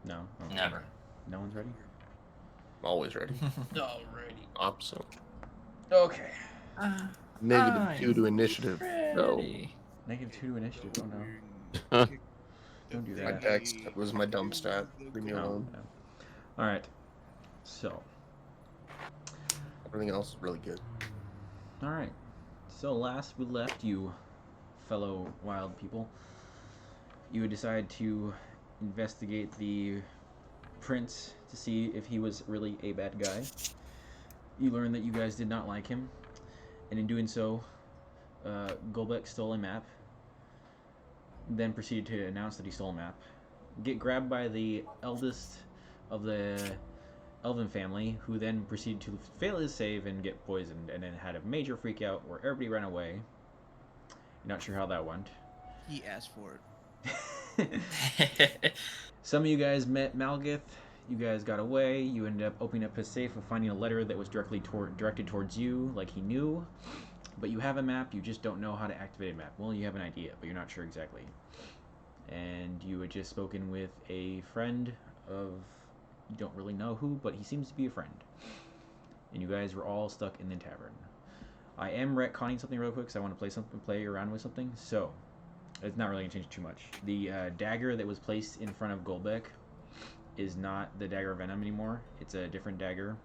No. Okay. Never. No one's ready. I'm always ready. Alrighty. Opposite. Okay. -2 to initiative. Go. Ready. -2 initiative. Oh no. Don't do My that. text was my dump stat. Leave me Oh, alone. no. All right. So. Everything else is really good. All right. So last we left you, fellow wild people, you would decide to investigate the prince to see if he was really a bad guy. You learned that you guys did not like him, and in doing so, Golbeck stole a map, then proceeded to announce that he stole a map, get grabbed by the eldest of the Elven family, who then proceeded to fail his save and get poisoned, and then had a major freak out where everybody ran away. You're not sure how that went. He asked for it. Some of you guys met Malgith. You guys got away. You ended up opening up his safe and finding a letter that was directed towards you, like he knew. But you have a map. You just don't know how to activate a map. Well, you have an idea, but you're not sure exactly. And you had just spoken with a friend of, you don't really know who, but he seems to be a friend. And you guys were all stuck in the tavern. I am retconning something real quick because I want to play around with something. So, it's not really going to change too much. The dagger that was placed in front of Golbeck is not the dagger of Venom anymore. It's a different dagger.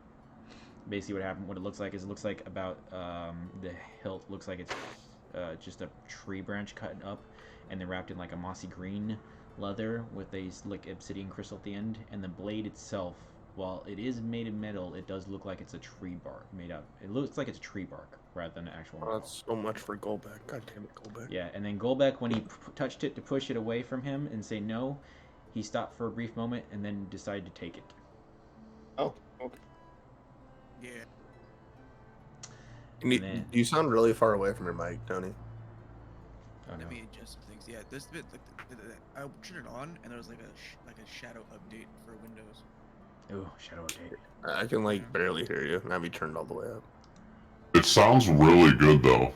Basically, what it looks like is, it looks like about the hilt looks like it's just a tree branch cut up and then wrapped in like a mossy green leather with a like obsidian crystal at the end. And the blade itself, while it is made of metal, it does look like it's a tree bark made up. It looks like it's tree bark rather than actual metal. That's so much for Golbeck. God damn it, Golbeck. Yeah, and then Golbeck, when he touched it to push it away from him and say no, he stopped for a brief moment and then decided to take it. Oh, okay. Yeah. You sound really far away from your mic, Tony. Oh, no. Let me adjust some things. Yeah, this bit, like, I turned it on, and there was like a shadow update for Windows. Ooh, shadow update. I can like barely hear you. Now you turned all the way up. It sounds really good though.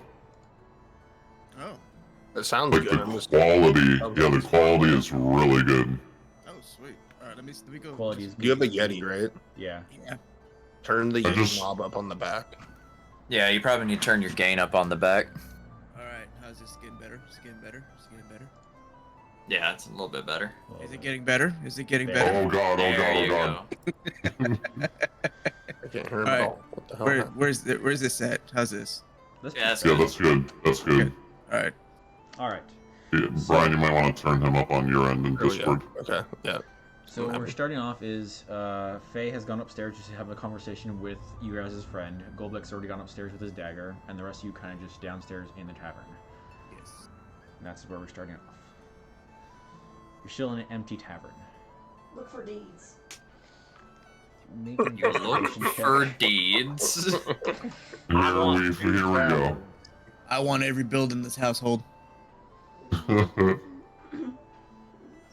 Oh. It sounds Like good. the I'm just quality, yeah, the quality is really good. Oh, sweet. All right, let me go. Quality is You have a Yeti, right? Yeah. Yeah. Turn the I Yeti just- knob up on the back. Yeah, you probably need to turn your gain up on the back. All right, how's this getting better? Is it getting better? Is it getting better? Yeah, it's a little bit better. Is it getting better? Is it getting There. better? Oh god, oh There god, you oh god. go. I can't hear him Alright. at all. What the hell? happened? Where's this at? How's this? Let's Yeah, that's Yeah, that's good. That's good. All right. All right. Yeah, Brian, you might want to turn him up on your end in There we go. Discord. Okay, yeah. So What we're happened? starting off is Faye has gone upstairs just to have a conversation with you guys as friend. Golbeck's already gone upstairs with his dagger, and the rest of you kind of just downstairs in the tavern. Yes. And that's where we're starting off. You're still in an empty tavern. Look for deeds. Make an You look investigation check. for deeds. Here we go. I want every build in this household.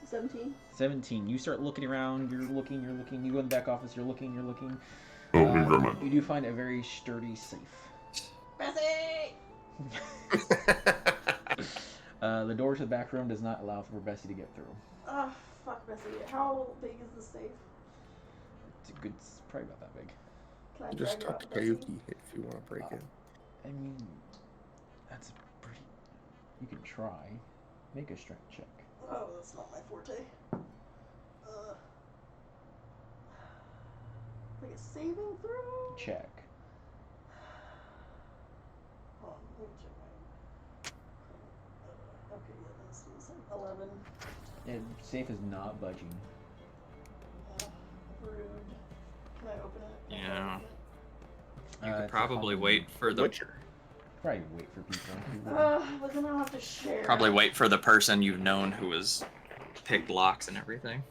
17. 17. You start looking around. You're looking. You go in the back office. You're looking. Oh, let me grab mine. You do find a very sturdy safe. Bessie! The door to the back room does not allow for Bessie to get through. Ah, fuck Bessie. How big is the safe? It's probably about that big. Can I Just drag her talk to out, Bessie? Kayuki if you want to break it. I mean, that's pretty. You can try. Make a strength check. Oh, that's not my forte. Like a saving throw? Check. Hold on, let me check my. Okay, yeah, this is 11. Safe is not budging. Rude. Can I open it? Can I Yeah. open it? You could It's probably fine. wait for the Witcher. Probably wait for people. But then I'll have to share. probably wait for the person you've known who has picked locks and everything.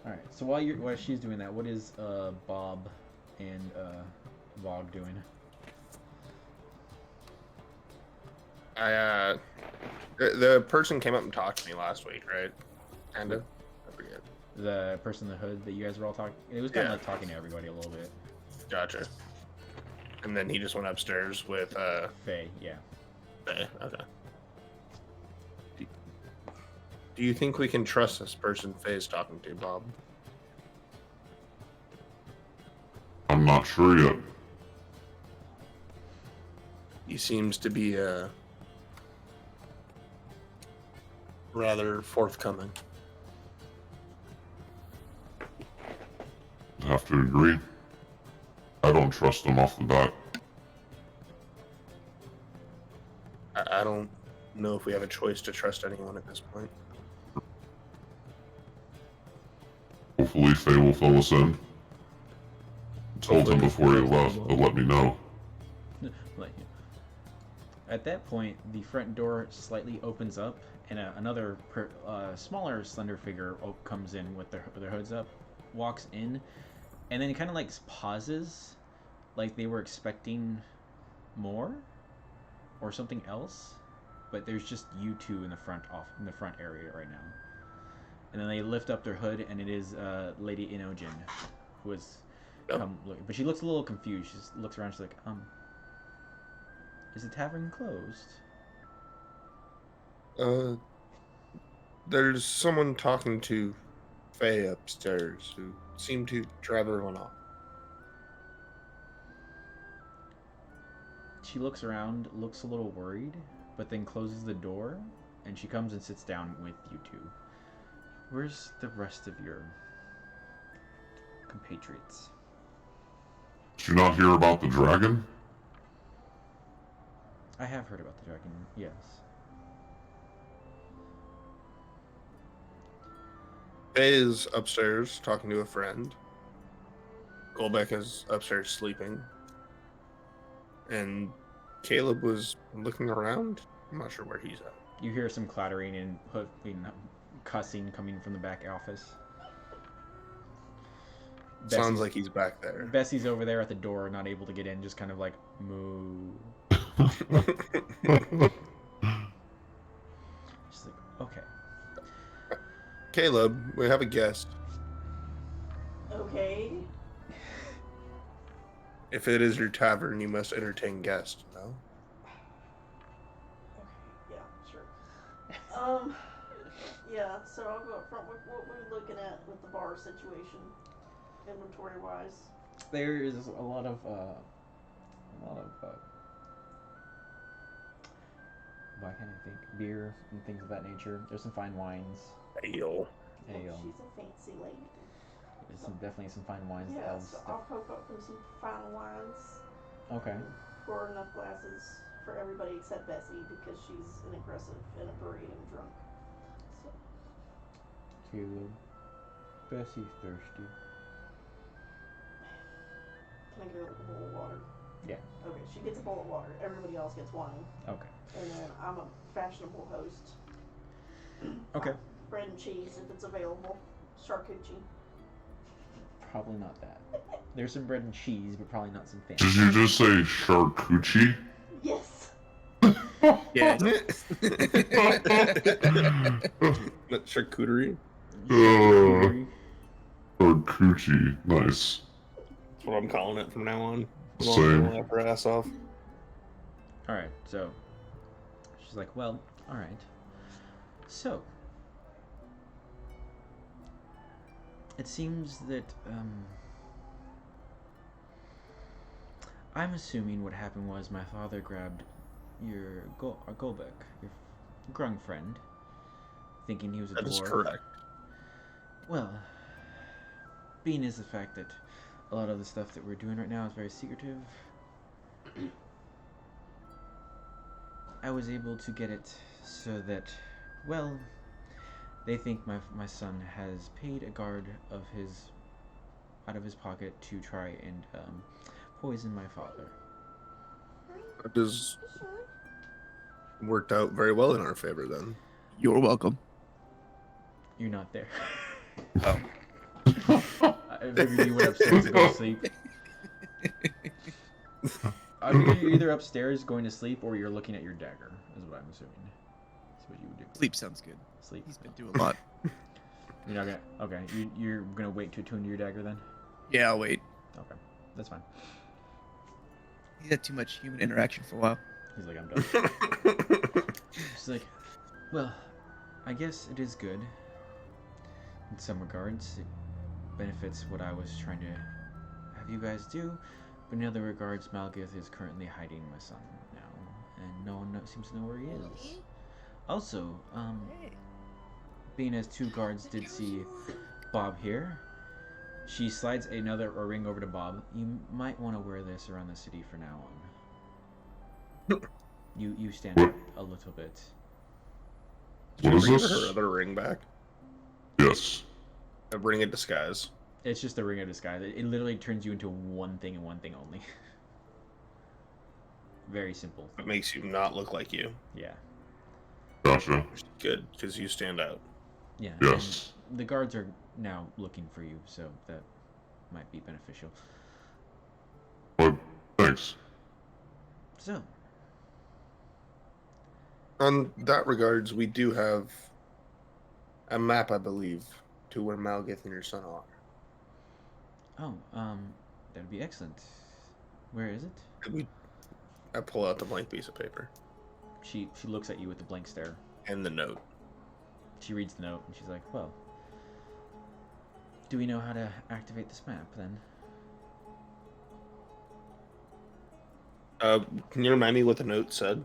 All right. So while she's doing that, what is Bob and Vogue doing? The person came up and talked to me last week, right? Kinda. I forget. The person in the hood that you guys were all talking. It was kind of Yeah. like talking to everybody a little bit. Gotcha. And then he just went upstairs with Faye, yeah. Faye. Okay. Do you think we can trust this person Faye's talking to, Bob? I'm not sure yet. He seems to be rather forthcoming. I have to agree. I don't trust him off the bat. I don't know if we have a choice to trust anyone at this point. Hopefully Faye will fill us in. I told him before he left to let me know. Like, at that point, the front door slightly opens up, and another smaller, slender figure comes in with their hoods up, walks in, and then kind of like pauses, like they were expecting more or something else, but there's just you two in the front area right now. And then they lift up their hood, and it is Lady Inogen, who has come looking. But she looks a little confused. She just looks around. She's like, is the tavern closed? There's someone talking to Faye upstairs who seemed to drive everyone off. She looks around, looks a little worried, but then closes the door, and she comes and sits down with you two. Where's the rest of your compatriots? Did you not hear about the dragon? I have heard about the dragon, yes. Faye is upstairs talking to a friend. Golbeck is upstairs sleeping. And Caleb was looking around. I'm not sure where he's at. You hear some clattering and cussing coming from the back office. Sounds like he's back there. Bessie's over there at the door, not able to get in, just kind of like, moo. She's like, okay. Caleb, we have a guest. Okay. If it is your tavern, you must entertain guests, no? Okay, yeah, sure. Yeah, so I'll go up front. What we're looking at with the bar situation, inventory-wise. There is a lot of why can't I think? Beer and things of that nature. There's some fine wines. Ale. Ale. She's a fancy lady. There's definitely some fine wines. The Yeah, elves so stuff. I'll poke up for some fine wines. Okay. Pour enough glasses for everybody except Bessie because she's an aggressive and a berating drunk. So, Caleb. Bessie's thirsty. can I get her like a bowl of water? Yeah. Okay, she gets a bowl of water. Everybody else gets wine. Okay. And then I'm a fashionable host. Okay. Bread and cheese if it's available. Charcuterie. Probably not that. There's some bread and cheese, but probably not some fancy. Did you just say charcuterie? Yes. Yeah. Not charcuterie. Charcuterie. Nice. That's what I'm calling it from now on. Same. Laugh her ass off. Alright, so she's like, well, alright. So it seems that I'm assuming what happened was my father grabbed your Golbeck, your grung friend, thinking he was a That dwarf. is correct. Well, being is the fact that a lot of the stuff that we're doing right now is very secretive, I was able to get it so that, well, they think my son has paid a guard out of his pocket to try and poison my father. That has worked out very well in our favor then. You're welcome. You're not there. Oh. I figured you went upstairs to go to sleep. You're either upstairs going to sleep or you're looking at your dagger, is what I'm assuming. That's what you would do. Sleep sounds good. Sleep. He's been doing a lot. You're not gonna. Okay. You're gonna wait to attune to your dagger then. Yeah, I'll wait. Okay. That's fine. He's had too much human interaction for a while. He's like, I'm done. She's like, well, I guess it is good. In some regards, it benefits what I was trying to have you guys do. But in other regards, Malgith is currently hiding my son now, and no one seems to know where he is. Also, being as two guards did see Bob here, she slides a ring over to Bob. You might want to wear this around the city for now on. You stand out a little bit. What is Bring this? her other ring back. Yes. A ring of disguise. It's just a ring of disguise. It literally turns you into one thing and one thing only. Very simple. It makes you not look like you. Yeah. Gotcha. Which is good, because you stand out. Yeah. Yes. And the guards are now looking for you, so that might be beneficial. But thanks. So, On that regards, we do have a map, I believe, to where Malgith and your son are. that'd be excellent. Where is it? I pull out the blank piece of paper She looks at you with a blank stare. and the note. She reads the note and she's like, well, do we know how to activate this map then? Can you remind me what the note said?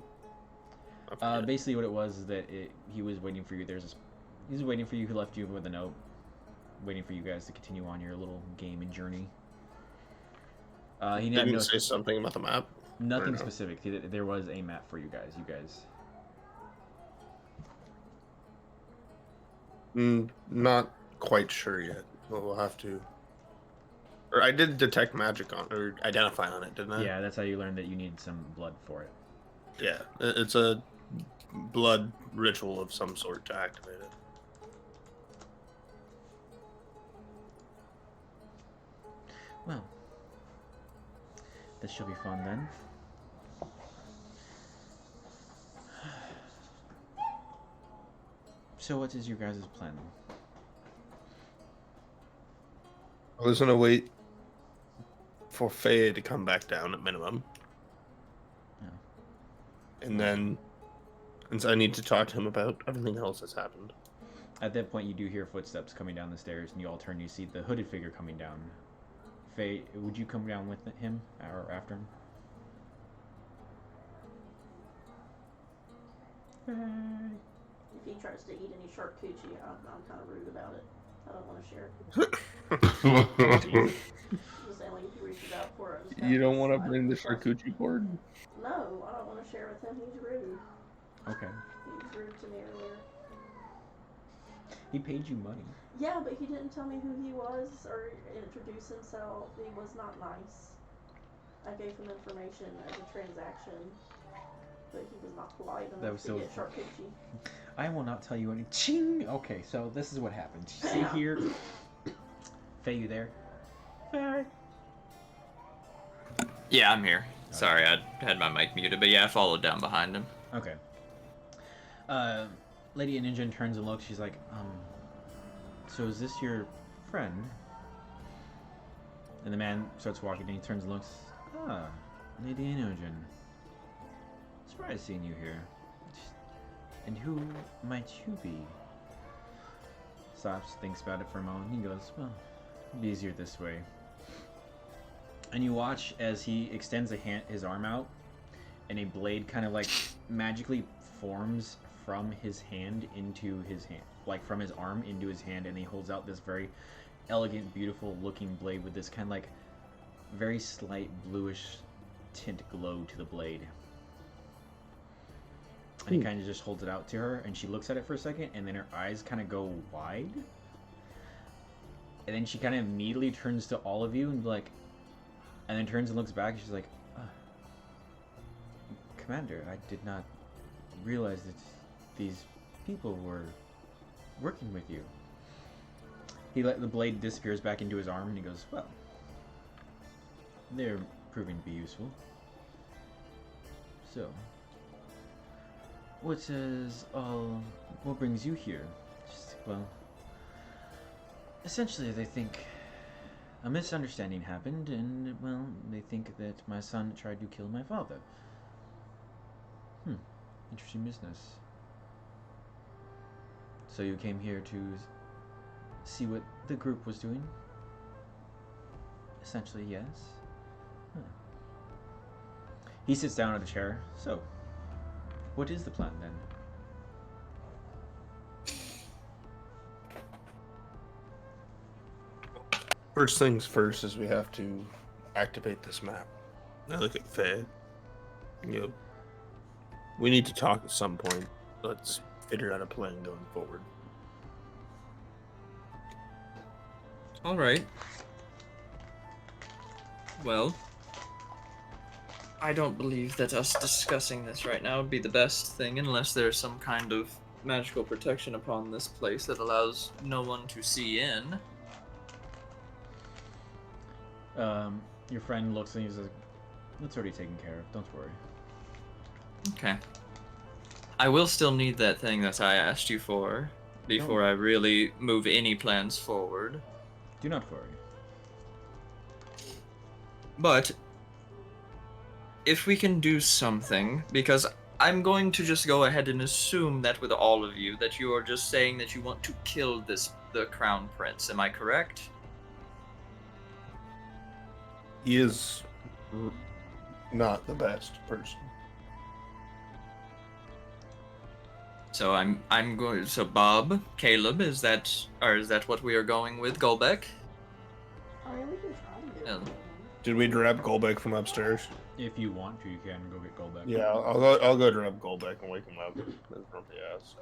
I forget. Basically what it was is that he was waiting for you. He was waiting for you. He left you with a note, waiting for you guys to continue on your little game and journey. He had Didn't say something about the map. nothing no? specific. There was a map for you guys. Not quite sure yet. We'll have to. Or I did detect magic on, or identify on it, didn't I? Yeah, that's how you learned that you need some blood for it. Yeah, it's a blood ritual of some sort to activate it. Well, this shall be fun then. So what is your guys' plan? I was gonna wait for Faye to come back down at minimum. Yeah. And then, since I need to talk to him about everything else that's happened. At that point, you do hear footsteps coming down the stairs, and you all turn. You see the hooded figure coming down. Faye, would you come down with him or after him? If he tries to eat any shark coochie, I'm kind of rude about it. I don't want to share it. Just saying, like, if he reaches out for it. I just You don't want to I- bring the charcuterie board? No, I don't want to share with him. He's rude. Okay. He was rude to me earlier. He paid you money. Yeah, but he didn't tell me who he was or introduce himself. He was not nice. I gave him information as a transaction, but he was not polite That enough was to so get charcuterie. I will not tell you any. Ching! Okay, so this is what happened. You see here. Faye, you there? Faye. Yeah, I'm here. Sorry, I had my mic muted, but yeah, I followed down behind him. Okay. Lady Ninja turns and looks. She's like, so is this your friend? And the man starts walking and he turns and looks. Ah, Lady Inogen. Surprised seeing you here. And who might you be? Stops, thinks about it for a moment. He goes, well, it'd be easier this way. And you watch as he extends his arm out, and a blade kind of like magically forms from his hand into his hand, like from his arm into his hand, and he holds out this very elegant, beautiful looking blade with this kind of like very slight bluish tint glow to the blade. And he kind of just holds it out to her, and she looks at it for a second, and then her eyes kind of go wide. And then she kind of immediately turns to all of you and like, and then turns and looks back, and she's like, Commander, I did not realize that these people were working with you. He let the blade disappears back into his arm, and he goes, well, they're proving to be useful. So, what brings you here? Just, well, essentially they think a misunderstanding happened, and, well, they think that my son tried to kill my father. Interesting business. So you came here to see what the group was doing? Essentially, yes. Huh. He sits down at a chair. So, what is the plan then? First things first is we have to activate this map. I look at Faye. You know, we need to talk at some point. Let's figure out a plan going forward. All right. Well, I don't believe that us discussing this right now would be the best thing unless there's some kind of magical protection upon this place that allows no one to see in. Your friend looks and he's like, "That's already taken care of. Don't worry." Okay. I will still need that thing that I asked you for before I really move any plans forward. Do not worry. But if we can do something, because I'm going to just go ahead and assume that with all of you, that you are just saying that you want to kill the Crown Prince. Am I correct? He is not the best person. So I'm going. So Bob, Caleb, is that what we are going with? Golbeck? I mean, we can try to get Yeah. rid of him. Did we grab Golbeck from upstairs? If you want to, you can go get gold back. Yeah, I'll go grab Golbeck and wake him up. That's grumpy ass.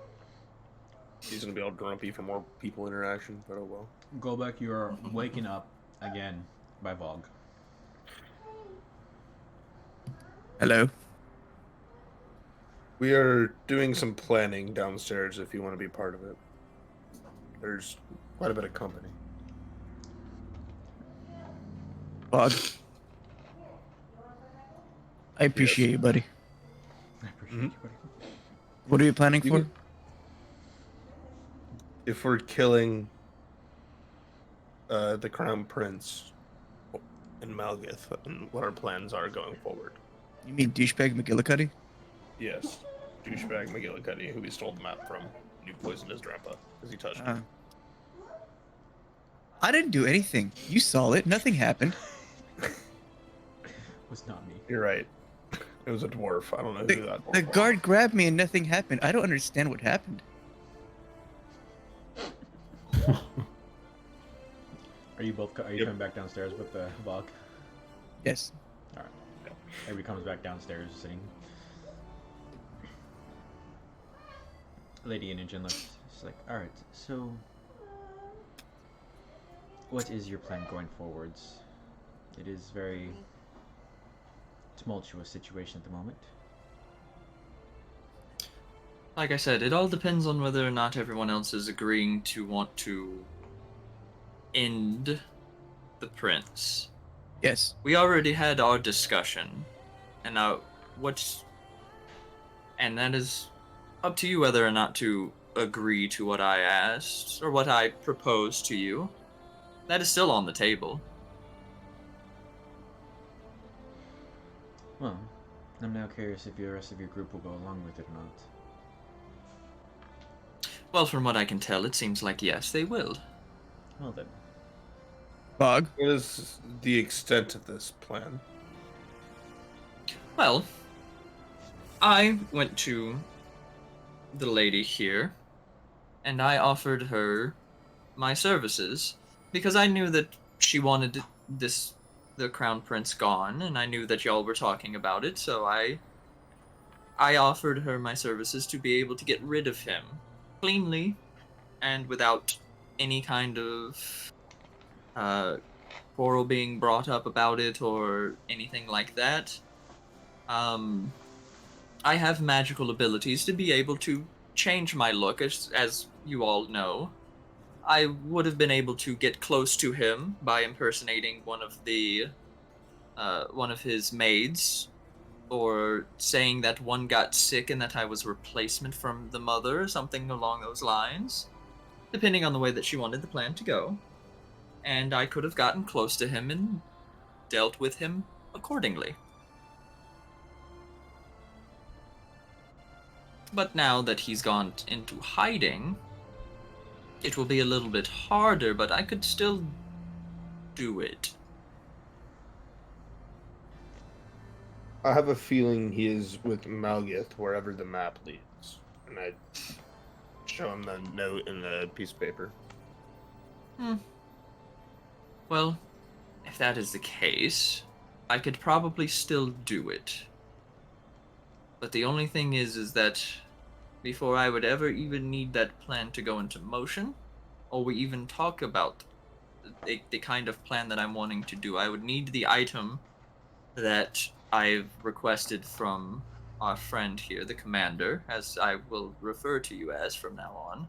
He's gonna be all grumpy for more people interaction, but oh well. Golbeck, you are waking up again by Vogue. Hello. We are doing some planning downstairs if you want to be part of it. There's quite a bit of company. Bog. I appreciate you, buddy. I appreciate you, buddy. What are you planning You for? can- If we're killing the Crown Prince in Malgith, and what our plans are going forward. You mean douchebag McGillicuddy? Yes. Douchebag McGillicuddy, who we stole the map from, and you poisoned his grandpa because he touched me. I didn't do anything. You saw it. Nothing happened. Was not me. You're right. It was a dwarf. I don't know who that dwarf The was. guard grabbed me and nothing happened. I don't understand what happened. Are you both? Are you Yep. coming back downstairs with the Vogue? Yes. All right. Everybody comes back downstairs, sitting. Lady Imogen looks. She's like, "All right. So, what is your plan going forwards? It is very tumultuous situation at the moment." Like I said, it all depends on whether or not everyone else is agreeing to want to end the prince. Yes. We already had our discussion, and now and that is up to you whether or not to agree to what I asked or what I proposed to you. That is still on the table. Well, I'm now curious if the rest of your group will go along with it or not. Well, from what I can tell, it seems like yes, they will. Well then, Bog. What is the extent of this plan? Well, I went to the lady here, and I offered her my services because I knew that she wanted the Crown Prince gone, and I knew that y'all were talking about it, so I offered her my services to be able to get rid of him cleanly and without any kind of quarrel being brought up about it or anything like that. I have magical abilities to be able to change my look, as you all know. I would have been able to get close to him by impersonating one of his maids, or saying that one got sick and that I was a replacement from the mother, or something along those lines, depending on the way that she wanted the plan to go. And I could have gotten close to him and dealt with him accordingly. But now that he's gone into hiding, it will be a little bit harder, but I could still do it. I have a feeling he is with Malgith wherever the map leads. And I show him the note in the piece of paper. Well, if that is the case, I could probably still do it. But the only thing is that before I would ever even need that plan to go into motion, or we even talk about the kind of plan that I'm wanting to do, I would need the item that I've requested from our friend here, the commander, as I will refer to you as from now on.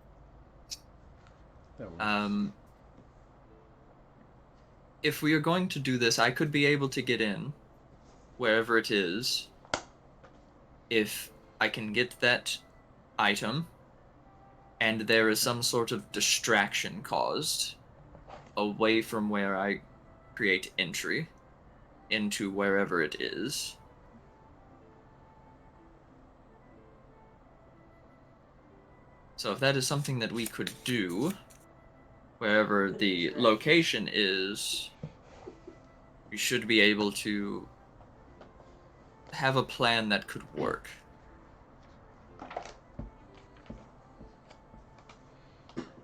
That works. If we are going to do this, I could be able to get in wherever it is if I can get that item and there is some sort of distraction caused away from where I create entry into wherever it is. So if that is something that we could do, wherever the location is, we should be able to have a plan that could work.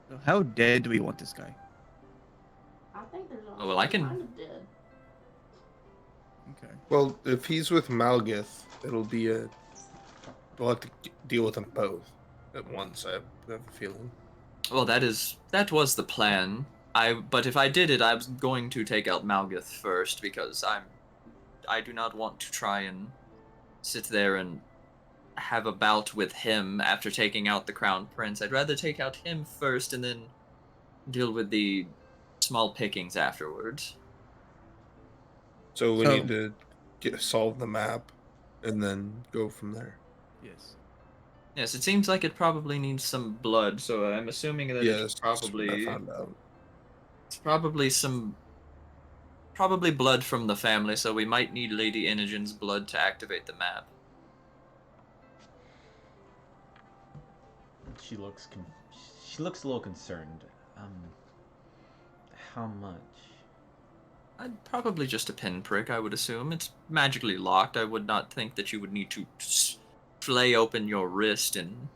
So how dead do we want this guy? I think there's only Oh, well, I can- kind of dead. Okay. Well, if he's with Malgith, it'll be a. We'll have to deal with them both at once. I have a feeling. Well, that was the plan. But if I did it, I was going to take out Malgith first because I do not want to try and sit there and have a bout with him after taking out the Crown Prince. I'd rather take out him first and then deal with the small pickings afterwards. So we So- need to solve the map, and then go from there. Yes. Yes, it seems like it probably needs some blood, so I'm assuming that Yes, it's that's what I probably found out. probably blood from the family, so we might need Lady Inogen's blood to activate the map. She looks a little concerned. How much? Probably just a pinprick, I would assume. It's magically locked. I would not think that you would need to flay open your wrist and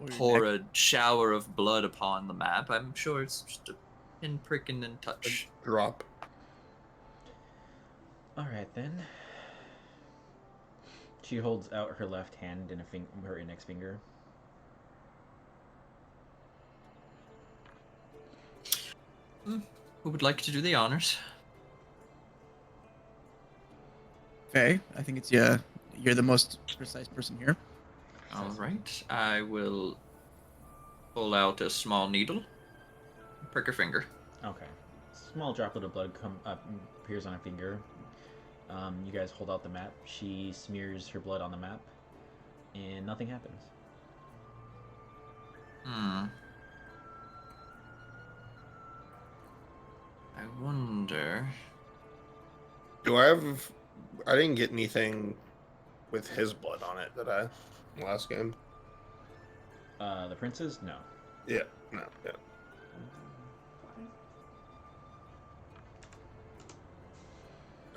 Or your pour neck. a shower of blood upon the map. I'm sure it's just a pinprick and then touch. Drop. All right then. She holds out her left hand and her index finger. Who would like to do the honors? Faye, I think it's you're the most precise person here. All right, I will pull out a small needle, prick her finger. Okay. Small droplet of blood appears on a finger. You guys hold out the map. She smears her blood on the map, and nothing happens. I wonder. Do I have? I didn't get anything with his blood on it, did I? Last game. The princes? No. Yeah. No. Yeah.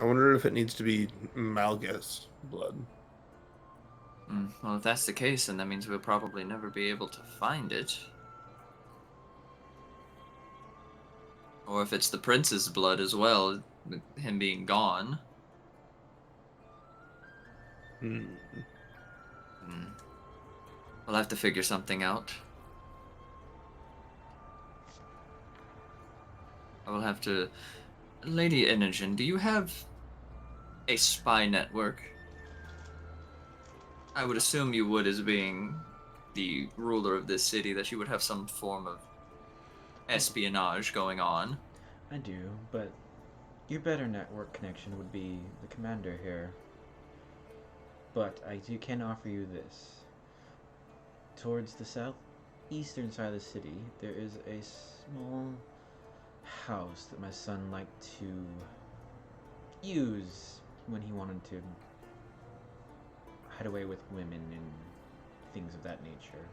I wonder if it needs to be Malgus blood. Well, if that's the case, then that means we'll probably never be able to find it. Or if it's the prince's blood as well, with him being gone. Hmm. We'll have to figure something out. I will have to... Lady Inogen, do you have a spy network? I would assume you would, as being the ruler of this city, that you would have some form of espionage going on. I do, but your better network connection would be the commander here. But I can offer you this. Towards the southeastern side of the city, there is a small house that my son liked to use when he wanted to hide away with women and things of that nature.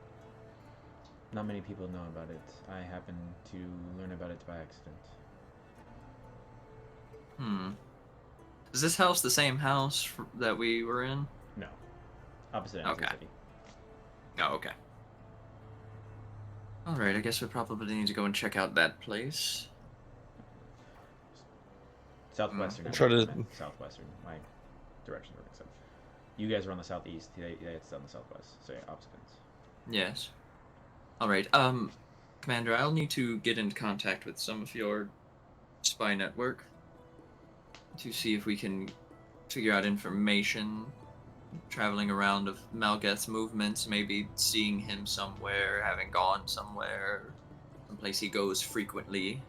Not many people know about it. I happened to learn about it by accident. Is this house the same house that we were in? No. Opposite ends of the Okay. city. Oh, okay. Alright, I guess we probably need to go and check out that place. Southwestern. I'll I try to- meant southwestern. My directions were mixed up. You guys are on the southeast. It's on the southwest. So yeah, opposite ends. Yes. Alright, Commander, I'll need to get into contact with some of your spy network to see if we can figure out information traveling around of Malgeth's movements, maybe seeing him somewhere, having gone somewhere, someplace he goes frequently.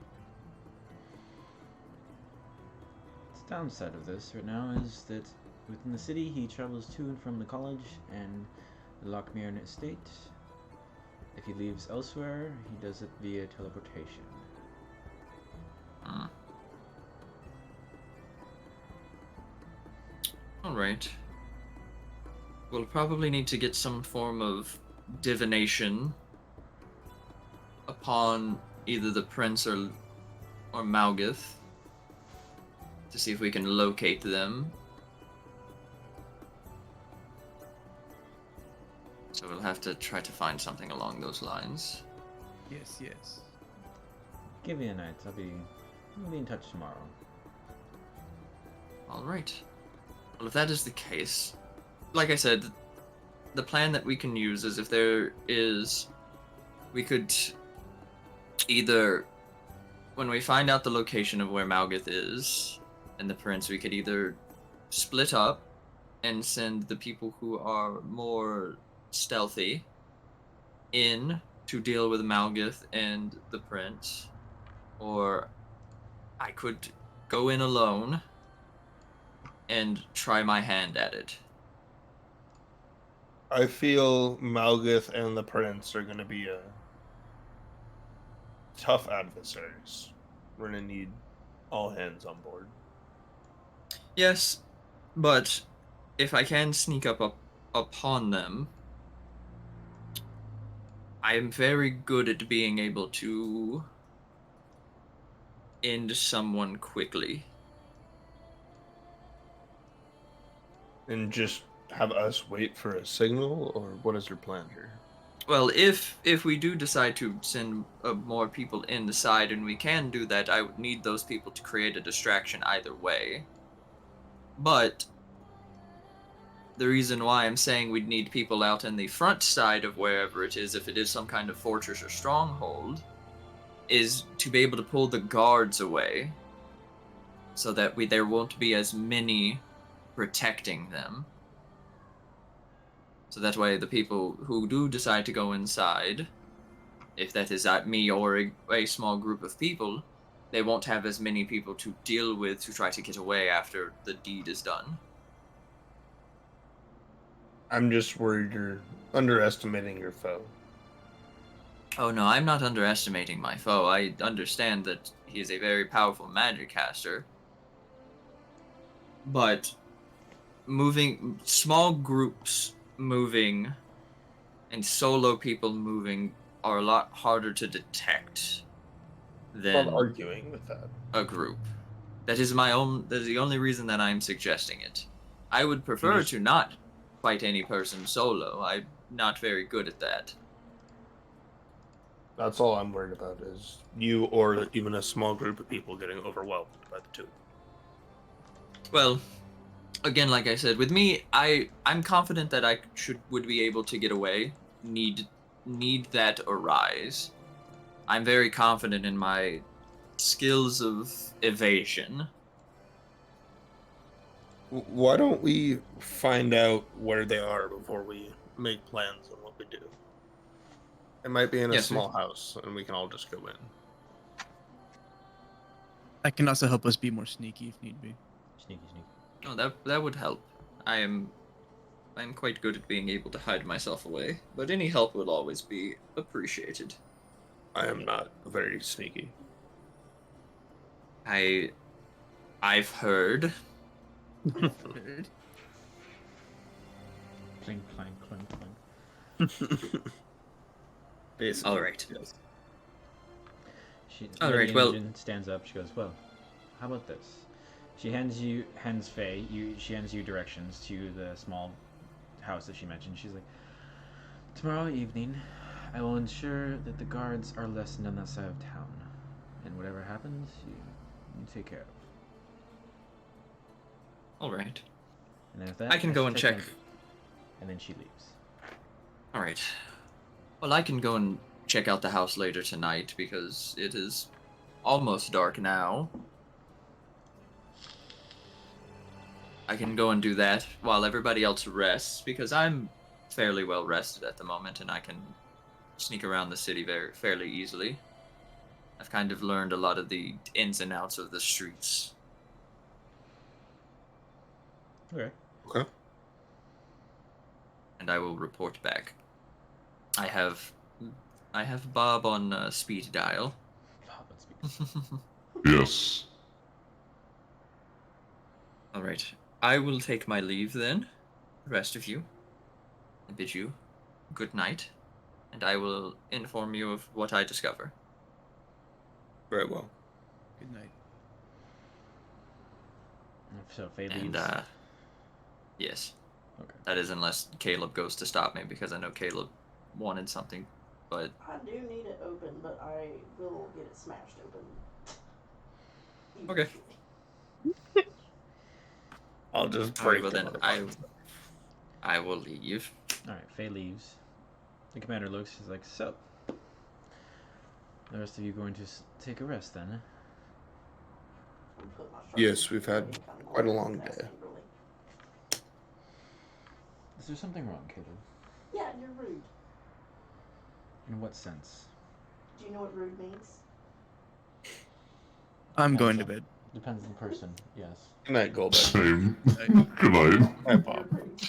The downside of this right now is that within the city he travels to and from the college and the Lochmere estate. If he leaves elsewhere, he does it via teleportation. Alright. We'll probably need to get some form of divination upon either the prince or Malgeth to see if we can locate them. So we'll have to try to find something along those lines. Yes, yes. Give me a night. I'll be in touch tomorrow. Alright. Well, if that is the case, like I said, the plan that we can use is if there is... We could either... When we find out the location of where Malgeth is, and the prince, we could either split up and send the people who are more stealthy in to deal with Malgeth and the prince, or I could go in alone and try my hand at it. I feel Malgeth and the Prince are going to be tough adversaries. We're going to need all hands on board. Yes, but if I can sneak up upon them, I am very good at being able to end someone quickly. And just have us wait for a signal, or what is your plan here? Well, if we do decide to send more people inside, and we can do that, I would need those people to create a distraction either way. But the reason why I'm saying we'd need people out in the front side of wherever it is, if it is some kind of fortress or stronghold, is to be able to pull the guards away, so that there won't be as many protecting them. So that way the people who do decide to go inside, if that is me or a small group of people, they won't have as many people to deal with to try to get away after the deed is done. I'm just worried you're underestimating your foe. Oh no, I'm not underestimating my foe. I understand that he is a very powerful magic caster. But moving small groups moving and solo people moving are a lot harder to detect I'm than not arguing with that. a group. That is the only reason that I'm suggesting it. I would prefer to not fight any person solo. I'm not very good at that. That's all I'm worried about, is you or even a small group of people getting overwhelmed by the two. Well, again, like I said, with me, I'm confident that I would be able to get away. Need that arise. I'm very confident in my skills of evasion. Why don't we find out where they are before we make plans on what we do? It might be in a Yes, sir. small house, and we can all just go in. That can also help us be more sneaky if need be. Sneaky, sneaky. Oh, that would help. I'm quite good at being able to hide myself away, but any help would always be appreciated. I am not very sneaky. I've heard. Heard? Clink, clank, clink, clank. Basically. All right. Yes. Lady Alright, well- Imogen stands up. She goes, "Well, how about this?" She hands Faye. She hands you directions to the small house that she mentioned. She's like, "Tomorrow evening, I will ensure that the guards are lessened on that side of town, and whatever happens, you take care of." All right. And then with that, I can go and check. And then she leaves. All right. Well, I can go and check out the house later tonight because it is almost dark now. I can go and do that while everybody else rests because I'm fairly well rested at the moment and I can sneak around the city fairly easily. I've kind of learned a lot of the ins and outs of the streets. Okay. Okay. And I will report back. I have Bob on speed dial. Yes. All right. I will take my leave then. The rest of you. I bid you good night, and I will inform you of what I discover. Very well. Good night. So Faye leaves. And yes. Okay. That is unless Caleb goes to stop me because I know Caleb wanted something, but I do need it open, but I will get it smashed open. Okay. I'll just all right, break well them then apart. I will leave. All right. Faye leaves. The commander looks. He's like, "So, the rest of you going to take a rest then?" Put my shirt Yes, in we've had and kinda quite a go long fast day. and really- Is there something wrong, Caleb? Yeah, you're rude. In what sense? Do you know what rude means? I'm Yeah, going to so- bed. Depends on the person. Yes. Good night, Goldberg. Same. Good night. Hi, You're Bob. rude.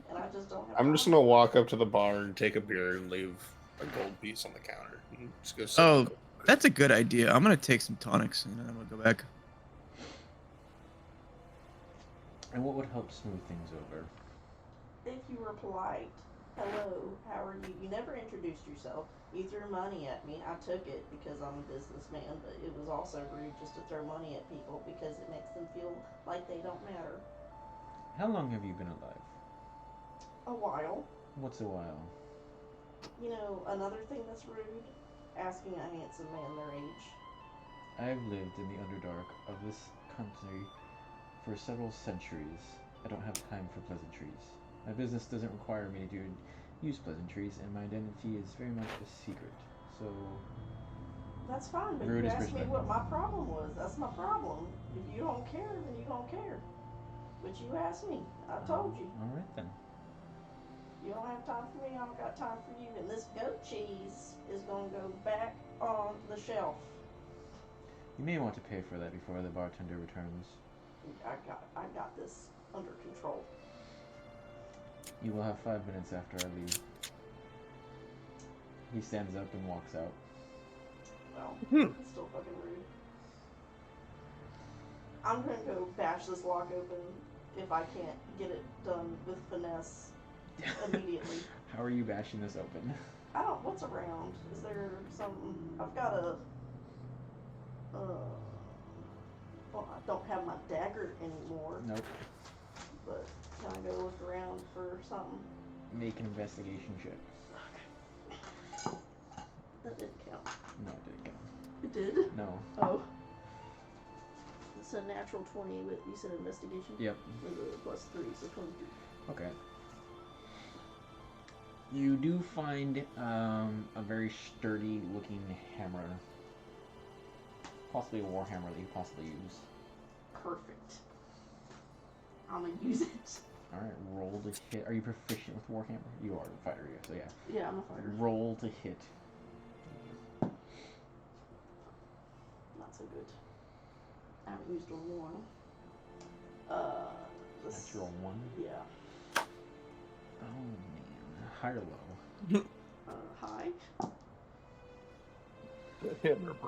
And I just don't have I'm just time. gonna walk up to the bar and take a beer and leave a gold piece on the counter. And just go sit Oh, with Goldberg. that's a good idea. I'm gonna take some tonics and then I'm gonna go back. And what would help smooth things over? If you were polite, hello, how are you? You never introduced yourself. You threw money at me. I took it because I'm a businessman, but it was also rude just to throw money at people because it makes them feel like they don't matter. How long have you been alive? A while. What's a while? You know, another thing that's rude, asking a handsome man their age. I've lived in the Underdark of this country for several centuries. I don't have time for pleasantries. My business doesn't require me to use pleasantries, and my identity is very much a secret. So, That's fine, but Rude you is asked me respected. what my problem was. That's my problem. If you don't care, then you don't care. But you asked me. I told you. All right then. You don't have time for me, I don't got time for you. And this goat cheese is gonna go back on the shelf. You may want to pay for that before the bartender returns. I got this under control. You will have 5 minutes after I leave. He stands up and walks out. Well, it's still fucking rude. I'm gonna go bash this lock open if I can't get it done with finesse immediately. How are you bashing this open? I don't. What's around? Is there something? I've got a. Well, I don't have my dagger anymore. Nope. But can I go look around for something? Make an investigation check. That didn't count. No, it didn't count. It did? No. Oh. It's a natural 20 with, you said investigation? Yep. With a plus 3, so 23. Okay. You do find a very sturdy looking hammer. Possibly a war hammer that you possibly use. Perfect. I'm gonna use it. Alright, roll to hit. Are you proficient with Warhammer? You are a fighter, yeah, so yeah. Yeah, I'm a fighter. Roll to hit. Not so good. I haven't used a 1. This, Natural 1. yeah. Oh man. High or low? High.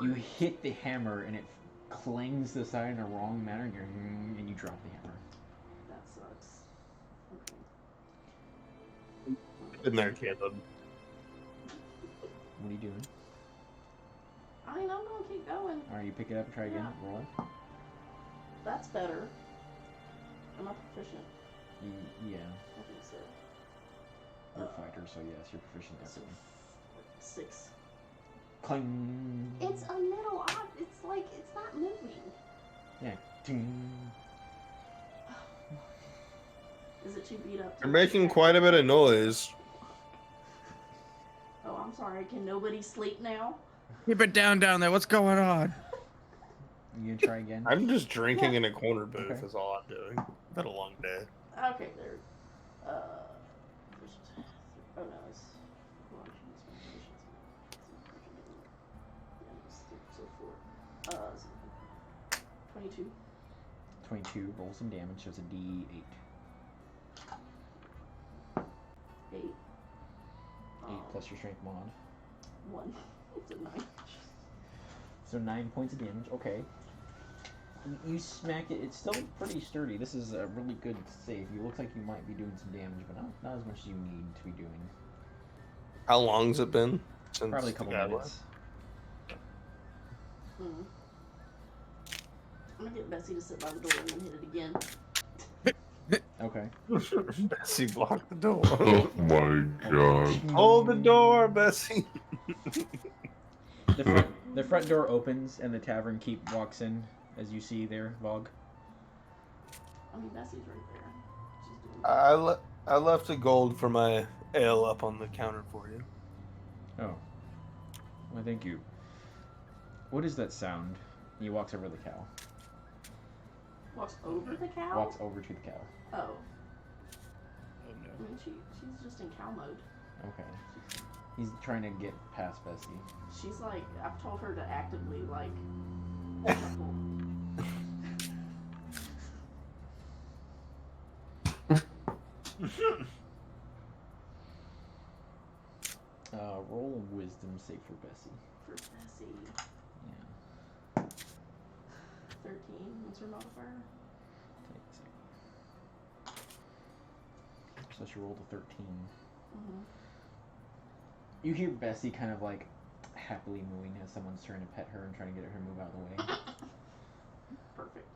You hit the hammer and it clangs to the side in a wrong manner and you drop the hammer. That sucks. Okay. In there, Caleb. What are you doing? I mean, I'm gonna keep going. Alright, you pick it up and try again. Yeah. Roll. That's better. Am I proficient? Yeah. I think so. You're a fighter, so yes, you're proficient at So, it. 6. Clang! It's a middle object. It's like, it's not moving. Yeah. Ting. Is it too beat up? You're making quite a bit of noise. Oh, I'm sorry. Can nobody sleep now? Keep it down there. What's going on? You gonna try again? I'm just drinking in a corner booth. Okay. Is all I'm doing. I've had a long day. Okay, there. Oh no, it's. Hold on, so 22. 22. Roll some damage. So it's a D8. 8. 8 plus your strength mod. 1. It's a 9. So 9 points of damage. Okay. You smack it. It's still pretty sturdy. This is a really good save. You look like you might be doing some damage, but not as much as you need to be doing. How long's it been since Probably a the couple guy minutes. I'm gonna get Bessie to sit by the door and then hit it again. Okay. left? Bessie blocked the door. Oh my god. Hold the door, Bessie. The front door opens and the tavern keep walks in, as you see there, Vogue. I mean, Bessie's right there. She's doing I left a gold for my ale up on the counter for you. Oh. Well, thank you. What is that sound? He walks over to the cow. Walks over the cow? Walks over to the cow. Oh. Oh I mean, she's just in cow mode. Okay. He's trying to get past Bessie. She's like, I've told her to actively, like, Roll a wisdom save for Bessie. for Bessie. Yeah. 13. What's her modifier? Take a second. So she rolled a 13. Mm-hmm. You hear Bessie kind of like happily mooing as someone's trying to pet her and trying to get her to move out of the way. Perfect.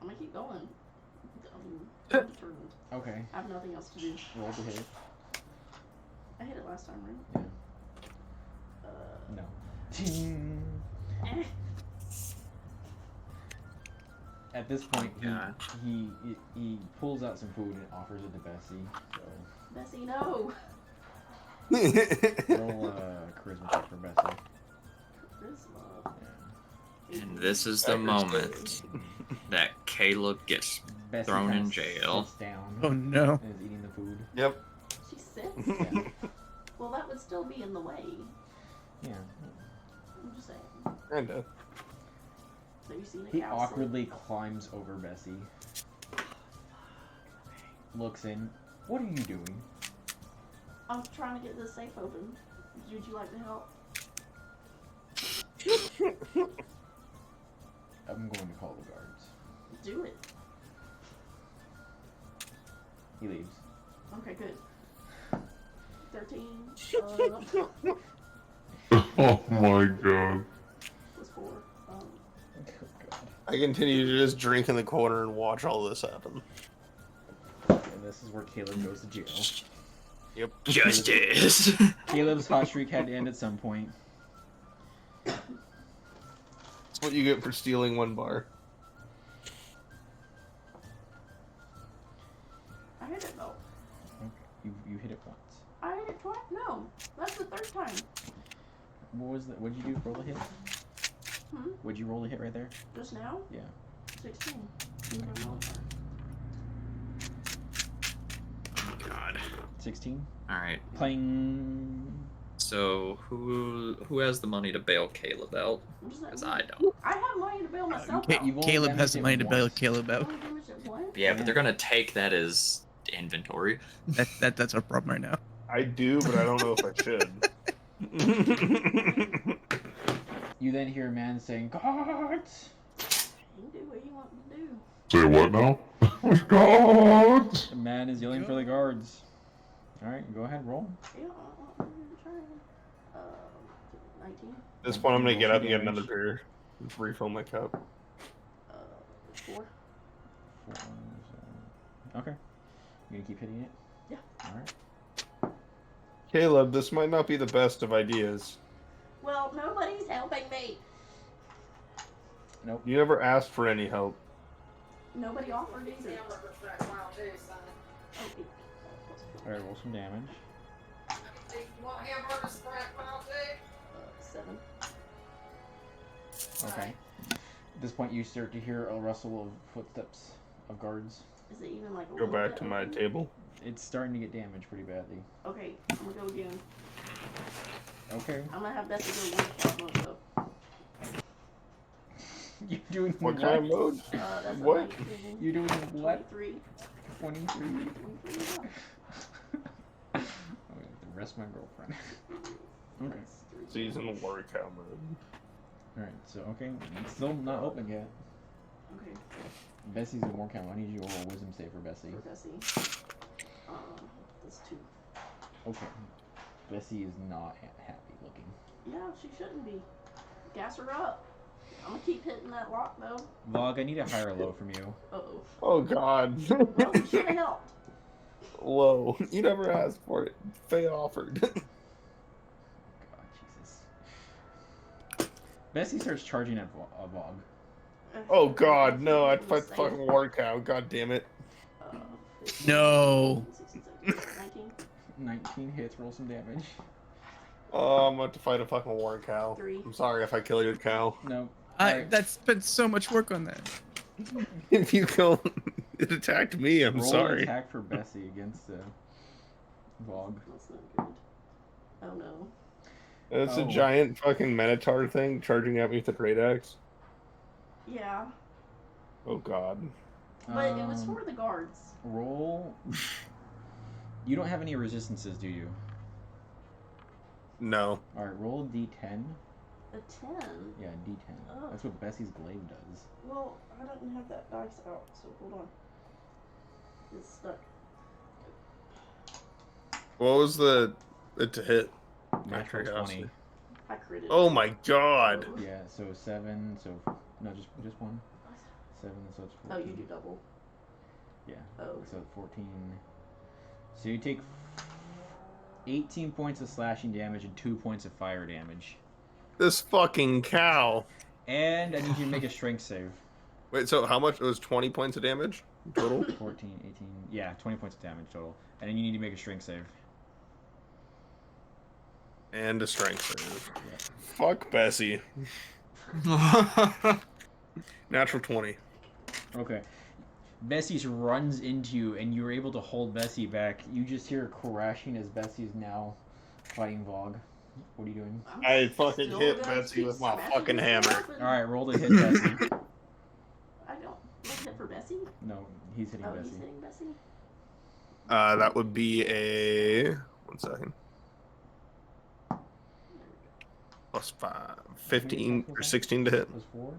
I'm gonna keep going. I'm determined. Okay. I have nothing else to do. Roll to hit it. I hit it last time, right? Yeah. No. Ting. Eh. At this point, God. he pulls out some food and offers it to Bessie. So Bessie, no! roll a charisma check for Bessie. Charisma. Yeah. And this is the moment that Caleb gets Bessie thrown kinda in jail. sits down Oh no. and is eating the food. Yep. She sits? Yeah. Well, that would still be in the way. Yeah. I'm just saying. Kinda. So you seen a He cow sit? awkwardly climbs over Bessie. Looks in. What are you doing? I'm trying to get this safe open. Would you like to help? I'm going to call the guards. Do it. He leaves. Okay, good. 13 Oh my god. plus 4. Oh, God. I continue to just drink in the corner and watch all this happen. And this is where Caleb goes to jail. Yep. Justice! Caleb's hot streak had to end at some point. That's what you get for stealing one bar. I hit it though. Okay. You hit it once. I hit it twice? No. That's the third time. What was that? What'd you do? Roll a hit? Hmm? Would you roll a hit right there? Just now? Yeah. 16. Use my modifier. God. 16? Alright, Playing. so who has the money to bail Caleb out? I'm just Because letting I you- don't. I have money to bail myself Ca- out. You've only Caleb damaged has the it money to bail once. Caleb out. Only damage it once? Yeah, but Yeah. they're gonna take that as inventory. That's our problem right now. I do, but I don't know if I should. You then hear a man saying, "Guards!" You do what you want to do. Say what now? God! The man is yelling for the guards. All right, go ahead, roll. Yeah, I'm trying. 19. At this point, I'm gonna Roll get some up and get another damage. beer. Just refill my cup. 4. 4, okay. You gonna keep hitting it? Yeah. All right. Caleb, this might not be the best of ideas. Well, nobody's helping me. Nope. You never asked for any help. Nobody offered either. Oh, 8. All right, roll some damage. 7. Okay. At this point, you start to hear a rustle of footsteps of guards. Is it even like a Go little back bit to my open? table. It's starting to get damaged pretty badly. Okay, I'm gonna go again. Okay. I'm gonna have Bessie go one shot mode though. You're doing What kind of mode? That's What? a 19. You're doing what? 23. 23. 23. Oh, the rest of my girlfriend. Okay. Season workout mode. Alright, so, okay. It's still not open yet. Okay, Bessie's in war count. I need you to roll a wisdom save for Bessie. for Bessie. That's 2. Okay. Bessie is not happy looking. Yeah, she shouldn't be. Gas her up. I'm gonna keep hitting that lock though. Vog, I need a higher low from you. Uh-oh. Oh God. Well, you should have helped. Low. You never asked for it. Faye offered. God, Jesus. Bessie starts charging at Vog. Oh God, no! I'd fight the Save. fucking workout. God damn it. 15, No. 16, 17, 19, 19 hits, roll some damage. Oh, I'm about to fight a fucking war cow. 3. I'm sorry if I kill your cow. No. That's spent so much work on that. If you kill, it attacked me. I'm Roll an sorry. attack for Bessie against Vog. That's not good. Oh no. It's a Oh. giant fucking Minotaur thing charging at me with a great axe. Yeah, Oh God. but it was for the guards. Roll. You don't have any resistances, do you? No. Alright, roll a d10. A 10. Yeah, d10. Oh. That's what Bessie's glaive does. Well, I didn't have that dice out, so hold on. It's stuck. What was the to hit? Natural curiosity. 20. I critted. Oh my God. Yeah, so 7, so no, just one. 7, so it's 14. Oh, you do double. Yeah. Oh. So 14. So you take 18 points of slashing damage and 2 points of fire damage. This fucking cow. And I need you to make a strength save. Wait, so how much? It was 20 points of damage total? 14, 18. Yeah, 20 points of damage total. And then you need to make a strength save. And a strength save. Yeah. Fuck Bessie. Natural 20. Okay. Bessie runs into you, and you're able to hold Bessie back. You just hear her crashing as Bessie's now fighting Vog. What are you doing? I'm I fucking still hit gonna Betsy keep with my smashing fucking this hammer. weapon. Alright, roll to hit Bessie. I don't. Was it for Bessie? No, he's hitting Oh, Bessie. he's hitting Bessie? That would be a... 1 second. Plus 5. 15 or 16 to hit. Was 4?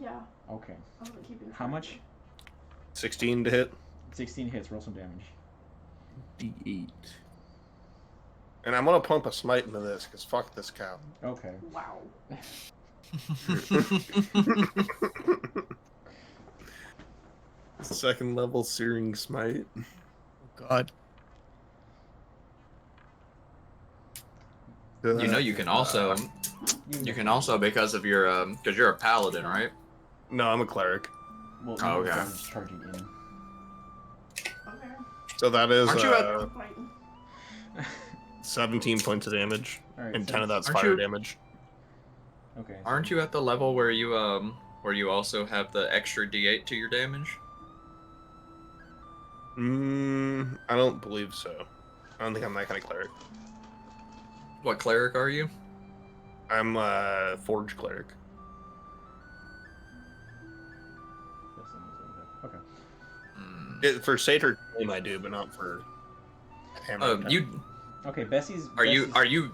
Yeah. Okay. I'm gonna keep him. How much? 16 to hit. 16 hits, roll some damage. D8. And I'm gonna pump a smite into this, because fuck this cow. Okay. Wow. Second level Searing Smite. Oh God. You know, you can also, because of your, because you're a paladin, right? No, I'm a cleric. Well, Oh, you okay. guys charging in. Okay. So that is Aren't you I'm fighting. 17 points of damage, Alright, and so- 10 of that's Aren't fire you- damage. Okay. so- Aren't you at the level where you also have the extra D8 to your damage? I don't believe so. I don't think I'm that kind of cleric. What cleric are you? I'm a Forge cleric. Okay. Hmm. For Satyr Flame I do, but not for Hammer. Oh, Attack. you Okay, Bessie's. are you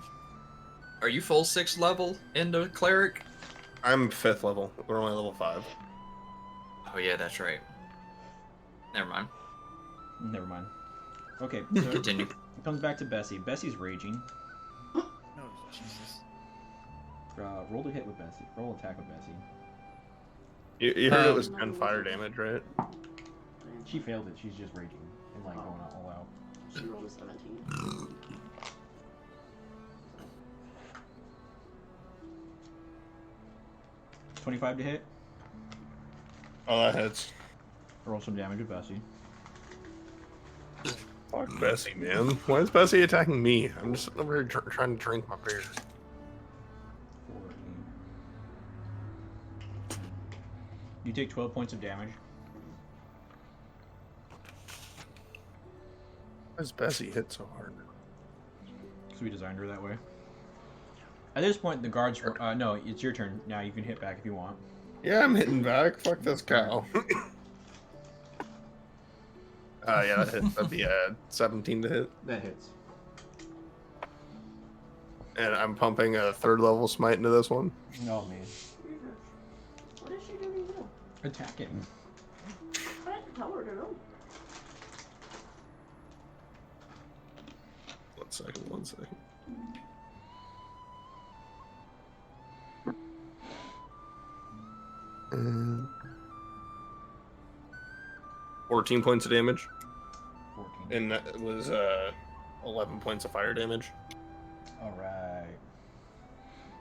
full 6th level into cleric? I'm 5th level. We're only level 5. Oh yeah, that's right. Never mind. Never mind. Okay, so Continue. It comes back to Bessie. Bessie's raging. No, Jesus. Roll to hit with Bessie. Roll attack with Bessie. You heard it was Um, 10 fire damage, right? She failed it. She's just raging and like going all out. She rolled a 17. 25 to hit. Oh, that hits. Roll some damage with Bessie. Fuck Bessie, man. Why is Bessie attacking me? I'm just over here trying to drink my beer. 14. You take 12 points of damage. Why does Bessie hit so hard? So we designed her that way. At this point, the guards. No, it's your turn. Now you can hit back if you want. Yeah, I'm hitting back. Fuck this cow. Yeah, that hits. That'd be 17 to hit. That hits. And I'm pumping a 3rd level smite into this one. No, man. What is she doing now? Attacking. I didn't tell her to know. 1 second. And 14 points of damage. 14. And that was 11 points of fire damage. Alright.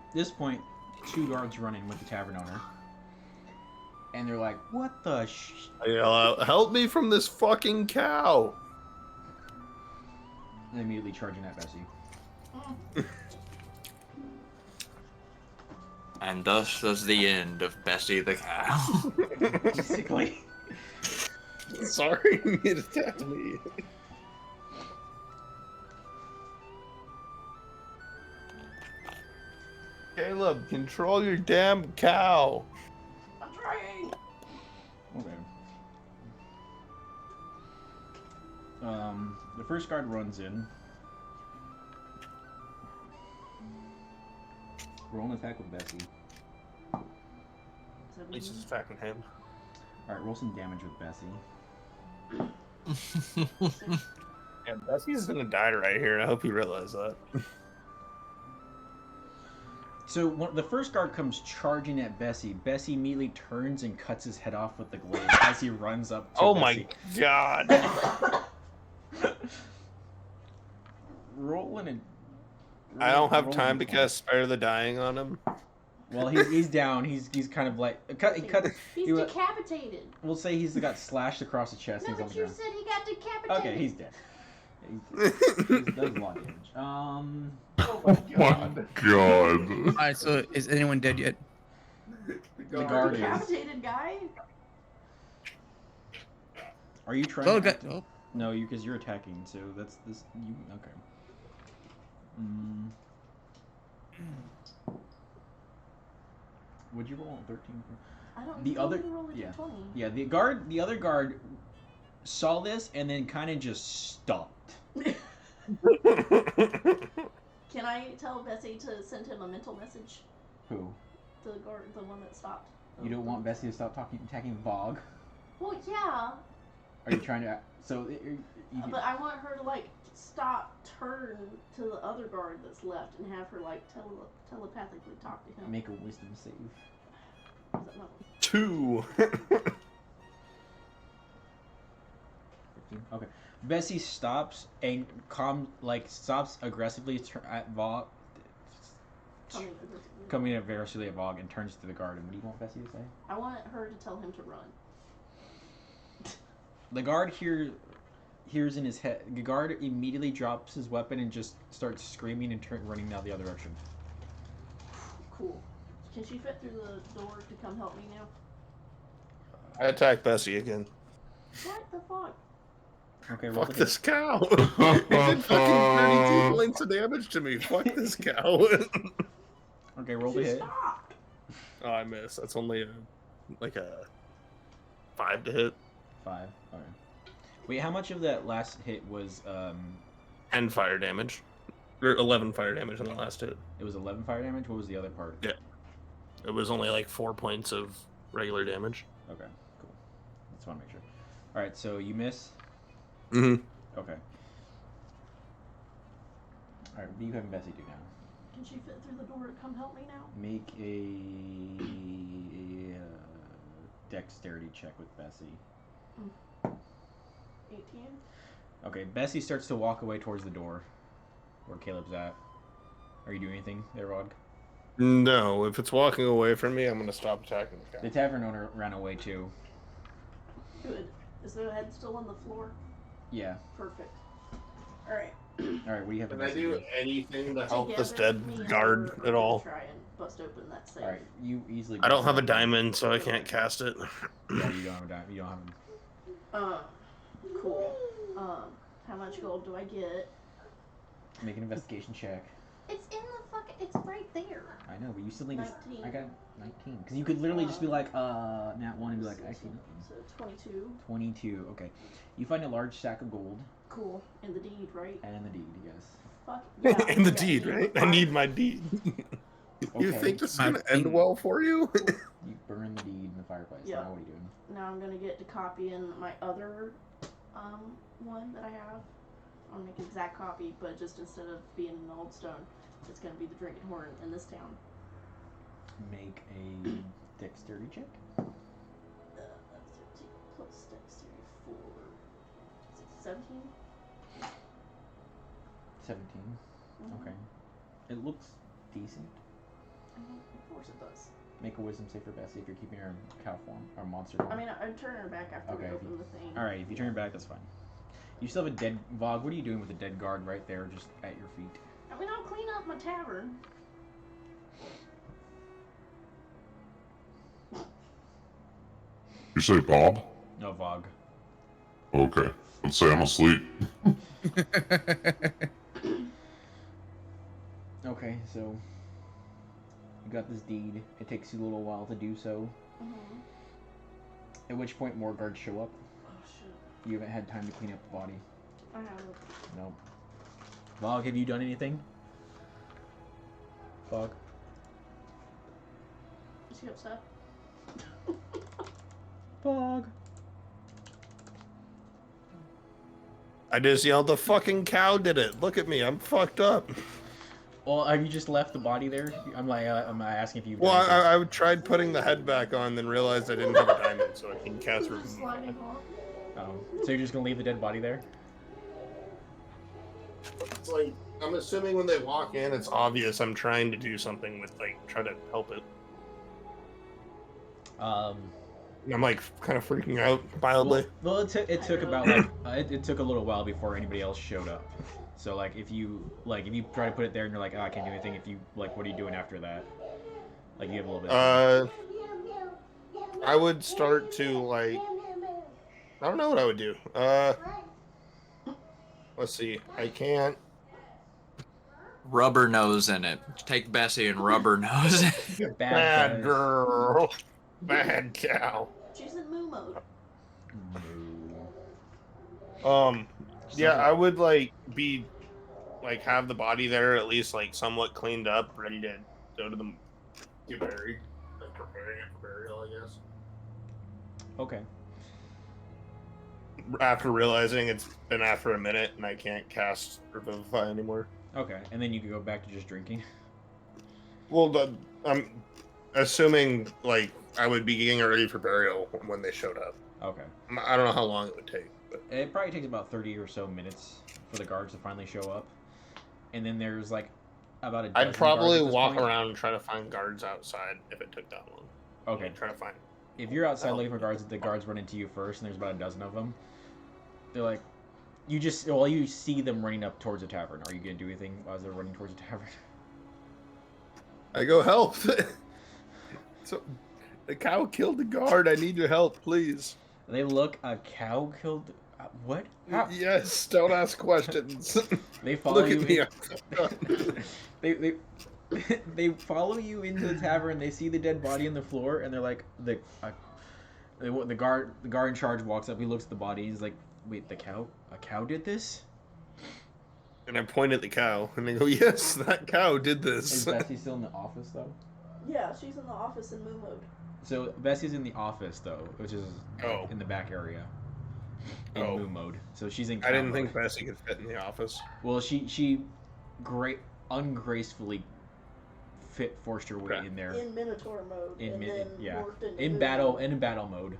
At this point, 2 guards run in with the tavern owner. And they're like, what the I yell out, help me from this fucking cow! And immediately charging at Bessie. And thus was the end of Bessie the cow. Basically. Sorry, it attacked me. Caleb, control your damn cow. I'm trying. Okay. The first guard runs in. Roll an attack with Bessie. At least it's attacking him. Alright, roll some damage with Bessie. Yeah, Bessie's gonna die right here, and I hope you realize that. So the first guard comes charging at Bessie. Bessie immediately turns and cuts his head off with the glaive as he runs up to Oh Bessie. my god! Rolling. I don't have time to cast Spare the Dying on him. Well, he's down. He's kind of like he cut. He's he wa- decapitated. We'll say he's got slashed across the chest. No, and he's on but the you ground. said he got decapitated. Okay, he's dead. He does a lot of damage. Oh Oh my god. Alright, so is anyone dead yet? The guard is. Decapitated guy? Are you trying? Oh, to God. Oh. No, because you're attacking. So that's this. You okay? Would you roll a 13? I don't The know. other- He rolled a yeah. D20. Yeah, the other guard saw this and then kind of just stopped. Can I tell Bessie to send him a mental message? Who? The guard, the one that stopped. You don't want Bessie to stop attacking Vogue? Well, yeah, Are you trying to? So but I want her to like stop, turn to the other guard that's left, and have her like telepathically talk to him. make a wisdom save. Is that not- 2. 15. Okay. Bessie stops and stops aggressively at Vogue, coming aggressively at Vogue and turns to the guard. And what do you want Bessie to say? I want her to tell him to run. The guard hears in his head. The guard immediately drops his weapon and just starts screaming and running down the other direction. Cool. Can she fit through the door to come help me now? I attack Bessie again. What the fuck? Okay, roll Fuck the this cow. He did fucking 32 points of damage to me. Fuck this cow. Okay, roll the She hit. stopped. Oh, I missed. That's only a 5 to hit. 5. Okay. Wait, how much of that last hit was 10 fire damage. Or 11 fire damage on the last hit. It was 11 fire damage. What was the other part? Yeah. It was only like 4 points of regular damage. Okay, cool. Just want to make sure. All right, so you miss. Mm-hmm. Okay. Alright, what are you having Bessie do now? Can she fit through the door to come help me now? Make a dexterity check with Bessie. 18. Okay, Bessie starts to walk away towards the door where Caleb's at. Are you doing anything there, Rod? No, if it's walking away from me, I'm gonna stop attacking the The cow. tavern owner ran away too. Good. Is the head still on the floor? Yeah. Perfect. Alright. Alright, what do you have Can Bessie I do anything to help this Together, dead me and guard her are at gonna all? Try and bust open that safe. Alright, you easily. I don't have a bust it open. diamond, so I can't cast it. Yeah, you don't have a diamond. You don't have Cool. How much gold do I get? Make an investigation check. It's in the fucking. It's right there. I know, but you still need to. 19. I got 19. Because you could literally just be like, nat 1 and be like, I see nothing. So 22. 22, okay. You find a large sack of gold Cool. In the deed, right? and in the deed, yes. Fuck. Yeah, In the yeah, deed, yeah. right? I need my deed. You Okay. think this is gonna end well for you? You burn the deed in the fireplace. Yeah. Now what are you doing? Now I'm gonna get to copy in my other one that I have. I'll make an exact copy, but just instead of being an old stone, it's gonna be the drinking horn in this town. Make a dexterity check. 13 plus dexterity 4. 17? 17. Mhm. Okay. It looks decent. Of course it does. Make a wisdom save for Bessie if you're keeping her in cow form or monster form. I mean, I'm turning her back after Okay, we if you- open the thing. Alright, if you turn it back, that's fine. You still have a dead Vog. What are you doing with the dead guard right there, just at your feet? I mean, I'll clean up my tavern. You say Bob? No, Vog. Okay. Let's say I'm asleep. Okay, so you got this deed. It takes you a little while to do so. Mm-hmm. At which point more guards show up. Oh shit. You haven't had time to clean up the body. I haven't. Nope. Vog, have you done anything? Vog? Is he upset? Vog? I just yelled, the fucking cow did it. Look at me, I'm fucked up. Well, have you just left the body there? I'm like, I'm asking if you've Well, done anything. I tried putting the head back on, then realized I didn't have a diamond, so I can cast Is it sliding off? So you're just gonna leave the dead body there? It's like, I'm assuming when they walk in, it's obvious I'm trying to do something with, like, try to help it. I'm like kind of freaking out mildly. Well, it took about like it took a little while before anybody else showed up. So like if you try to put it there and you're like, oh, I can't do anything. If you like, what are you doing after that? Like you have a little bit. I would start to like, I don't know what I would do. Let's see. I can't. Rubber nose in it. Take Bessie and rubber nose it. Bad guys. girl. Bad cow. She's in moo mode. Yeah, I would like have the body there at least like somewhat cleaned up, ready to go to the get buried, like preparing it for burial, I guess. Okay. After realizing it's been after a minute and I can't cast Revivify anymore. Okay, and then you can go back to just drinking. Well, I'm assuming like I would be getting ready for burial when they showed up. Okay. I don't know how long it would take. But... It probably takes about 30 or so minutes for the guards to finally show up, and then there's like about a dozen I'd probably guards at this walk point. around and try to find guards outside if it took that long. Okay. Try to find. If you're outside looking for guards, the guards run into you first, and there's about a dozen of them. They're like, you see them running up towards the tavern. Are you gonna do anything as they're running towards the tavern? I go help. So, the cow killed the guard. I need your help, please. They look. A cow killed. What? How? Yes. Don't ask questions. They follow Look you. at me. They follow you into the tavern. They see the dead body on the floor, and they're like, the guard in charge walks up. He looks at the body. He's like, wait, a cow did this? And I point at the cow, and they go, "Yes, that cow did Is this." Bessie still in the office though? Yeah, she's in the office in moo mode. So Bessie's in the office though, which is Oh. in the back area. In Oh. moo mode. So she's in. I didn't cow think mode. Bessie could fit in the office. Well, she great, ungracefully forced your way Okay. in there In Minotaur mode, In and min- then yeah. morphed into in Moon battle mode.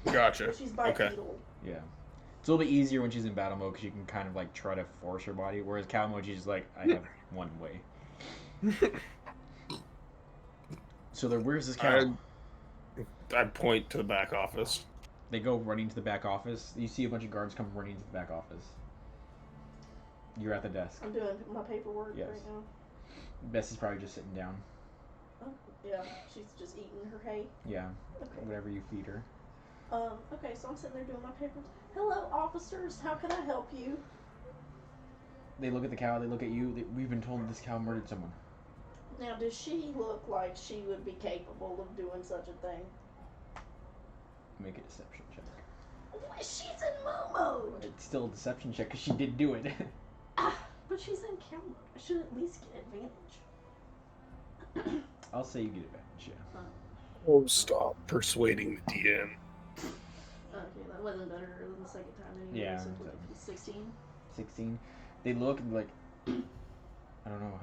mode. Gotcha. But she's Okay. bipedal. Yeah, it's a little bit easier when she's in battle mode because you can kind of like try to force her body. Whereas cow mode, she's just like, I have one way. So where's this cow? I point to the back office. They go running to the back office. You see a bunch of guards come running to the back office. You're at the desk. I'm doing my paperwork Yes. right now. Bess is probably just sitting down. Oh, yeah, she's just eating her hay. Yeah, Okay. whatever you feed her. Okay, so I'm sitting there doing my papers. Hello, officers. How can I help you? They look at the cow. They look at you. We've been told this cow murdered someone. Now, does she look like she would be capable of doing such a thing? Make a deception check. Well, she's in moo mode. It's still a deception check because she did do it. But she's in cow mode. I should at least get advantage. I'll say you get advantage. Yeah. Oh, stop persuading the DM. Okay, that wasn't better than the second time anyway. Yeah, So so- 16. 16. They look and like, I don't know.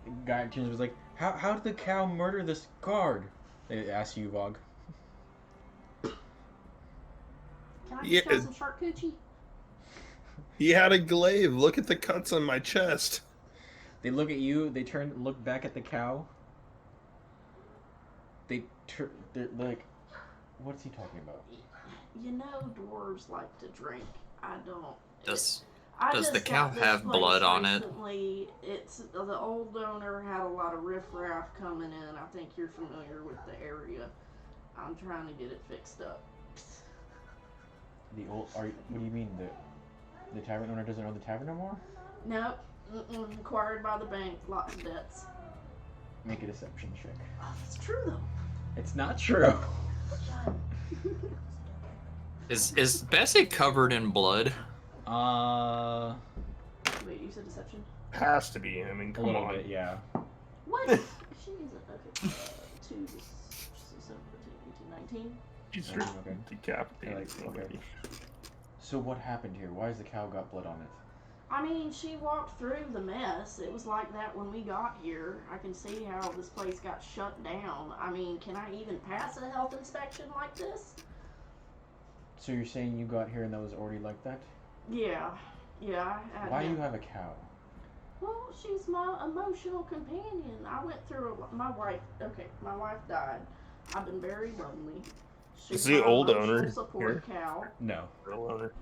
The guy turns and was like, how did the cow murder this guard? They ask you, Vog. Can I Yeah. just have some shark coochie? He had a glaive. Look at the cuts on my chest. They look at you. They turn and look back at the cow. They're like, what's he talking about? You know, dwarves like to drink. I don't. Does I Does just the cow got this have place blood on it? recently. It's the old owner had a lot of riffraff coming in. I think you're familiar with the area. I'm trying to get it fixed up. The old? What do you mean the tavern owner doesn't own the tavern no more? Nope. Acquired by the bank. Lots of debts. Make a deception check. Oh, that's true though. It's not true. is Bessie covered in blood? Wait, you said deception? Has to be. I mean, A come little on. bit, yeah. What? She is okay. 2, 6, 7, 14, 18, 19. He's Okay. decapitated Like, somebody. okay. So what happened here? Why has the cow got blood on it? I mean, she walked through the mess. It was like that when we got here. I can see how this place got shut down. I mean, can I even pass a health inspection like this? So you're saying you got here and that was already like that? Yeah. Yeah. Why do you have a cow? Well, she's my emotional companion. I went through my wife died. I've been very lonely. She's Is the my old emotional owner support here? cow. No. Real owner.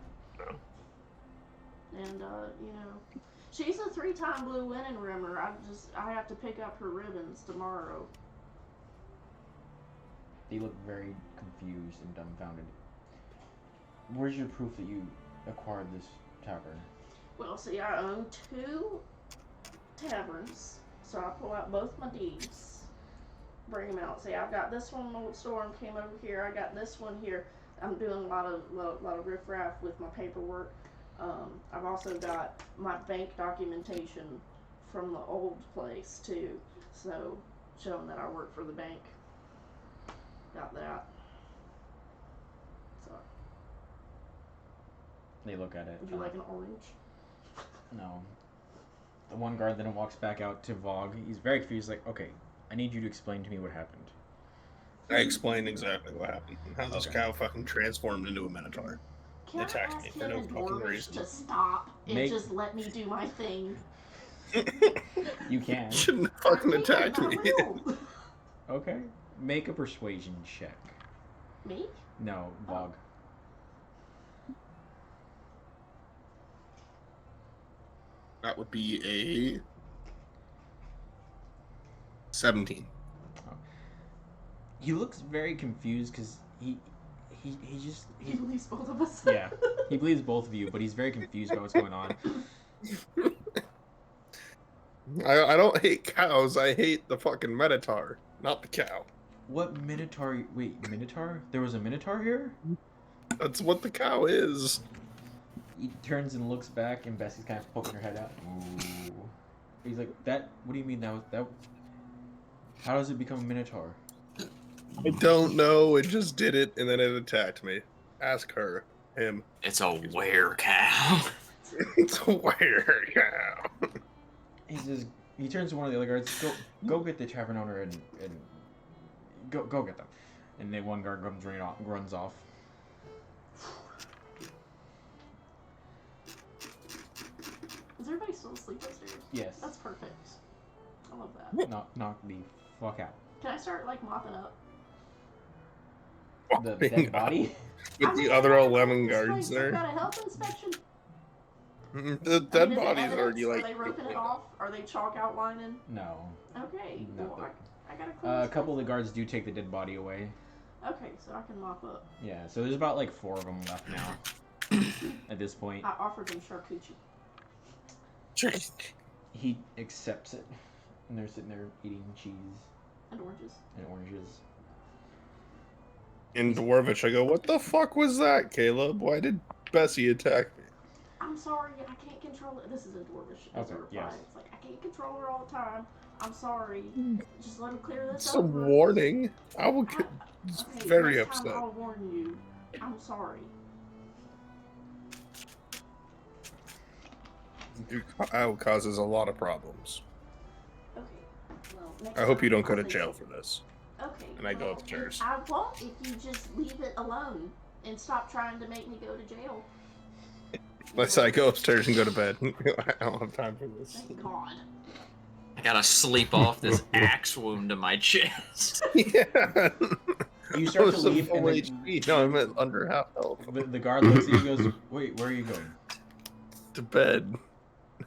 And, you know, she's a 3-time blue winning rimmer. I have to pick up her ribbons tomorrow. They look very confused and dumbfounded. Where's your proof that you acquired this tavern? Well, see, I own 2 taverns, so I pull out both my deeds, bring them out. See, I've got this one. Old Storm came over here. I got this one here. I'm doing a lot of riffraff with my paperwork. I've also got my bank documentation from the old place too, so showing that I work for the bank. Got that. So, They look at it. would you like an orange? No. The one guard then walks back out to Vogue. He's very confused, like, okay, I need you to explain to me what happened. I explained exactly what happened. How this Okay. cow fucking transformed into a minotaur. Can I Attack ask me for him no and fucking Dwarvish reason. to stop and Make- just let me do my thing? You can. Shouldn't have fucking I can't, attacked I me. will. Okay. Make a persuasion check. Me? No, Vogue. That would be a 17. He looks very confused because he just He believes both of us. yeah, he believes both of you, but he's very confused about what's going on. I don't hate cows. I hate the fucking minotaur, not the cow. What minotaur? Wait, minotaur? There was a minotaur here? That's what the cow is. He turns and looks back, and Bessie's kind of poking her head out. Ooh. He's like, that. What do you mean that? How does it become a minotaur? I don't know. It just did it, and then it attacked me. Ask her. Him. It's a were cow. It's a were cow. He says, he turns to one of the other guards. Go get the tavern owner and go get them. And then one guard runs off. Is everybody still asleep upstairs? Yes. That's perfect. I love that. Knock the fuck out. Can I start like mopping up? The dead body. With the I other gotta 11 this place. guards I've there. got a health inspection. The dead body's evidence? already like. Are they roping it off? Are they chalk outlining? No. Okay. No. Well, I gotta clean A this couple of place. the guards do take the dead body away. Okay, so I can mop up. Yeah. So there's about like 4 of them left now. At this point, I offered them charcuterie. he accepts it, and they're sitting there eating cheese And oranges. and oranges. In Dwarvish, I go, what the fuck was that, Caleb? Why did Bessie attack me? I'm sorry, I can't control it. This is a dwarvish as a Okay, reply. yes. It's like, I can't control her all the time. I'm sorry. Just let him clear this Some over. warning. I will get Okay, very next time upset. I'll warn you. I'm sorry. It causes a lot of problems. Okay. Well, next I hope you time don't go I'll to think jail of- for this. Okay. and I go well, upstairs. I won't if you just leave it alone and stop trying to make me go to jail. Let's say I go upstairs and go to bed. I don't have time for this. Thank God. I gotta sleep off this axe wound to my chest. Yeah. You start to I was at leave, full and then HP. No, I'm at under half health. the guard looks at you and goes, "Wait, where are you going?" To bed.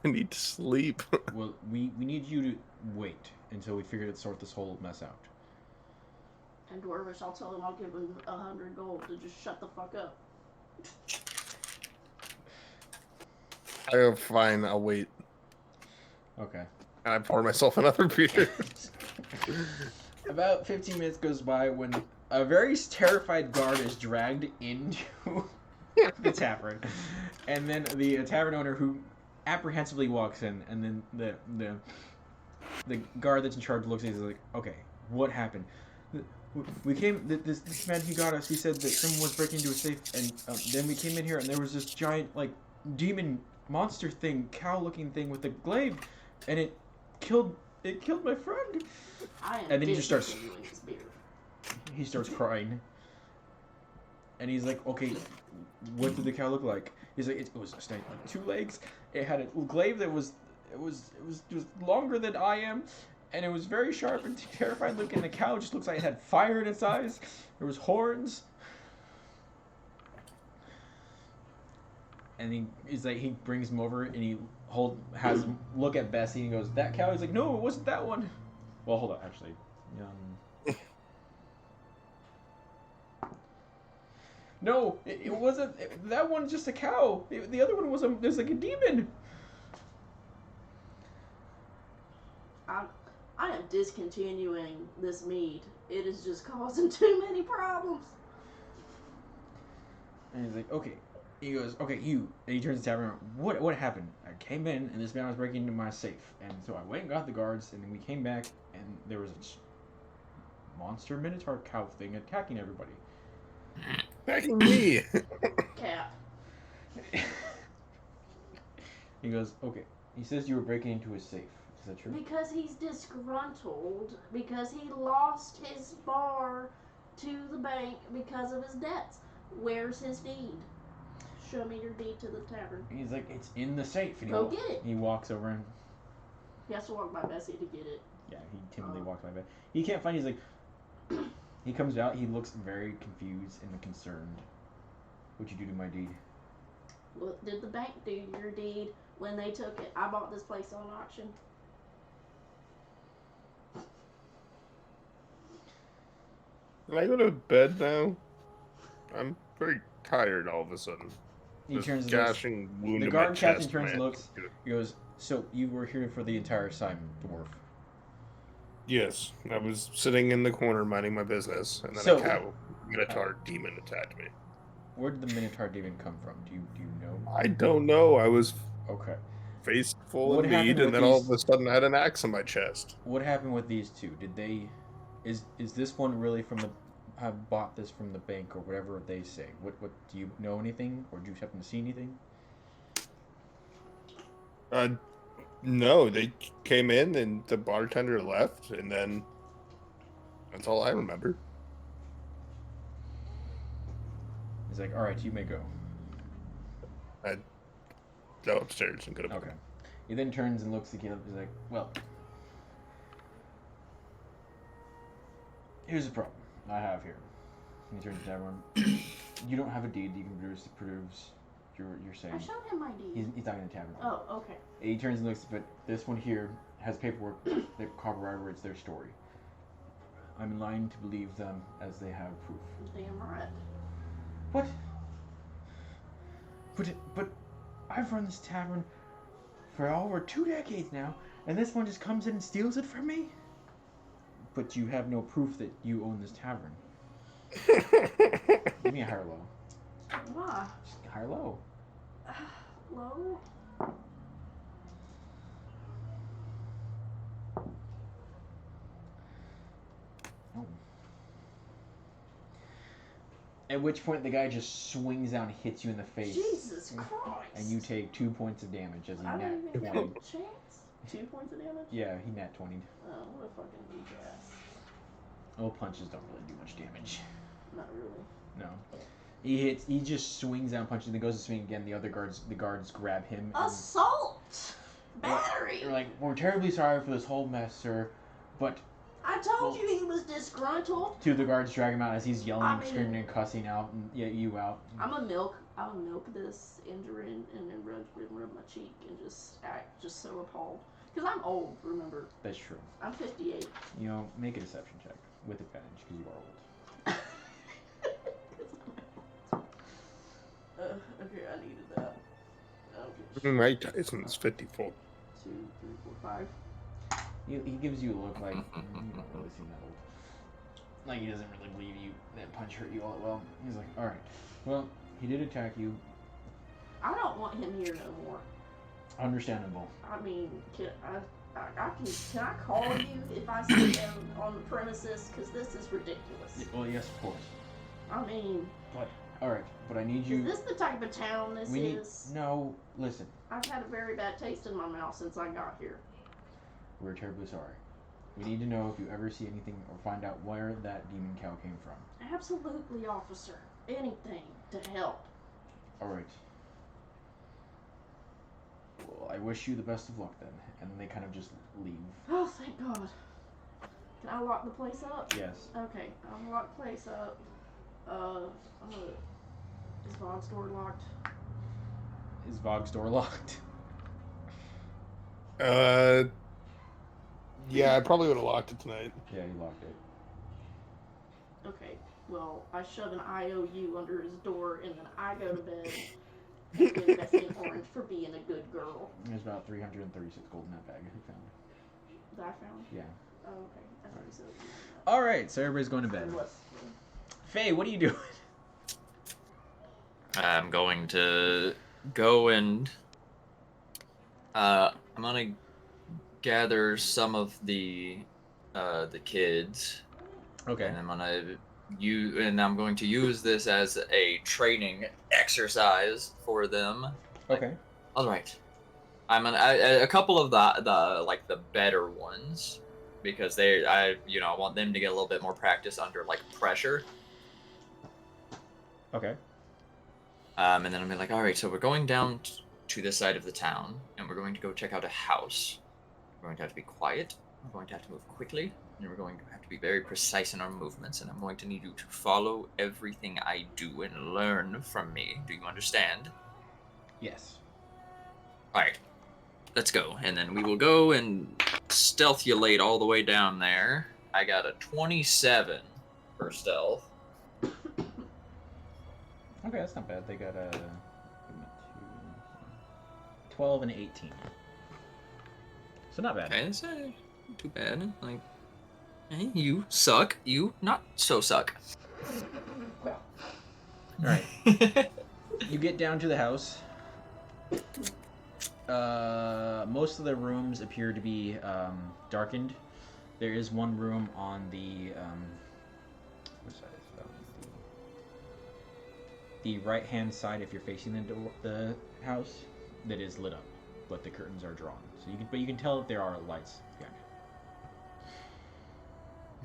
I need to sleep. Well, we need you to wait until we figure to sort this whole mess out. And Dwarvish, I'll tell him I'll give him 100 gold to just shut the fuck up. I'm fine. I'll wait. Okay. And I pour myself another beer. About 15 minutes goes by when a very terrified guard is dragged into the tavern, and then the tavern owner who apprehensively walks in, and then the guard that's in charge looks at you and is like, "Okay, what happened? We came. This man, he got us. He said that someone was breaking into a safe, and then we came in here, and there was this giant like demon monster thing, cow-looking thing with a glaive, and it killed my friend." I am And then he just starts- discontinuing his beer. He starts crying, and he's like, "Okay, what did the cow look like?" He's like, "It was a snake, like 2 legs. It had a glaive that was longer than I am, and it was very sharp and terrified looking. The cow just looks like it had fire in its eyes. There was horns." And he's like, he brings him over and he has him look at Bessie and he goes, "That cow?" He's like, "No, it wasn't that one." Well, hold on, actually. No, it wasn't. That one's just a cow. The other one there's like a demon. I am discontinuing this mead. It is just causing too many problems. And he's like, "Okay." He goes, "Okay, you." And he turns to the tavern. What happened? I came in and this man was breaking into my safe, and so I went and got the guards, and then we came back, and there was a monster minotaur cow thing attacking everybody. Attacking me. Cap. He goes, "Okay." He says you were breaking into his safe. Is that true? Because he's disgruntled. Because he lost his bar to the bank because of his debts. Where's his deed? Show me your deed to the tavern. He's like, "It's in the safe." And Go get it. He walks over and He has to walk by Bessie to get it. yeah, he timidly walks by. He can't find. He's like, he comes out. He looks very confused and concerned. "What'd you do to my deed?" What did the bank do to your deed when they took it? I bought this place on auction. Can I go to bed now? I'm very tired all of a sudden. He This turns and looks. gashing wound The in guard my captain chest, turns and man. looks. He goes, "So you were here for the entire assignment, dwarf?" Yes, I was sitting in the corner minding my business, and then So- a cow minotaur demon attacked me. Where did the minotaur demon come from? Do you know? I don't know. I was Okay. face full What of happened mead, with and then all of these- a sudden I had an axe in my chest. What happened with these two? Did they? Is this one really from the? Have bought this from the bank or whatever they say? What do you know anything, or do you happen to see anything? No, they came in and the bartender left, and then that's all I remember. He's like, all right, you may go. I'd go upstairs and go to bed. Okay. He then turns and looks at Caleb. He's like, well, here's the problem I have here. He turns to everyone. You don't have a deed that you can produce that proves you're saying. I showed him my deed. He's not in a tavern. Oh, okay. And he turns and looks, but this one here has paperwork that corroborates their story. I'm inclined to believe them as they have proof. Damn right. What? But I've run this tavern for over 2 decades now, and this one just comes in and steals it from me? But you have no proof that you own this tavern. Give me a higher low. Why? Just higher low. Low? Oh. At which point the guy just swings out and hits you in the face. Jesus Christ. And you take 2 points of damage as he I nat don't even 20. get a chance. 2 points of damage? Yeah, he nat 20. Oh, what a fucking weak ass. Oh, punches don't really do much damage. Not really. No. He just swings out and punches, and then goes to swing again. The guards grab him. And Assault! Battery! they're like, we're terribly sorry for this whole mess, sir. But I told you he was disgruntled. 2 of the guards drag him out as he's yelling, I mean- screaming, and cussing out, and you out. I'll milk this injury and then rub my cheek and just act just so appalled. Because I'm old, remember. That's true. I'm 58. You know, make a deception check with advantage because you are old. Okay, I needed that. Okay. Mike Tyson's 54. 2, 3, 4, 5. He gives you a look like, you don't really seem that old. Like, he doesn't really believe you, that punch hurt you all that well. He's like, alright, well, he did attack you. I don't want him here no more. Understandable. I mean, can I call you if I see him on the premises? Because this is ridiculous. Well, yes, of course. I mean, But, alright, but I need you... is this the type of town this we need... is? No, listen. I've had a very bad taste in my mouth since I got here. We're terribly sorry. We need to know if you ever see anything or find out where that demon cow came from. Absolutely, officer. Anything to help. Alright. Well, I wish you the best of luck then. And then they kind of just leave. Oh, thank God. Can I lock the place up? Yes. Okay, I'm gonna lock the place up. Is Vaughn's door locked? Is Vogg's door locked? Yeah, I probably would have locked it tonight. Yeah, he locked it. Okay, well, I shove an IOU under his door and then I go to bed and give Bessie an orange for being a good girl. There's about 336 gold in that bag he found. That I found? Yeah. Oh, okay. I thought you said it was Alright, so everybody's going to bed. Faye, what are you doing? I'm going to go and I'm gonna gather some of the kids, Okay. and I'm going to use this as a training exercise for them. Okay. All right, I'm a couple of the better ones, because I want them to get a little bit more practice under pressure. Okay. And then I'm like, all right, so we're going down to this side of the town, and we're going to go check out a house. We're going to have to be quiet. We're going to have to move quickly, and we're going to have to be very precise in our movements. And I'm going to need you to follow everything I do and learn from me. Do you understand? Yes. All right, let's go. And then we will go and stealthulate all the way down there. I got a 27 for stealth. Okay, that's not bad. They got a 12 and 18. So not bad. Okay, that's too bad. Hey, you suck. You not so suck. Well. Alright. You get down to the house. Most of the rooms appear to be darkened. There is one room on the what side is it? The right-hand side, if you're facing the house, that is lit up. but the curtains are drawn. So you can tell that there are lights behind it.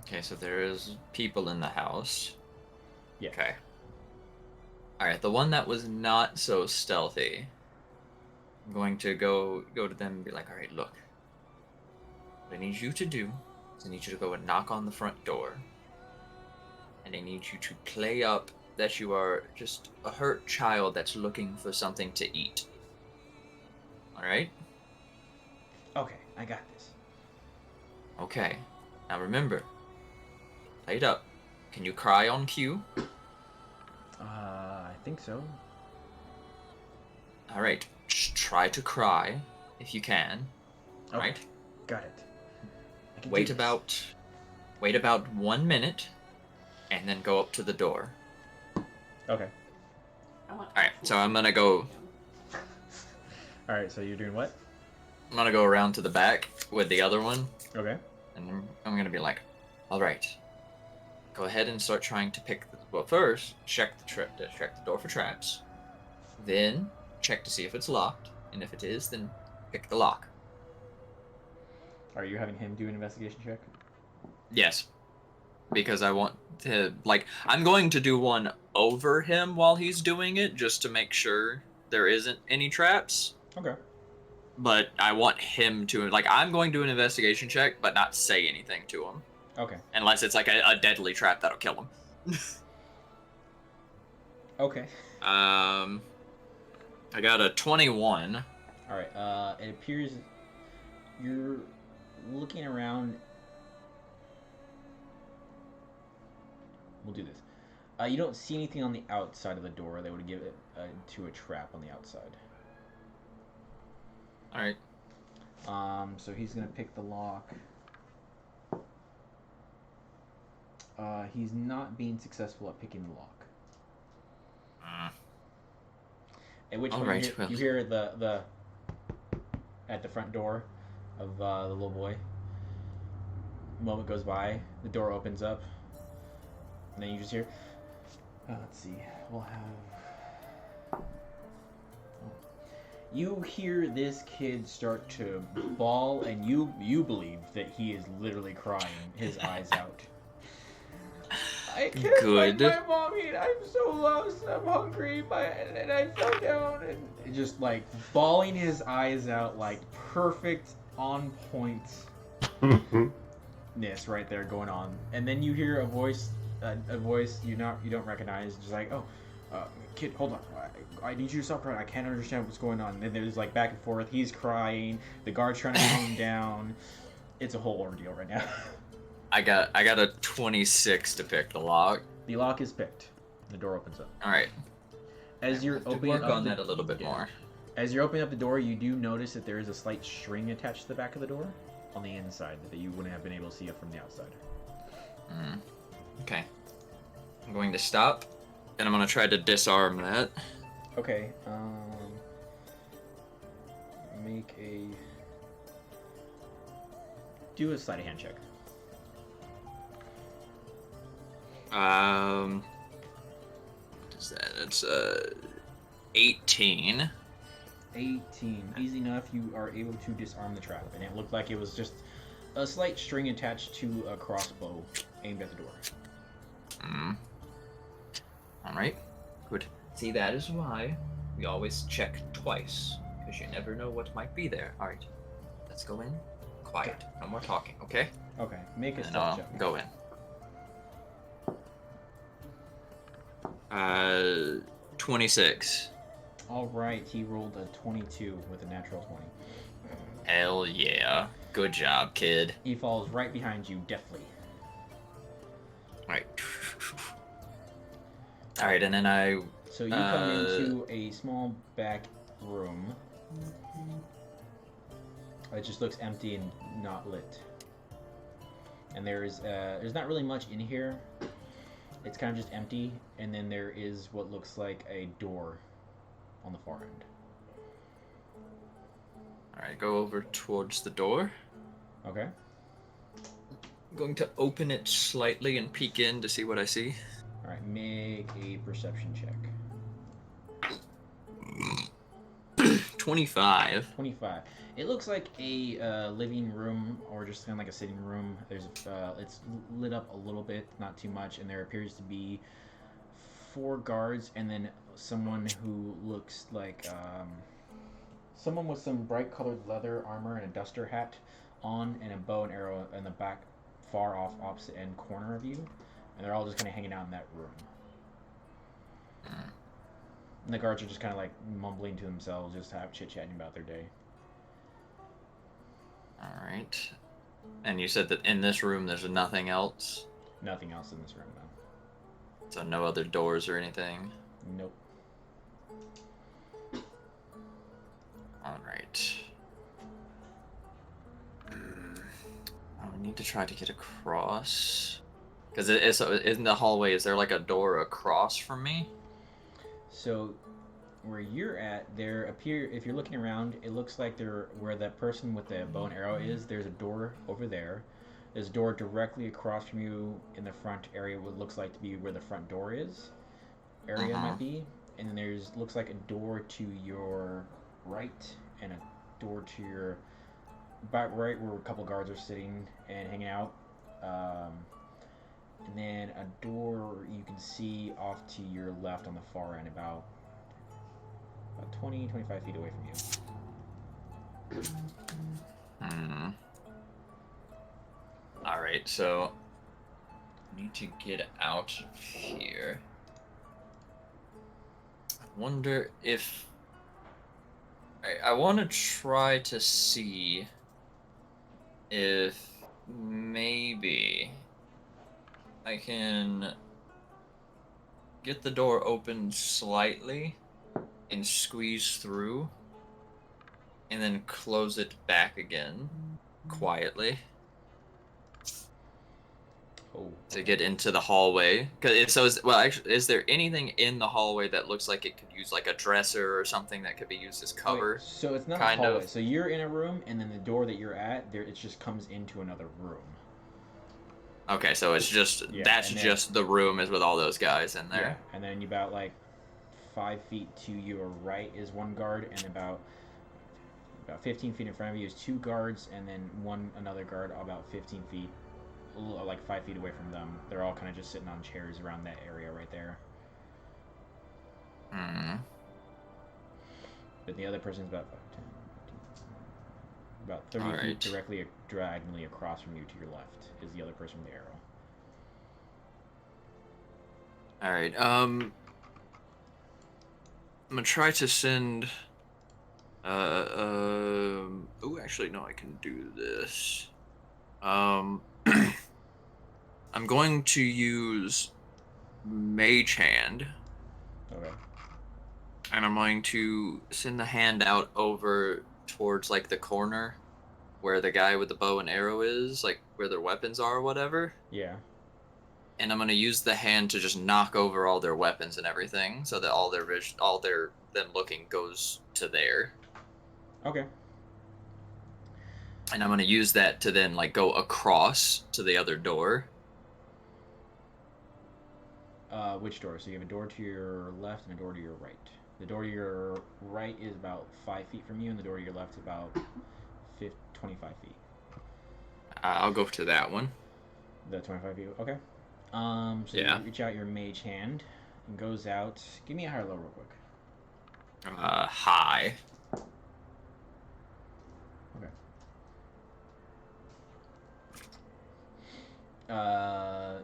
Okay, so there is people in the house. Yeah. Okay. Alright, the one that was not so stealthy. I'm going to go to them and be like, alright, look. What I need you to do is I need you to go and knock on the front door. And I need you to play up that you are just a hurt child that's looking for something to eat. Alright? Okay, I got this. Okay. Now remember, play it up. Can you cry on cue? I think so. Alright. Try to cry if you can. Okay, Right? got it. I can do Wait this. about 1 minute, and then go up to the door. Okay. Alright, so I'm gonna go All right. So you're doing what? around to the back with the other one, Okay. and I'm gonna be like, alright. Go ahead and start trying to pick well, first, check the door for traps. Then check to see if it's locked, and if it is, then pick the lock. Are you having him do an investigation check? Yes. Because I want to, like, I'm going to do one over him while he's doing it, just to make sure there isn't any traps. Okay. But I want him to, like, I'm going to do an investigation check, but not say anything to him. Okay. Unless it's, like, a deadly trap that'll kill him. Okay. I got a 21. All right. It appears you're looking around. We'll do this. You don't see anything on the outside of the door that would give it to a trap on the outside. Alright. So he's gonna pick the lock. He's not being successful at picking the lock. At which point Alright, well. you hear the at the front door of the little boy. A moment goes by, the door opens up, and then you just hear. Let's see. We'll have. You hear this kid start to bawl, and you believe that he is literally crying his eyes out. I can't Good. find my mommy, and I'm so lost. I'm hungry, and I fell down, and just like bawling his eyes out, like perfect, on pointness right there going on. And then you hear a voice you don't recognize, just like, oh, kid, hold on, I need you to stop crying. I can't understand what's going on. And then there's like back and forth. He's crying. The guard's trying to calm him down. It's a whole ordeal right now. I got a 26 to pick the lock. The lock is picked. The door opens up. Alright. As you're opening Work up on that a little bit more. As you're opening up the door, you do notice that there is a slight string attached to the back of the door on the inside that you wouldn't have been able to see it from the outside. Okay. I'm going to stop, and I'm going to try to disarm that. Okay, make a... Do a sleight of hand check. What is that? It's 18. 18. Easy enough, you are able to disarm the trap, and it looked like it was just a slight string attached to a crossbow aimed at the door. Alright, good. See, that is why we always check twice, because you never know what might be there. Alright, let's go in. Quiet. No more talking, okay? Okay, make a And stealth I'll check. go in. 26. Alright, he rolled a 22 with a natural 20. Hell yeah. Good job, kid. He falls right behind you, deftly. Alright. Alright, and then I... So you come into a small back room. It just looks empty and not lit. And there's not really much in here. It's kind of just empty, and then there is what looks like a door on the far end. Alright, go over towards the door. Okay. I'm going to open it slightly and peek in to see what I see. Alright, make a perception check. 25. 25. It looks like a living room or just kind of like a sitting room. There's it's lit up a little bit, not too much, and there appears to be 4 guards and then someone who looks like someone with some bright colored leather armor and a duster hat on, and a bow and arrow in the back, far off opposite end corner of you, and they're all just kind of hanging out in that room. And the guards are just kind of like mumbling to themselves, just chit-chatting about their day. Alright. And you said that in this room there's nothing else? Nothing else in this room, though. So no other doors or anything? Nope. Alright. I need to try to get across. Because it's in the hallway, is there like a door across from me? So, where you're at, if you're looking around, it looks like where that person with the bow and arrow is, there's a door over there. There's a door directly across from you in the front area, what looks like to be where the front door might be. And then looks like a door to your right, and a door to your about right where a couple guards are sitting and hanging out. And then a door you can see off to your left on the far end, about 20, 25 feet away from you. Alright, so I need to get out of here. I wonder if I want to try to see if maybe I can get the door open slightly and squeeze through and then close it back again quietly to get into the hallway. Is there anything in the hallway that looks like it could use like a dresser or something that could be used as cover? Wait, so it's not kind a hallway. of. So you're in a room, and then the door that you're at, it just comes into another room. Okay, so it's just just the room is with all those guys in there. Yeah, and then about like 5 feet to your right is one guard, and about 15 feet in front of you is 2 guards, and then another guard about 15 feet, like 5 feet away from them. They're all kind of just sitting on chairs around that area right there. But the other person's about 30 feet directly diagonally across from you to your left is the other person with the arrow. Alright, I'm gonna try to send actually no, I can do this. I'm going to use Mage Hand. Okay. And I'm going to send the hand out over towards like the corner where the guy with the bow and arrow is, like where their weapons are or whatever. Yeah. And I'm gonna use the hand to just knock over all their weapons and everything, so that all their them looking goes to there. Okay. And I'm gonna use that to then like go across to the other door. Which door? So you have a door to your left and a door to your right. The door to your right is about 5 feet from you, and the door to your left is about 25 feet. I'll go to that one. The 25 feet. Okay. So you reach out your mage hand and goes out. Give me a high or low real quick. High. Okay.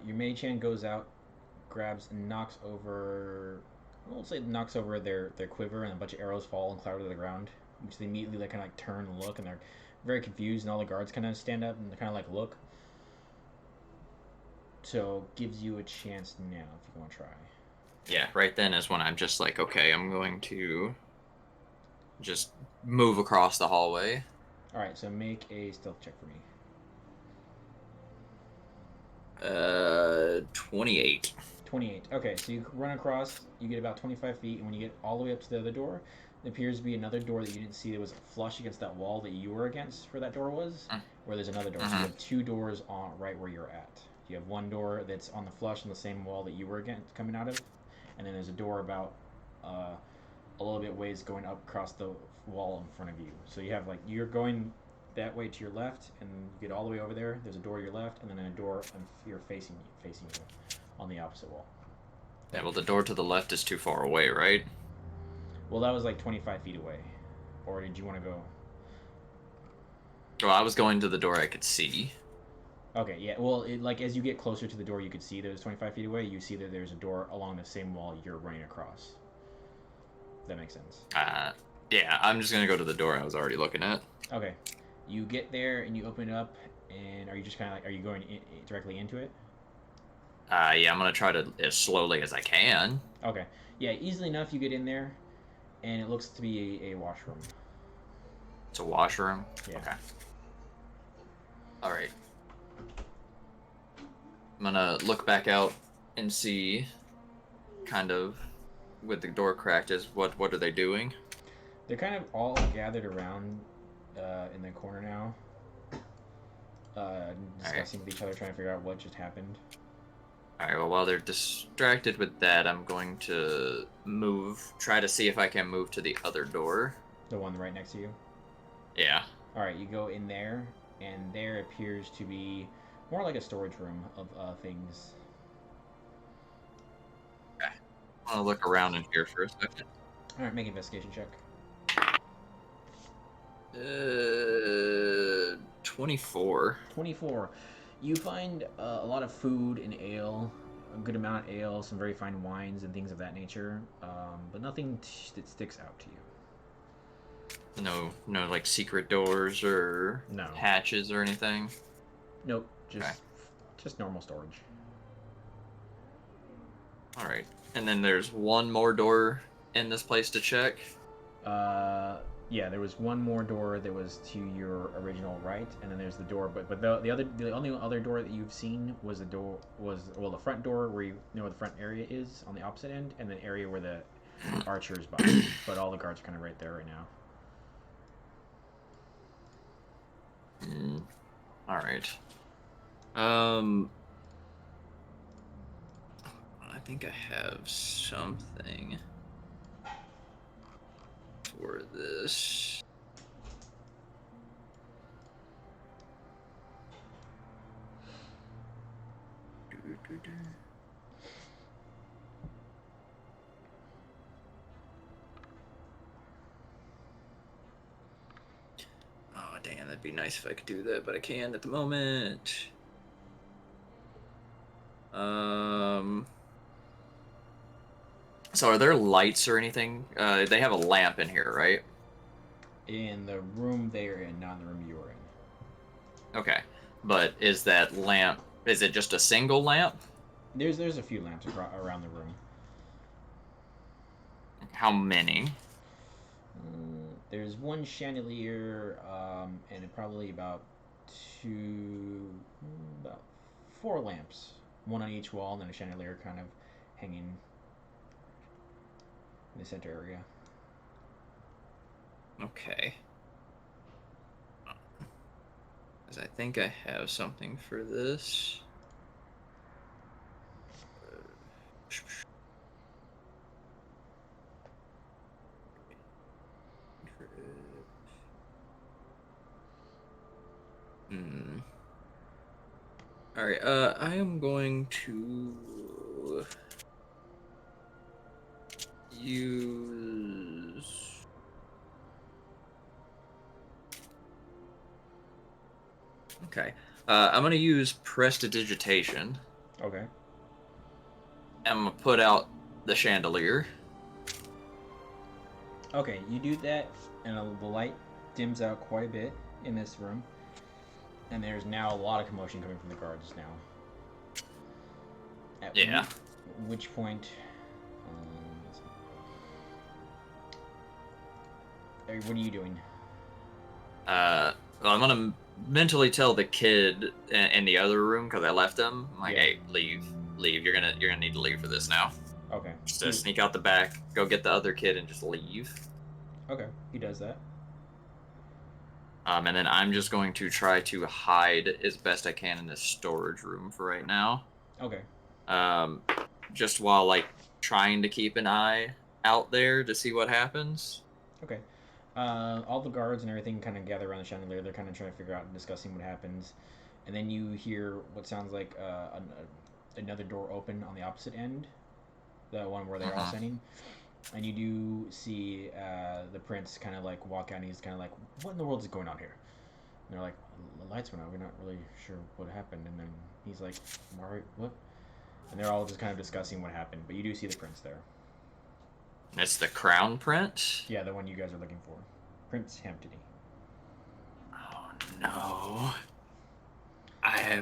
Your mage hand goes out, grabs and knocks over. Let's say knocks over their quiver, and a bunch of arrows fall and clatter to the ground. Which they immediately kind of like turn and look, and they're very confused, and all the guards kind of stand up and kind of like look. So gives you a chance now if you want to try. Yeah, right then is when I'm just like, okay, I'm going to just move across the hallway. All right, so make a stealth check for me. 28. 28. Okay, so you run across, you get about 25 feet, and when you get all the way up to the other door, there appears to be another door that you didn't see that was flush against that wall that you were against where that door was, where there's another door. So you have 2 doors on right where you're at. You have one door that's on the flush on the same wall that you were against coming out of, and then there's a door about a little bit ways going up across the wall in front of you. So you have like you're going that way to your left, and you get all the way over there. There's a door to your left, and then a door you're facing you on the opposite wall. Yeah, well, the door to the left is too far away, right? Well, that was like 25 feet away. Or did you want to go? Well, I was going to the door I could see. Okay, yeah. Well, like as you get closer to the door, you could see that it's 25 feet away. You see that there's a door along the same wall you're running across. That makes sense. Yeah, I'm just gonna go to the door I was already looking at. Okay, you get there and you open it up, and are you just kind of like, are you going directly into it? Yeah, I'm gonna try to as slowly as I can. Okay, yeah, easily enough. You get in there, and it looks to be a washroom. It's a washroom. Yeah. Okay. All right. I'm gonna look back out and see, kind of, with the door cracked, is what are they doing? They're kind of all gathered around in the corner now, discussing with each other, trying to figure out what just happened. All right. Well, while they're distracted with that, I'm going to try to see if I can move to the other door. The one right next to you. Yeah. All right, you go in there, and there appears to be more like a storage room of things. Okay. I'm gonna look around in here for a second. All right, make an investigation check. 24. 24. You find a lot of food and ale, a good amount of ale, some very fine wines and things of that nature, but nothing that sticks out to you. No, like secret doors or No. hatches or anything. Nope, Okay. just normal storage. All right. And then there's one more door in this place to check. Yeah, there was one more door that was to your original right, and then there's the door. But the only other door that you've seen was the front door where you know where the front area is on the opposite end, and the area where the archers by. But all the guards are kind of right there right now. All right. I think I have something for this. Oh, damn, that'd be nice if I could do that, but I can't at the moment. So are there lights or anything? They have a lamp in here, right? In the room they're in, not in the room you were in. Okay. But is that lamp, is it just a single lamp? There's a few lamps around the room. How many? There's one chandelier, and probably about four lamps, one on each wall, and then a chandelier kind of hanging in the center area. Okay. Because I think I have something for this. Alright, I am going to use... Okay. I'm going to use Prestidigitation. Okay. I'm going to put out the chandelier. Okay, you do that, and the light dims out quite a bit in this room. And there's now a lot of commotion coming from the guards now. At Yeah. which point... what are you doing? Well, I'm gonna mentally tell the kid in the other room because I left him. I'm like, Yeah. hey, leave. You're gonna need to leave for this now. Okay. Just sneak out the back, go get the other kid, and just leave. Okay, he does that. And then I'm just going to try to hide as best I can in this storage room for right now. Okay. Just while like trying to keep an eye out there to see what happens. Okay. All the guards and everything kind of gather around the chandelier. They're kind of trying to figure out and discussing what happens. And then you hear what sounds like another door open on the opposite end, the one where they're all standing. And you do see the prince kind of like walk out, and he's kind of like, "What in the world is going on here?" And they're like, "The lights went out. We're not really sure what happened." And then he's like, "All right, what?" And they're all just kind of discussing what happened. But you do see the prince there. It's the crown prince? Yeah, the one you guys are looking for, Prince Hamptony. Oh no.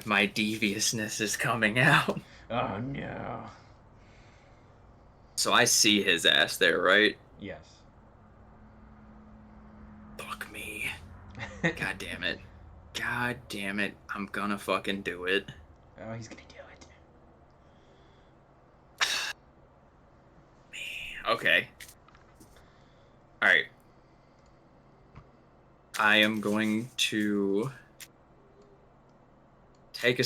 My deviousness is coming out. Oh no. So I see his ass there, right? Yes. Fuck me. God damn it. God damn it. I'm gonna fucking do it. Oh, he's gonna do it. Okay. Alright. I am going to take a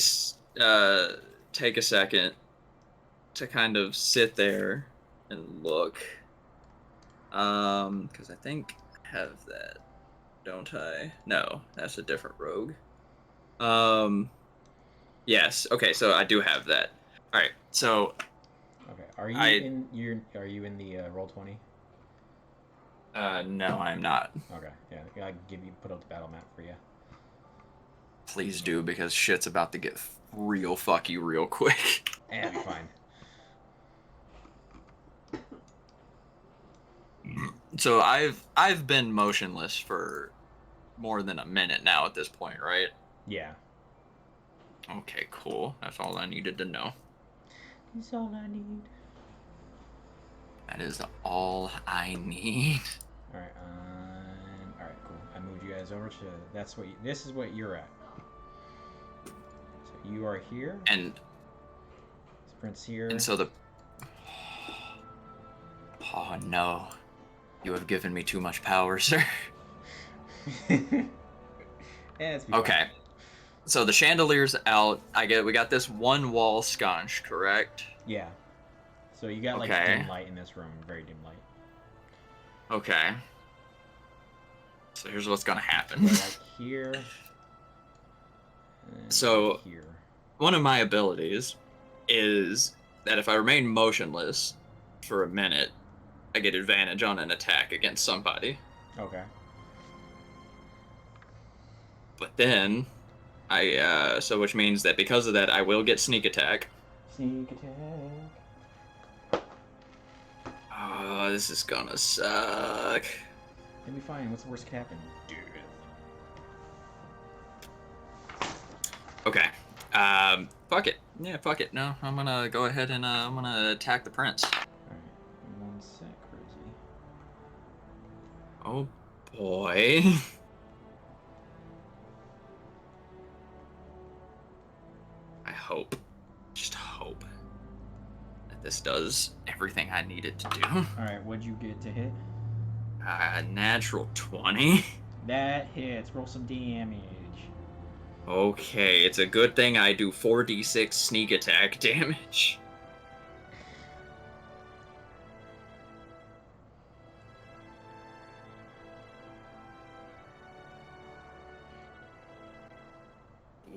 second to kind of sit there and look. Because I think I have that, don't I? No, that's a different rogue. Yes. Okay, so I do have that. All right. So. Okay. Are you in the Roll20? No, I'm not. Okay. Yeah. I put up the battle map for you. Please do, because shit's about to get real fucky real quick. It'll be fine. So I've been motionless for more than a minute now at this point, right? Yeah. Okay, cool. That's all I needed to know. That's all I need. That is all I need. All right. All right. Cool. I moved you guys over to. This is what you're at. So you are here. And This Prince here. and so the. Oh no, you have given me too much power, sir. Yeah, it's Okay. So the chandelier's out. We got this one wall sconce, correct? Yeah. So you got like Okay. dim light in this room, very dim light. Okay. So here's what's gonna happen. So like here. And So- here. One of my abilities is that if I remain motionless for a minute, I get advantage on an attack against somebody. Okay. But then, so which means that because of that, I will get sneak attack. Sneak attack. Oh, this is gonna suck. It'll be fine. What's the worst that could happen? Death. Okay. Fuck it. Yeah, fuck it. No, I'm gonna go ahead and I'm gonna attack the prince. Alright. 1 sec, Crazy. Oh boy. I hope, just hope, that this does everything I need it to do. Alright, what'd you get to hit? Natural 20. That hits. Roll some damage. Okay, it's a good thing I do 4d6 sneak attack damage.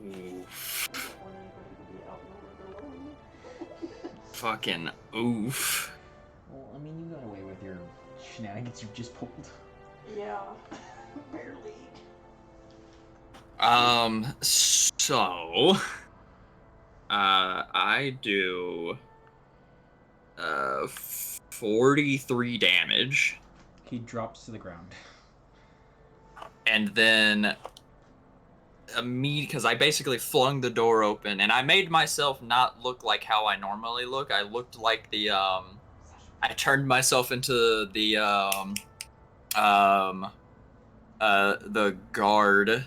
Oof. Fucking oof. Well, I mean, you got away with your shenanigans you just pulled. Yeah, barely. So, I do, 43 damage, He drops to the ground. and then, because I basically flung the door open, and I made myself not look like how I normally look. I looked like I turned myself into the guard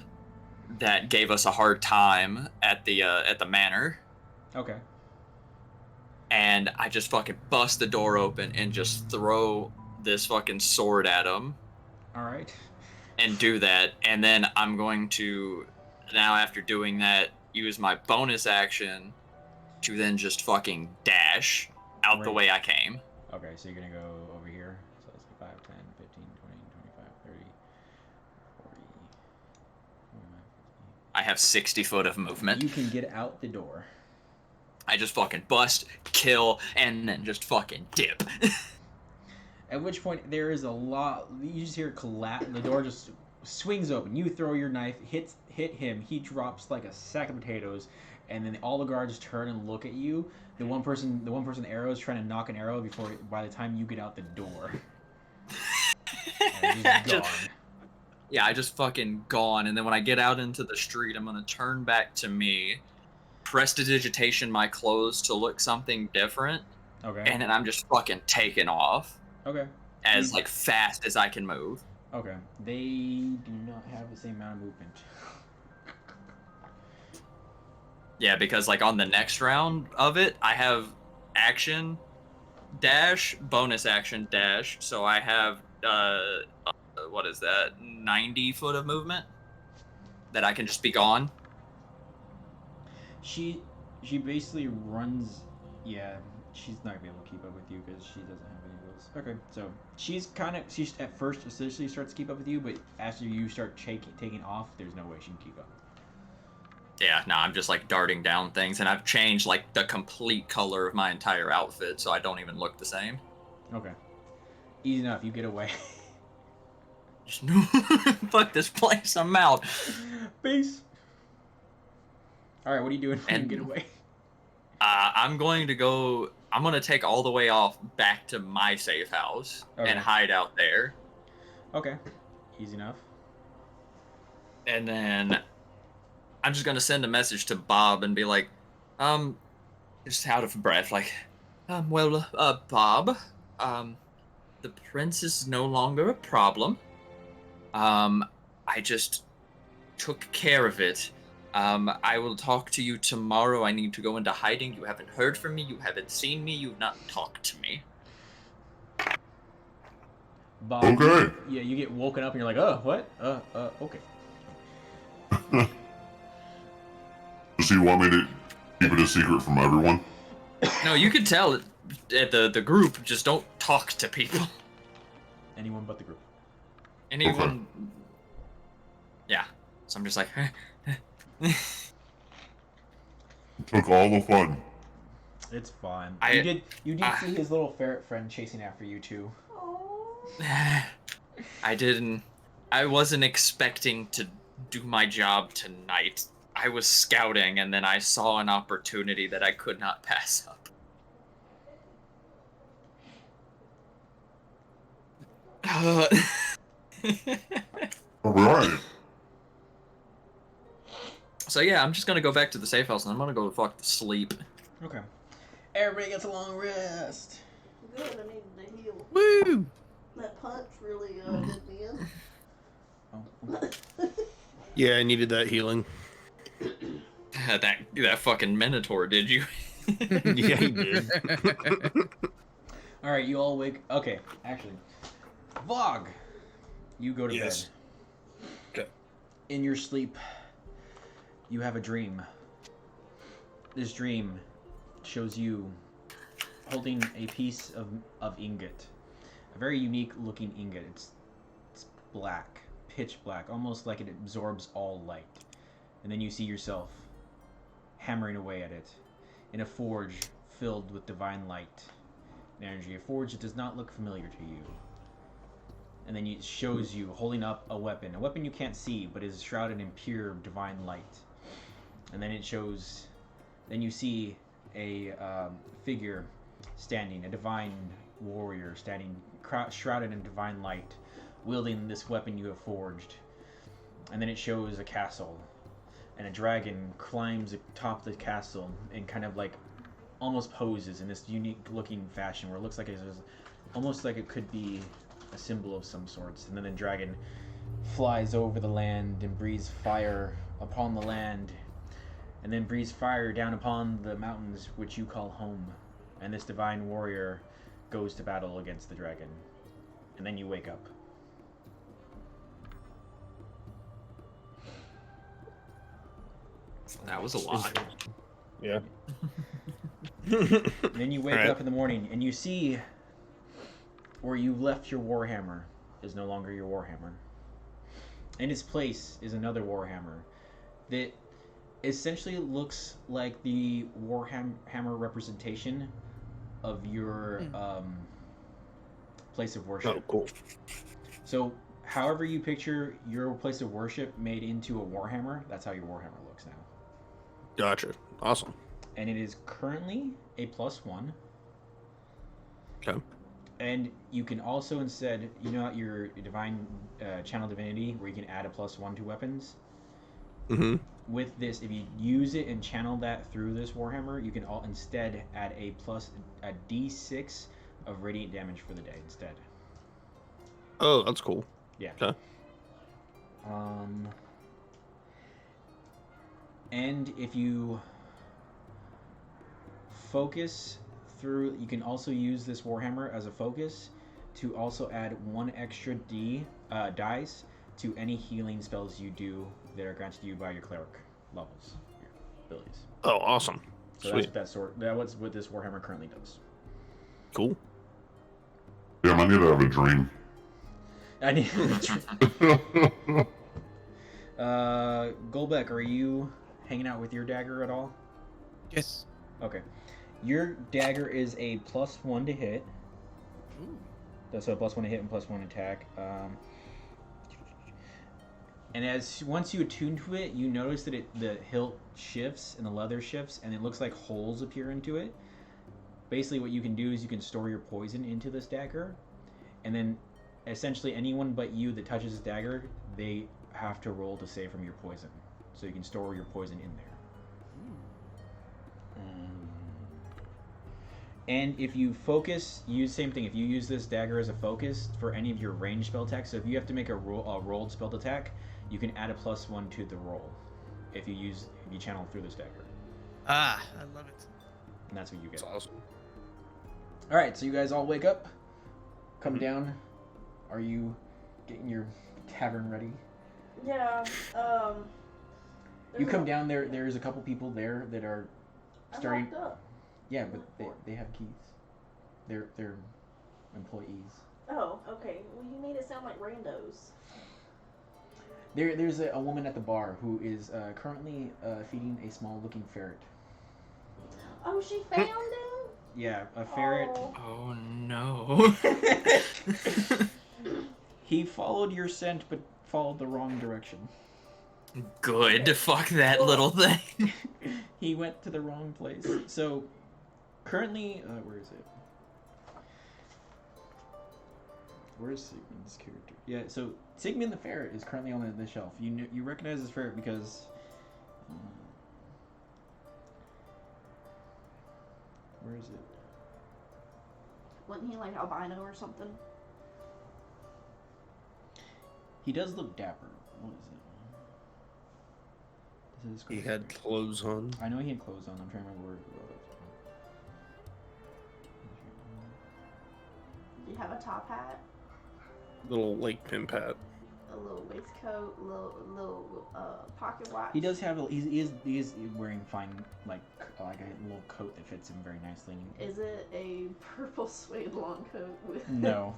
that gave us a hard time at the manor, Okay. and I just fucking bust the door open and just throw this fucking sword at him Alright. and do that, and then I'm going to, now after doing that, use my bonus action to then just fucking dash out the Right. way I came. Okay, so you're gonna go over here. So it's like 5, 10, 15, 20, 25, 30. I have 60 foot of movement. You can get out the door. I just fucking bust, kill, and then just fucking dip. At which point there is a lot. You just hear collapse. The door just swings open. You throw your knife, hit him. He drops like a sack of potatoes, and then all the guards turn and look at you. The one person arrow is trying to knock an arrow before. By the time you get out the door, and he's gone. Yeah, I just fucking gone. And then when I get out into the street, I'm gonna turn back to me, prestidigitation my clothes to look something different, Okay. and then I'm just fucking taking off Okay. as like fast as I can move. Okay. They do not have the same amount of movement. Yeah, because like on the next round of it, I have action, dash, bonus action, dash. So I have what is that? 90 foot of movement that I can just be gone. She basically runs. Yeah, she's not gonna be able to keep up with you because she doesn't have any of those. Okay, so she's at first essentially starts to keep up with you, but after you start taking off, there's no way she can keep up. Yeah, no, I'm just like darting down things, and I've changed like the complete color of my entire outfit, so I don't even look the same. Okay, easy enough. You get away. Just fuck this place, I'm out. Peace. All right, what are you doing when you And- get away? I'm going to take all the way off back to my safe house Okay. and hide out there. Okay, easy enough. And then I'm just gonna send a message to Bob and be like, just out of breath, like, Bob, the prince is no longer a problem. I just took care of it. I will talk to you tomorrow. I need to go into hiding. You haven't heard from me. You haven't seen me. You've not talked to me. Bob. Okay. Yeah, you get woken up and you're like, oh, what? Okay. So you want me to keep it a secret from everyone? No, you can tell at the group. Just don't talk to people. Anyone but the group. Anyone. Yeah. So I'm just like. Took all the fun. It's fine. I- You did see his little ferret friend chasing after you too. I wasn't expecting to do my job tonight. I was scouting and then I saw an opportunity that I could not pass up. Alright. So yeah, I'm just gonna go back to the safe house and I'm gonna go fuck to sleep. Okay. Everybody gets a long rest. Good, I needed to heal. Woo! That punch really did me in. Oh. Yeah, I needed that healing. that fucking Minotaur, did you? Yeah, he did. All right, you all wake. Okay, actually, Vlog, you go to Yes. bed. Okay. In your sleep, you have a dream. This dream shows you holding a piece of ingot, a very unique looking ingot. It's black, pitch black, almost like it absorbs all light. And then you see yourself hammering away at it in a forge filled with divine light and energy. A forge that does not look familiar to you. And then it shows you holding up a weapon you can't see, but is shrouded in pure divine light. And then then you see a figure standing, a divine warrior standing, shrouded in divine light, wielding this weapon you have forged. And then it shows a castle, and a dragon climbs atop the castle and kind of like almost poses in this unique looking fashion where it looks like it's almost like it could be a symbol of some sorts. And then the dragon flies over the land and breathes fire upon the land, and then breathes fire down upon the mountains which you call home. And this divine warrior goes to battle against the dragon. And then you wake up. That was a lot. Yeah. And then you wake Alright. up in the morning and you see where you left your warhammer is no longer your warhammer. In its place is another warhammer that essentially looks like the Warhammer representation of your place of worship. Oh, cool. So, however you picture your place of worship made into a Warhammer, that's how your Warhammer looks now. Gotcha. Awesome. And it is currently a +1. Okay. And you can also instead, you know, your divine channel divinity, where you can add a +1 to weapons. Mm-hmm. With this, if you use it and channel that through this Warhammer, you can instead add a D6 of radiant damage for the day instead. Oh, that's cool. Yeah. Okay. And if you focus through, you can also use this Warhammer as a focus to also add 1 extra dice to any healing spells you do that are granted to you by your cleric levels, your abilities. Oh, awesome. So Sweet. that's what this Warhammer currently does. Cool. Damn, I need to have a dream. I need. Golbeck, are you hanging out with your dagger at all? Yes. Okay. Your dagger is a +1 to hit. Ooh. So a +1 to hit and +1 attack. And once you attune to it, you notice that the hilt shifts and the leather shifts, and it looks like holes appear into it. Basically, what you can do is you can store your poison into this dagger, and then essentially anyone but you that touches this dagger, they have to roll to save from your poison. So you can store your poison in there. And if you focus, use same thing. If you use this dagger as a focus for any of your ranged spell attacks, so if you have to make a rolled spell attack, you can add a +1 to the roll. If you channel through this dagger, Ah, I love it. and that's what you get. That's awesome. All right, so you guys all wake up, come down. Are you getting your tavern ready? Yeah. You come down there. There's a couple people there that are I'm starting. locked up. Yeah, but they have keys. They're employees. Oh, okay. Well, you made it sound like randos. There's a woman at the bar who is currently feeding a small-looking ferret. Oh, she found him? Yeah, a ferret. Oh. Oh no. He followed your scent, but followed the wrong direction. Good. Fuck that little thing. He went to the wrong place. So, currently, where is it? Where's Sigmund's character? Yeah, so Sigmund the ferret is currently on the shelf. You recognize this ferret because where is it? Wasn't he like albino or something? He does look dapper. What is it? Is it He had clothes on. I know he had clothes on. I'm trying to remember where it was. Did he have a top hat? Little like pimp hat. A little waistcoat? Little pocket watch? He does have. He is wearing fine like a little coat that fits him very nicely. Is it a purple suede long coat with? No.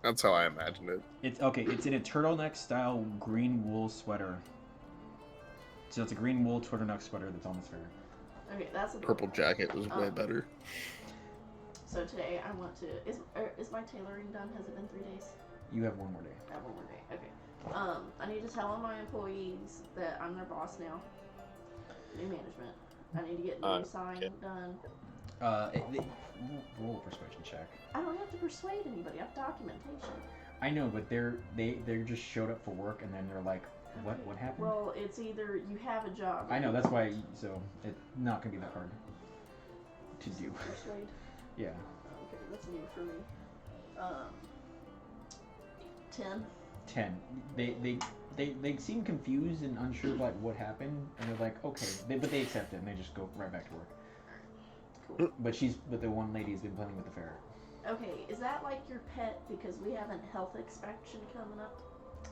That's how I imagined it. It's okay. It's in a turtleneck style green wool sweater. So it's a green wool turtleneck sweater that's on this ferret. Okay, that's a Purple jacket was way better. So today I want to. Is my tailoring done? Has it been 3 days? You have one more day. I have one more day. Okay. I need to tell all my employees that I'm their boss now. New management. I need to get the new sign done. Roll a persuasion check. I don't have to persuade anybody. I have documentation. I know, but they just showed up for work and then they're like, what happened? Well, it's either you have a job. I know, that's why. So it's not gonna be that hard to do. Persuade. Yeah. Okay, that's new for me. 10. 10. They seem confused and unsure like what happened, and they're like, okay, but they accept it and they just go right back to work. Cool. But the one lady's been playing with the ferret. Okay, is that like your pet? Because we have a health inspection coming up.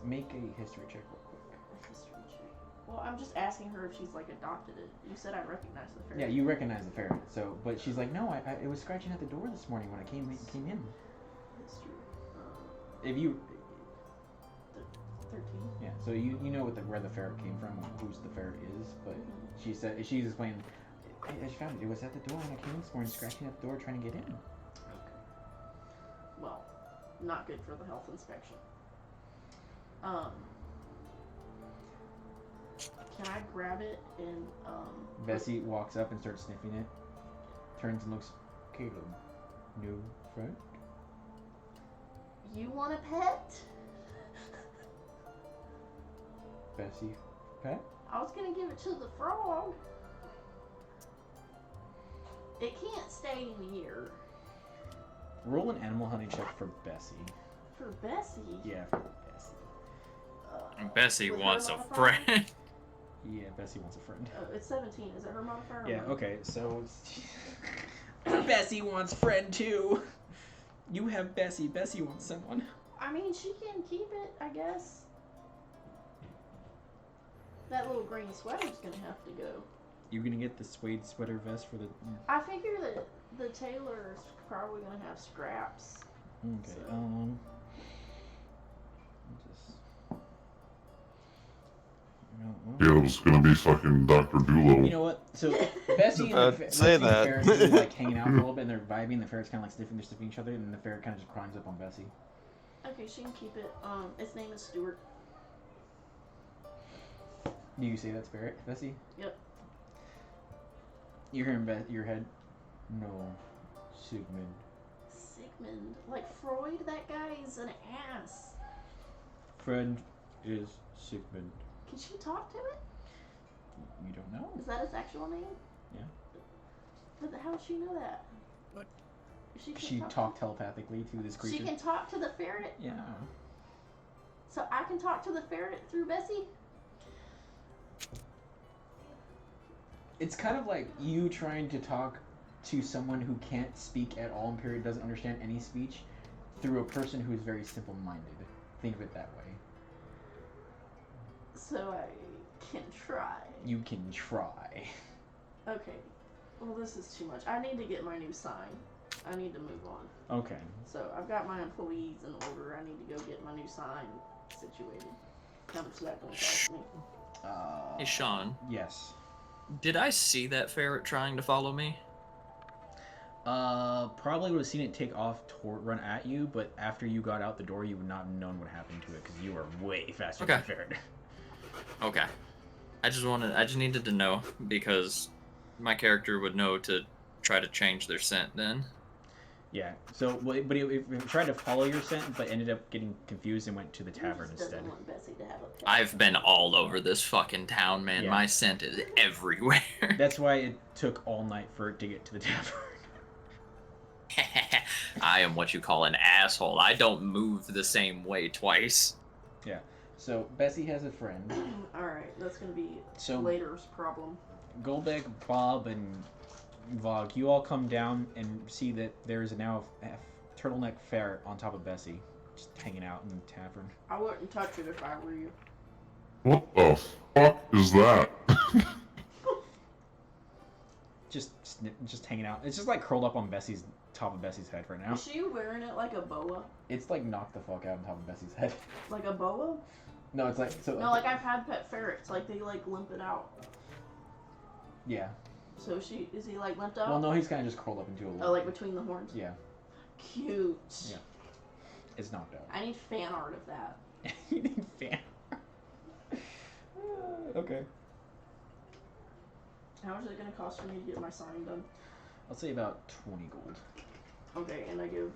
Make a history check real quick. A history check. Well, I'm just asking her if she's like adopted it. You said I recognize the ferret. Yeah, you recognize the ferret. So, but she's like, no, it was scratching at the door this morning when I came in. History. If you, 13. Yeah, so you know where the ferret came from, whose the ferret is, but she said she's explaining. I found it. It was at the door when I came in this morning, scratching at the door, trying to get in. Okay. Well, not good for the health inspection. Can I grab it and Bessie walks up and starts sniffing it. Turns and looks. Caleb, no friend. You want a pet? Bessie, pet. I was gonna give it to the frog. It can't stay in here. Roll an animal hunting check for Bessie. For Bessie? Yeah, for Bessie. Bessie with her wants a modifier? friend. Yeah, Bessie wants a friend. Oh, it's 17. Is it her modifier? or Yeah, mine? okay, so Bessie wants friend too. You have Bessie. Bessie wants someone. I mean, she can keep it, I guess. That little green sweater's gonna have to go. You're gonna get the suede sweater vest for the. I figure that the tailor's probably gonna have scraps. Okay. So- Just. Caleb's gonna be fucking Dr. Doolittle. You know what? So Bessie and the, I'd say Bessie and the that. ferret are like hanging out for a little bit, and they're vibing. The ferret's kind of like sniffing each other, and then the ferret kind of just climbs up on Bessie. Okay, she can keep it. Its name is Stuart. Do you say that's ferret, Bessie? Yep. You hear in your head? No, Sigmund. Sigmund. Like Freud, that guy is an ass. Friend is Sigmund. Can she talk to it? You don't know. Is that its actual name? Yeah. But how does she know that? What? She She talked telepathically to this creature. She can talk to the ferret? Yeah. So I can talk to the ferret through Bessie? It's kind of like you trying to talk to someone who can't speak at all and period doesn't understand any speech through a person who is very simple-minded. Think of it that way. So I can try. You can try. Okay. Well, this is too much. I need to get my new sign. I need to move on. Okay. So I've got my employees in order. I need to go get my new sign situated. How much is that going to cost me? Hey, Sean, Yes. did I see that ferret trying to follow me? Probably would have seen it take off run at you, but after you got out the door, you would not have known what happened to it because you were way faster than Okay. the ferret. Okay. I just needed to know because my character would know to try to change their scent then. Yeah. So, but it tried to follow your scent, but ended up getting confused and went to the He tavern just instead. doesn't want Bessie to have a pet. I've been all over this fucking town, man. Yeah. My scent is everywhere. That's why it took all night for it to get to the tavern. I am what you call an asshole. I don't move the same way twice. So Bessie has a friend. Alright, that's going to be So later's problem. Goldbeck, Bob, and Vogue, you all come down and see that there is now a turtleneck ferret on top of Bessie, just hanging out in the tavern. I wouldn't touch it if I were you. What the fuck is that? Just hanging out. It's just like curled up on Bessie's top of Bessie's head right now. Is she wearing it like a boa? It's like knocked the fuck out on top of Bessie's head. Like a boa? No, it's like so. No, like I've had pet ferrets. Like they like limp it out. Yeah. So is he like limped out? Well, no, he's kind of just curled up into a. Oh, like between the horns? Yeah, Cute. Yeah. it's knocked out. I need fan art of that. You need fan. Okay. How much is it gonna cost for me to get my sign done? I'll say about 20 gold. Okay, and I give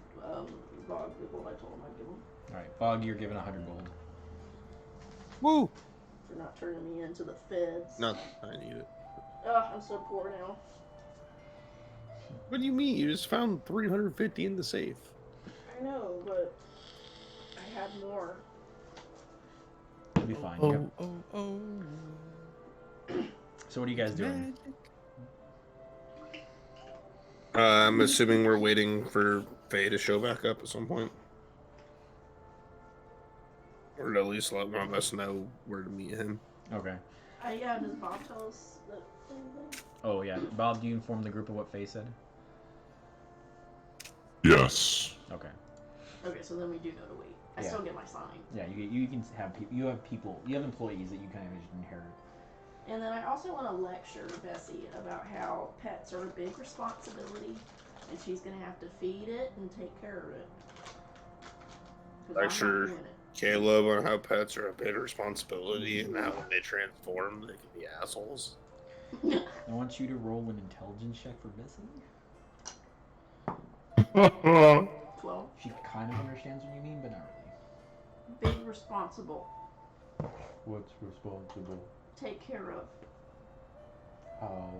Bog what I told him I'd give him All right, Bog, you're given 100 gold. Woo! for not turning me into the feds. No, I need it. Ugh, I'm so poor now. What do you mean? You just found 350 in the safe. I know, but I had more. You'll be fine. So what are you guys doing? I'm assuming we're waiting for Faye to show back up at some point. Or at least let one of us know where to meet him. Okay. Yeah, does Bob tell us that thing? Oh yeah, Bob, do you inform the group of what Faye said? Yes. Okay. Okay, so then we do go to wait. I Yeah. still get my sign. Yeah, you can have people. You have employees that you kind of just inherit. And then I also want to lecture Bessie about how pets are a big responsibility, and she's gonna have to feed it and take care of it. 'Cause I'm not Lecture doing it. Caleb on how pets are a big responsibility and how when they transform they can be assholes. I want you to roll an intelligence check for Bessie. 12. She kind of understands what you mean, but not Big responsible. really. What's responsible? Take care of. How?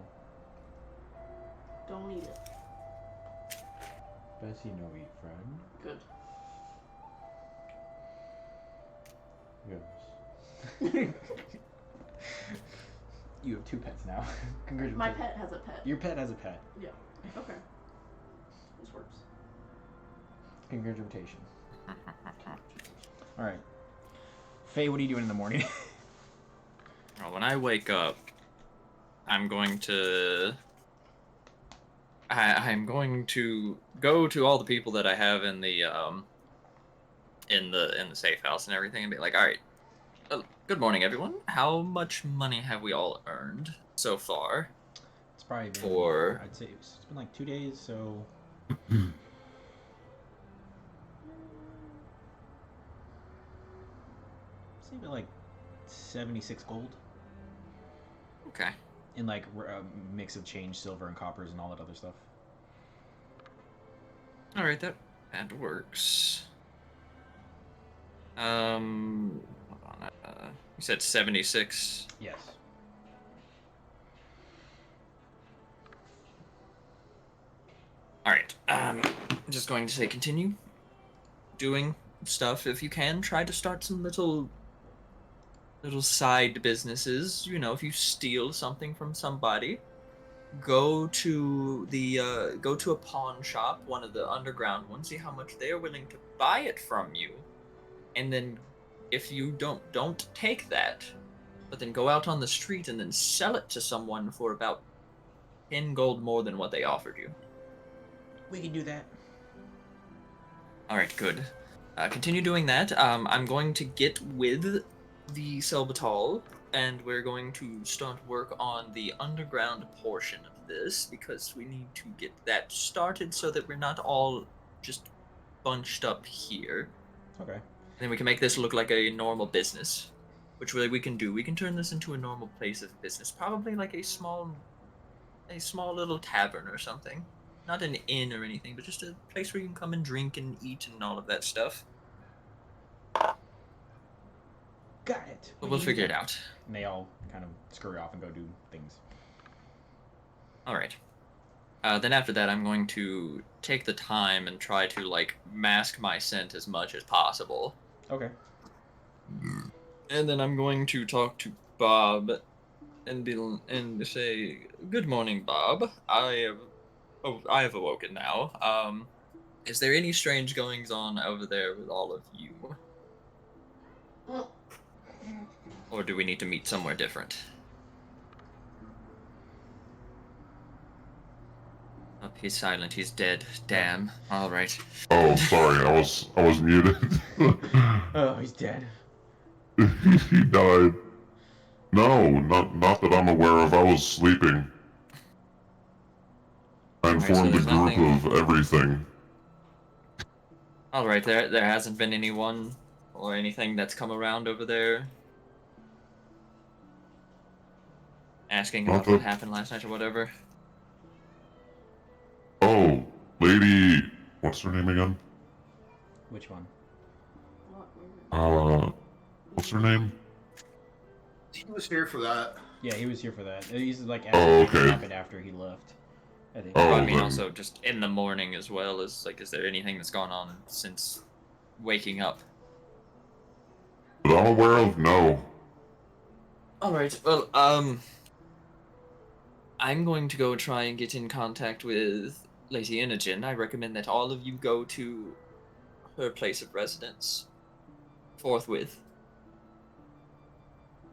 Don't eat it. Bessie no eat friend. Good. Yes. You have 2 pets now. Congratulations. My pet has a pet. Your pet has a pet. Okay. This works. Congratulations. All right. Faye, what are you doing in the morning? Well, when I wake up, I'm going to I'm going to go to all the people that I have in the safe house and everything and be like, all right, good morning, everyone. How much money have we all earned so far? It's probably been, For- I'd say it's been like 2 days, so it's been like 76 gold Okay. in like a mix of change, silver and coppers and all that other stuff. All right, that works. Hold on. You said 76. Yes. All right. I'm just going to say continue doing stuff if you can. Try to start some little side businesses. You know, if you steal something from somebody, go to a pawn shop, one of the underground ones, see how much they are willing to buy it from you, and then if you don't take that, but then go out on the street and then sell it to someone for about 10 gold more than what they offered you. We can do that. All right, good. Continue doing that. I'm going to get with the Selbatal, and we're going to start work on the underground portion of this because we need to get that started so that we're not all just bunched up here. Okay. And then we can make this look like a normal business, which we can do. We can turn this into a normal place of business, probably like a small little tavern or something. Not an inn or anything, but just a place where you can come and drink and eat and all of that stuff. Got it. But we'll figure it out. And they all kind of scurry off and go do things. All right. Then after that, I'm going to take the time and try to like mask my scent as much as possible. Okay. And then I'm going to talk to Bob and say, "Good morning, Bob. I have awoken now. Is there any strange goings on over there with all of you? Or do we need to meet somewhere different?" Oh, he's silent. He's dead. Damn. All right. Oh, sorry, I was muted. Oh, he's dead. He died. No, not that I'm aware of. I was sleeping. I Alright, so informed the there's group nothing- of everything. All right. There hasn't been anyone or anything that's come around over there asking about what happened last night or whatever. Oh, lady, what's her name again? Which one? What's her name? He was here for that. Yeah, he was here for that. He's like Oh, asking what okay. happened after he left. I think. Oh. I mean, then- also just in the morning as well. Is there anything that's gone on since waking up? That I'm aware of, no. All right. Well, I'm going to go try and get in contact with Lady Inogen. I recommend that all of you go to her place of residence forthwith.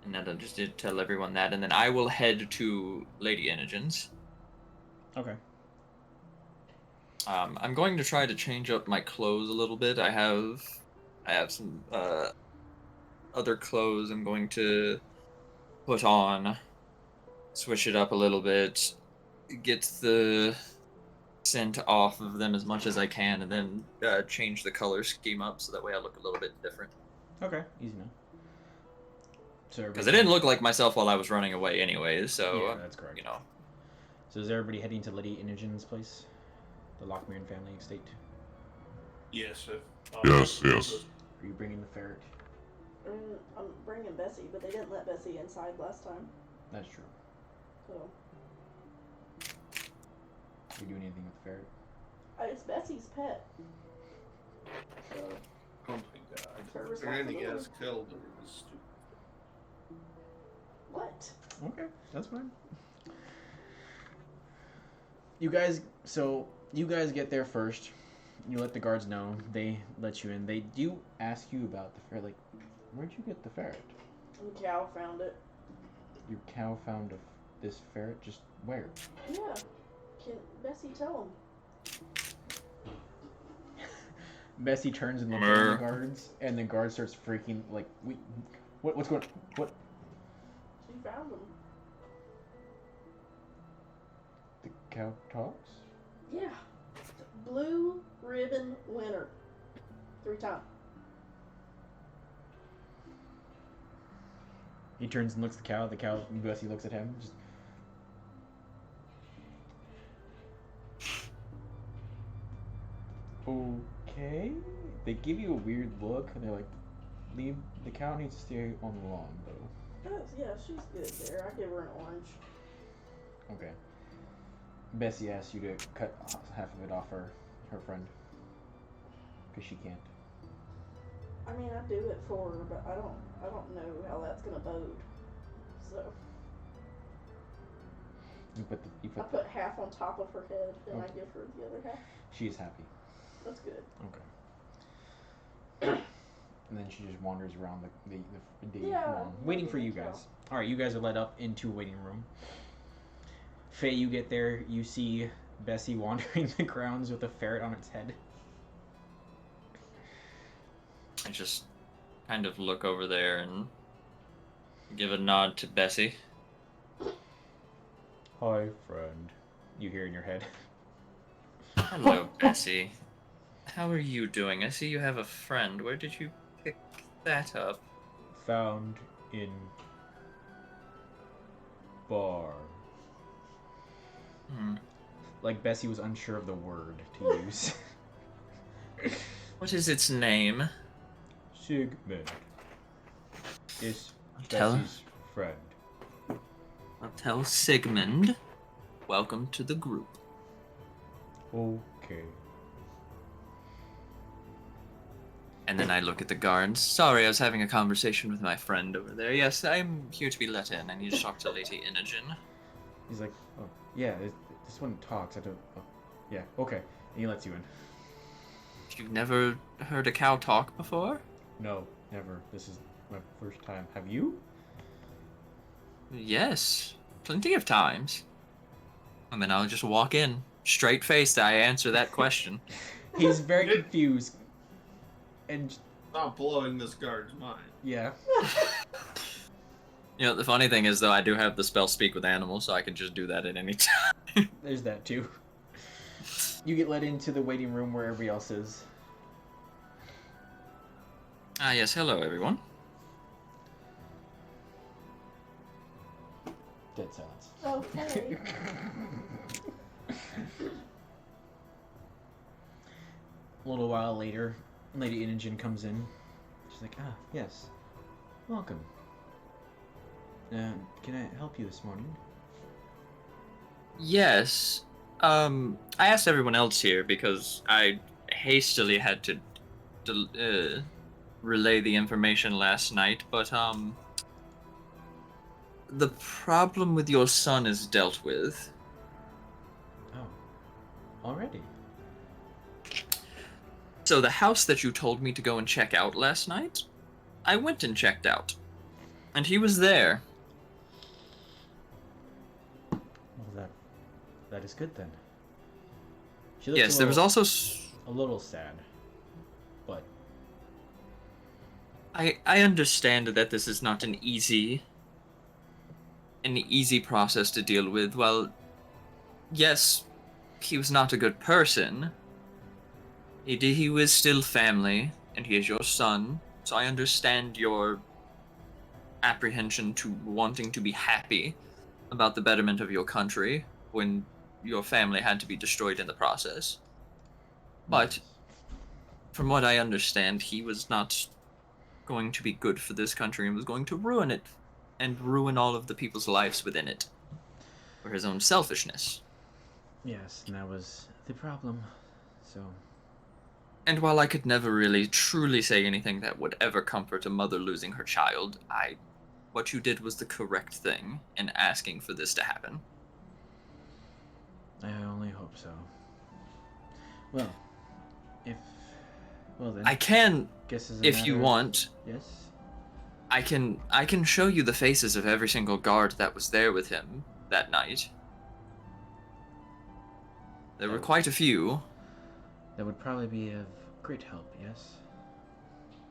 And then I'll just tell everyone that, and then I will head to Lady Inogen's. Okay. I'm going to try to change up my clothes a little bit. I have some other clothes I'm going to put on, switch it up a little bit, get the scent off of them as much as I can, and then change the color scheme up so that way I look a little bit different. Okay, easy enough. So Because I didn't look like myself while I was running away anyways, so, Yeah, that's correct. you know. So is everybody heading to Lady Inogen's place? The Lockmere family estate? Yes. Yes. Are you bringing the ferret? I'm bringing Bessie, but they didn't let Bessie inside last time, That's true. so Are you doing anything with the ferret? it's Bessie's pet. So Oh my god. Her Randy responsibility. gets killed. It was stupid. what? Okay, that's fine. You guys get there first. You let the guards know. They let you in. They do ask you about the ferret. Like, where'd you get the ferret? And Cow found it. Your cow found this ferret? Just where? Yeah. Can Bessie tell him? Bessie turns and looks at the guards, and the guard starts freaking like, what's going? What? She found him. The cow talks? Yeah. Blue ribbon winner. 3 times. He turns and looks at the cow. The cow, Bessie looks at him. Just. Okay. They give you a weird look, and they're like, "Leave. The cow needs to stay on the lawn, though." Oh, yeah, she's good there. I give her an orange. Okay. Bessie asks you to cut half of it off her friend, because she can't. I mean, I do it for her, but I don't know how that's gonna bode. So You I put put half on top of her head, and I Okay. give her the other half. She is happy. That's good. Okay. And then she just wanders around the Yeah, lawn, waiting for you cow. guys. All right, you guys are led up into a waiting room. Faye, you get there. You see Bessie wandering the grounds with a ferret on its head. I just kind of look over there and give a nod to Bessie. Hi, friend. You hear in your head. Hello, Bessie. How are you doing? I see you have a friend. Where did you pick that up? Found in bar. Like Bessie was unsure of the word to use. What is its name? Sigmund. Is Tell her. Bessie's friend. I'll tell Sigmund. Welcome to the group. Okay. And then I look at the guards. Sorry, I was having a conversation with my friend over there. Yes, I'm here to be let in. I need to talk to Lady Inogen. He's like, oh, yeah, this one talks. I don't. Oh, yeah, okay. And he lets you in. You've never heard a cow talk before? No, never. This is my first time. Have you? Yes, plenty of times. And then I'll just walk in. Straight faced, I answer that question. He's very confused. And, Not blowing this guard's mind. yeah. You know, the funny thing is, though, I do have the spell Speak with Animals, so I can just do that at any time. There's that too. You get led into the waiting room where everybody else is. Ah, yes, hello, everyone. Dead silence. Okay. A little while later, Lady Inogen comes in. She's like, ah, yes. Welcome. Can I help you this morning? Yes. I asked everyone else here because I hastily had to relay the information last night, but, the problem with your son is dealt with. Oh. Already? So the house that you told me to go and check out last night, I went and checked out. And he was there. Well, that is good then. She looks Yes, there was also. a little sad, but I understand that this is not an easy process to deal with. Well, yes, he was not a good person. He was still family, and he is your son, so I understand your apprehension to wanting to be happy about the betterment of your country when your family had to be destroyed in the process. But from what I understand, he was not going to be good for this country and was going to ruin it and ruin all of the people's lives within it for his own selfishness. yes, and that was the problem. So And while I could never really truly say anything that would ever comfort a mother losing her child, what you did was the correct thing in asking for this to happen. I only hope so. Well, then I can, guess as a if you matter- want, Yes. I can show you the faces of every single guard that was there with him that night. There were quite a few. That would probably be of great help. Yes.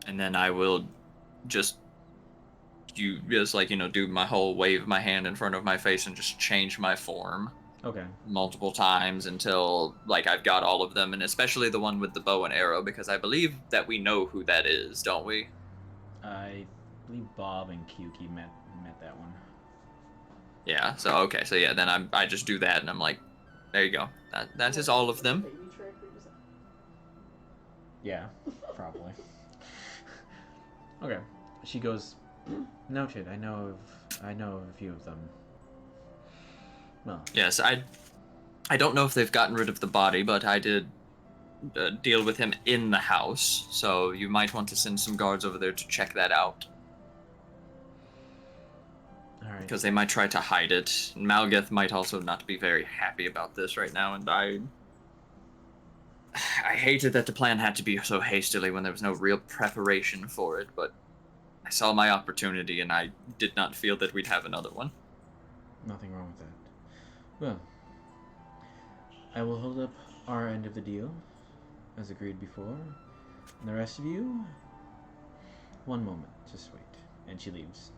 And then I will just do my whole wave my hand in front of my face and just change my form Okay. multiple times until I've got all of them, and especially the one with the bow and arrow, because I believe that we know who that is, don't we? I believe Bob and Kyuki met that one. Yeah. So okay. So yeah. Then I just do that, and I'm like, there you go. That is all of them. Baby trick or is that- Yeah, probably. Okay. She goes, noted. I know of a few of them. Well, Yes. I don't know if they've gotten rid of the body, but I did deal with him in the house, so you might want to send some guards over there to check that out, all right. because they might try to hide it. Malgeth might also not be very happy about this right now, and I hated that the plan had to be so hastily when there was no real preparation for it, but I saw my opportunity, and I did not feel that we'd have another one. Nothing wrong with that. Well, I will hold up our end of the deal, as agreed before. And the rest of you, one moment, just wait. And she leaves.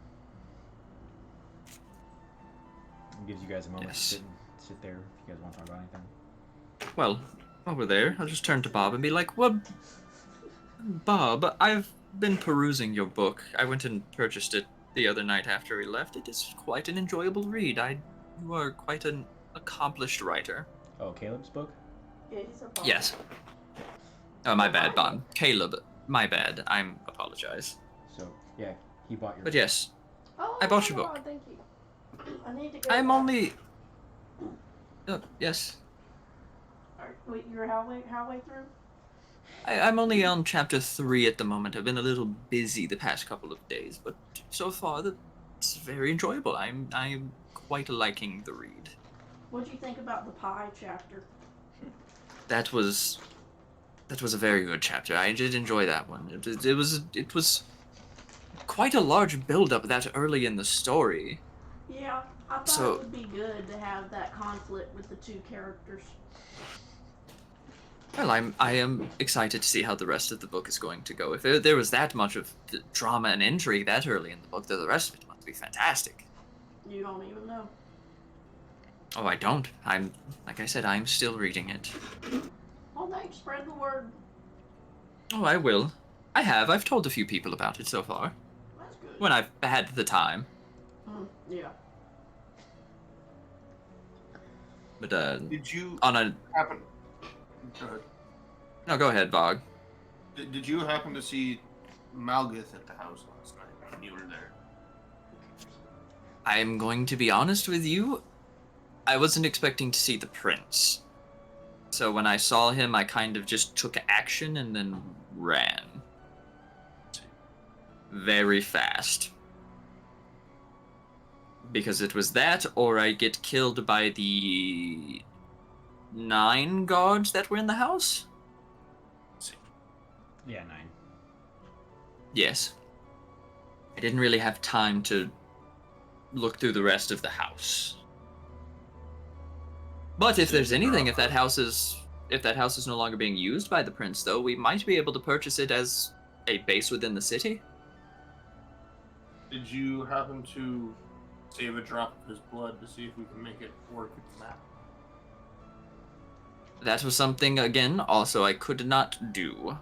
And gives you guys a moment Yes. to sit there if you guys want to talk about anything. Well, while we're there, I'll just turn to Bob and be like, well, Bob, I've been perusing your book. I went and purchased it the other night after we left. It is quite an enjoyable read. You are quite an accomplished writer. Oh, Caleb's book? Yeah, he's a bum. Yes. Oh, my bad, Bob. Caleb, my bad. I apologize. So, yeah, he bought your But book. yes, Oh, I bought your come book. on, thank you. I need to go. I'm back. only... yes. Alright, wait, you're halfway through? I'm only on chapter 3 at the moment. I've been a little busy the past couple of days, but so far it's very enjoyable. I'm quite liking the read. What'd you think about the pie chapter? That was a very good chapter. I did enjoy that one. It was quite a large build-up that early in the story. Yeah, I thought So- it would be good to have that conflict with the two characters. Well, I am excited to see how the rest of the book is going to go. If there was that much of drama and intrigue that early in the book, then the rest of it must be fantastic. You don't even know. Oh, I don't. Like I said, I'm still reading it. Well, thanks. Spread the word. Oh, I will. I've told a few people about it so far. That's good. When I've had the time. Yeah. But, Did you on a... happen? Go ahead. No, go ahead, Bog. Did you happen to see Malgith at the house last night when you were there? I'm going to be honest with you. I wasn't expecting to see the prince. So when I saw him, I kind of just took action and then ran. Very fast. Because it was that, or I get killed by the 9 guards that were in the house? Yeah, 9. Yes. I didn't really have time to look through the rest of the house. But if there's anything, if that house is if that house is no longer being used by the prince, though, we might be able to purchase it as a base within the city. Did you happen to save a drop of his blood to see if we can make it work with the map? That was something, again, also I could not do.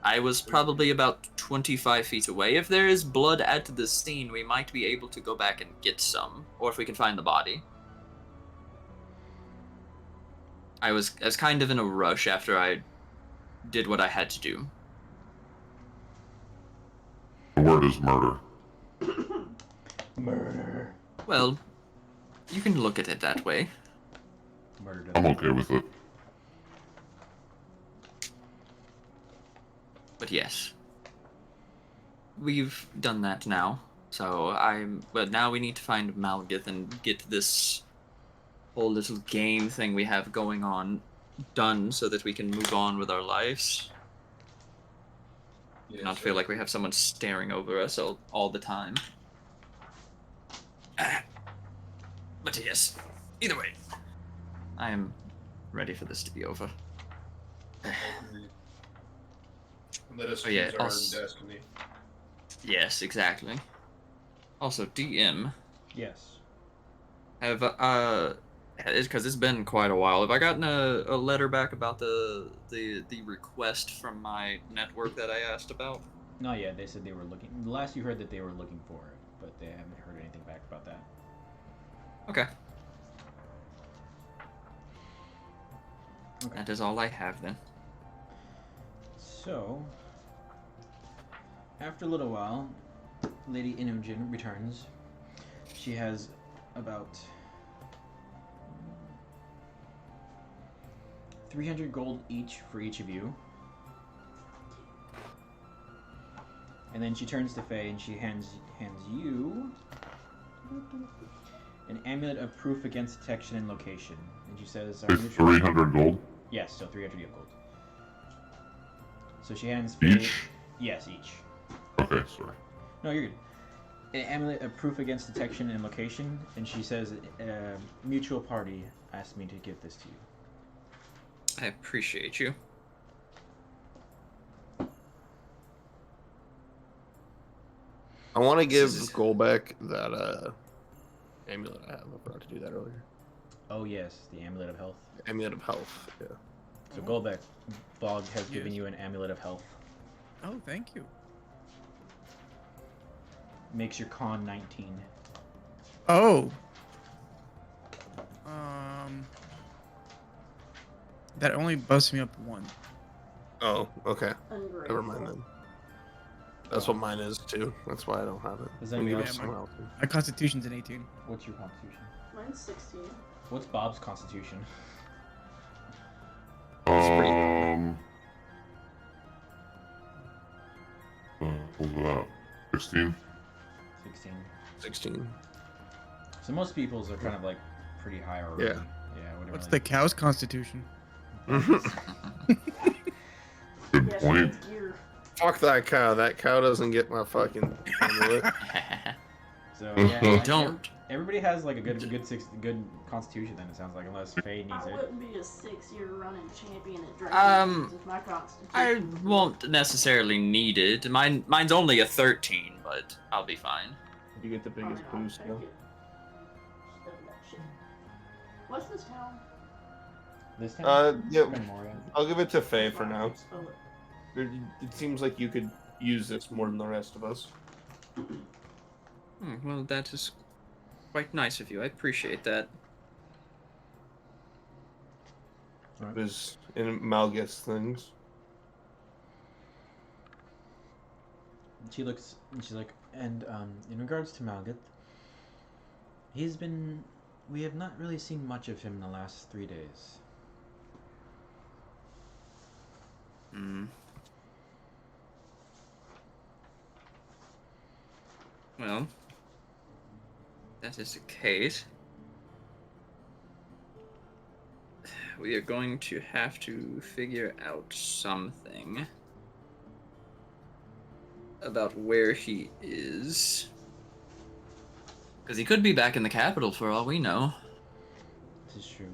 I was probably about 25 feet away. If there is blood at the scene, we might be able to go back and get some, or if we can find the body. I was kind of in a rush after I did what I had to do. The word is murder. Murder. Well, you can look at it that way. Murder. I'm okay with it. But yes. We've done that now. But now we need to find Malgith and get this whole little game thing we have going on done so that we can move on with our lives. Yes, Not feel like we have someone staring over us all the time. But yes, either way, I am ready for this to be over. Let us Oh, yeah, choose our us- destiny. Yes, exactly. Also, DM, Yes. have because it's been quite a while. Have I gotten a letter back about the request from my network that I asked about? Not yet. They said they were looking. The last you heard that they were looking for it, but they haven't heard anything back about that. Okay, Okay. that is all I have then. So, after a little while, Lady Inogen returns. She has about 300 gold each for each of you. And then she turns to Faye and she hands you an amulet of proof against detection and location. And she says, It's 300 gold Yes, so 300 gold. So she hands Faye. each. Yes, each. Okay, sorry. No, you're good. An amulet of proof against detection and location, and she says, mutual party asked me to give this to you. I appreciate you. I want to give This is- Golbeck that amulet I have. I forgot to do that earlier. Oh yes, the amulet of health. Amulet of health. Yeah. So Golbeck, Bog has given Yes. you an amulet of health. Oh, thank you. Makes your con 19. Oh. That only busts me up one. Oh, okay. Ungrateful. Never mind then. That's what mine is too. That's why I don't have it. Does that I'm mean gonna Yeah, give mine- someone else. My constitution's an 18. What's your constitution? Mine's 16. What's Bob's constitution? pretty- What was that? 16? 16. 16. So most people's are kind of like pretty high already. Yeah. Yeah. Whatever. What's the cow's constitution? Good Yes, point. it's gear. Fuck that cow. That cow doesn't get my fucking amulet. So yeah. like, Don't. Everybody has like a good constitution. Then it sounds like, unless Faye needs I it. wouldn't be a 6-year running champion at Dragon if my constitution I was good. won't necessarily need it. Mine's only a 13, but I'll be fine. You get the biggest Fine, I'll boost take now. it. Stuff that shit. What's this town? This time. Yeah. Memoria. I'll give it to Faye for now. Spell it. It seems like you could use this more than the rest of us. Well, that is quite nice of you. I appreciate that. It was in Malgus things. She looks and she's like, and in regards to Malgith, we have not really seen much of him in the last 3 days. Hmm. Well, that is the case. We are going to have to figure out something about where he is. Because he could be back in the capital for all we know. This is true.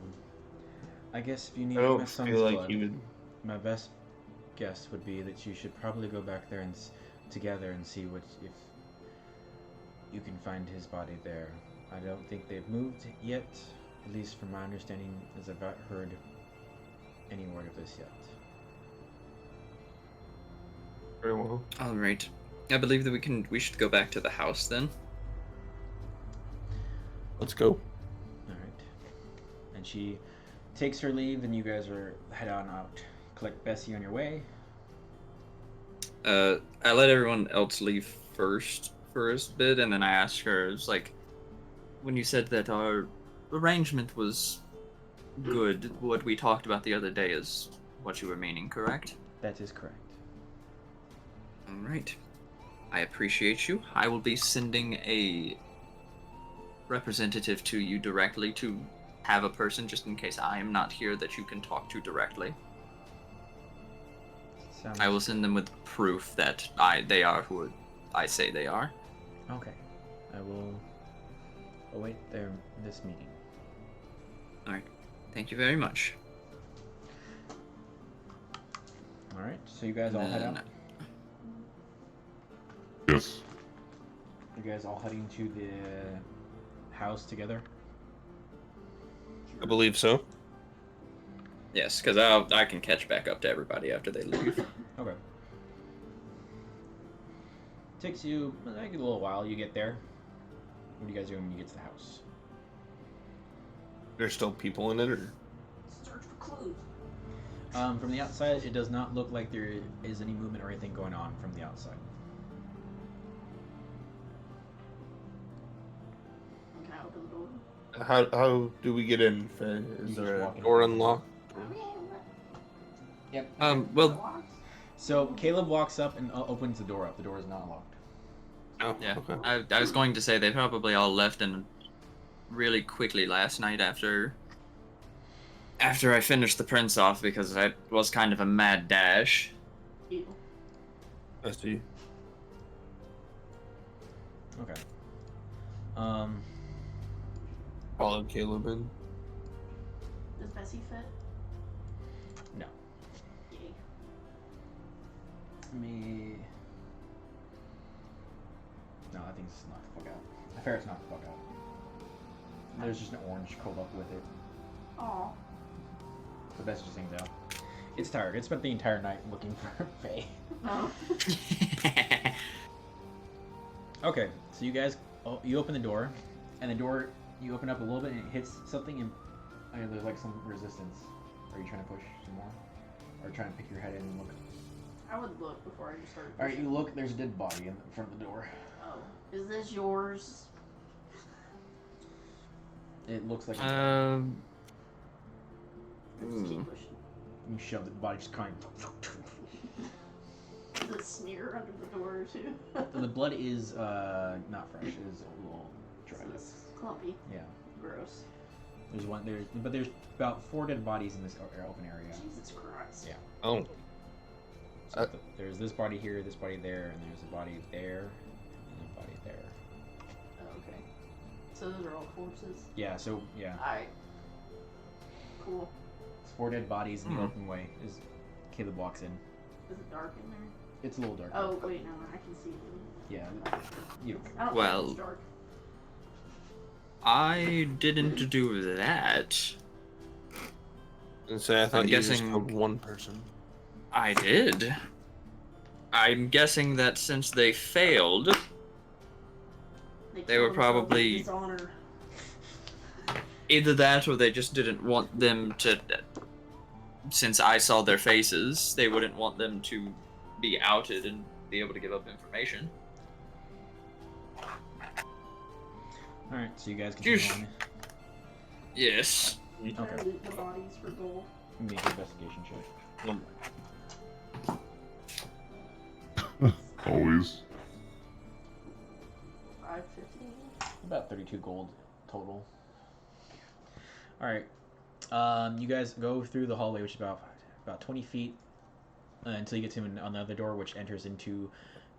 I guess if you need I my don't son's feel like blood, he would. my best guess would be that you should probably go back there and together and see what if you can find his body there. I don't think they've moved yet, at least from my understanding, as I've not heard any word of this yet. Very well. All right. I believe that we should go back to the house then. Let's go. All right. And she takes her leave, and you guys are head on out. Collect Bessie on your way. I let everyone else leave first for a bit, and then I asked her, it's like, when you said that our arrangement was good, what we talked about the other day is what you were meaning, correct? That is correct. All right. I appreciate you. I will be sending a representative to you directly to have a person just in case I am not here that you can talk to directly. Sounds I will send them with proof that they are who I say they are. Okay. I will await this meeting. All right. Thank you very much. All right. So you guys all head out. Yes. You guys all heading to the house together? I believe so. Yes, because I can catch back up to everybody after they leave. Okay. Takes you like a little while. You get there. What are you guys doing when you get to the house? There's still people in it, or Search for clues. From the outside, it does not look like there is any movement or anything going on from the outside. Can I open the door? how do we get in? Faye? You Is just there walk a in. door unlocked? Yep. Well, So Caleb walks up and opens the door up. The door is not locked. Oh, yeah. okay. I was going to say they probably all left in really quickly last night after I finished the prince off because that was kind of a mad dash. Ew. I see. Okay. Follow Caleb in. Does Bessie fit? No. Yay. Me. No, I think it's not the fuck out. The ferret's not the fuck out. There's just an orange curled up with it. Aw. But that's just things out. It's tired. It spent the entire night looking for Faye. Oh. Okay, so you guys, you open the door, and the door, you open up a little bit and it hits something, and there's like some resistance. Are you trying to push some more? Or trying to pick your head in and look? I would look before I just started. Alright, you look, there's a dead body in front of the door. Oh. Is this yours? It looks like Just Hmm. keep pushing. you shove the body just kind Is it smear under the door too? The blood is not fresh. It is a little dry. So it's clumpy. Yeah. Gross. But there's about 4 dead bodies in this open area. Jesus Christ. Yeah. Oh, So there's this body here, this body there, and there's a body there, and a body there. Oh, okay. So those are all corpses? Yeah. So yeah, Alright. Cool. it's 4 dead bodies in the Hmm. open way. As Caleb walks in, Is it dark in there? it's a little dark. Oh, wait, no, I can see them. Yeah. You. I don't Well- think it's dark. I didn't do that. and say I thought I'm you just guessing- killed one person. I did. I'm guessing that since they failed, They were killed themselves in probably- dishonor. either that or they just didn't want them to. Since I saw their faces, they wouldn't want them to be outed and be able to give up information. All right. So you guys continue Yeesh. on. Yes. Try to Okay. loot the bodies for gold. Make an investigation check. Always. 550. About 32 gold total. All right. You guys go through the hallway, which is about 20 feet, until you get to another door, which enters into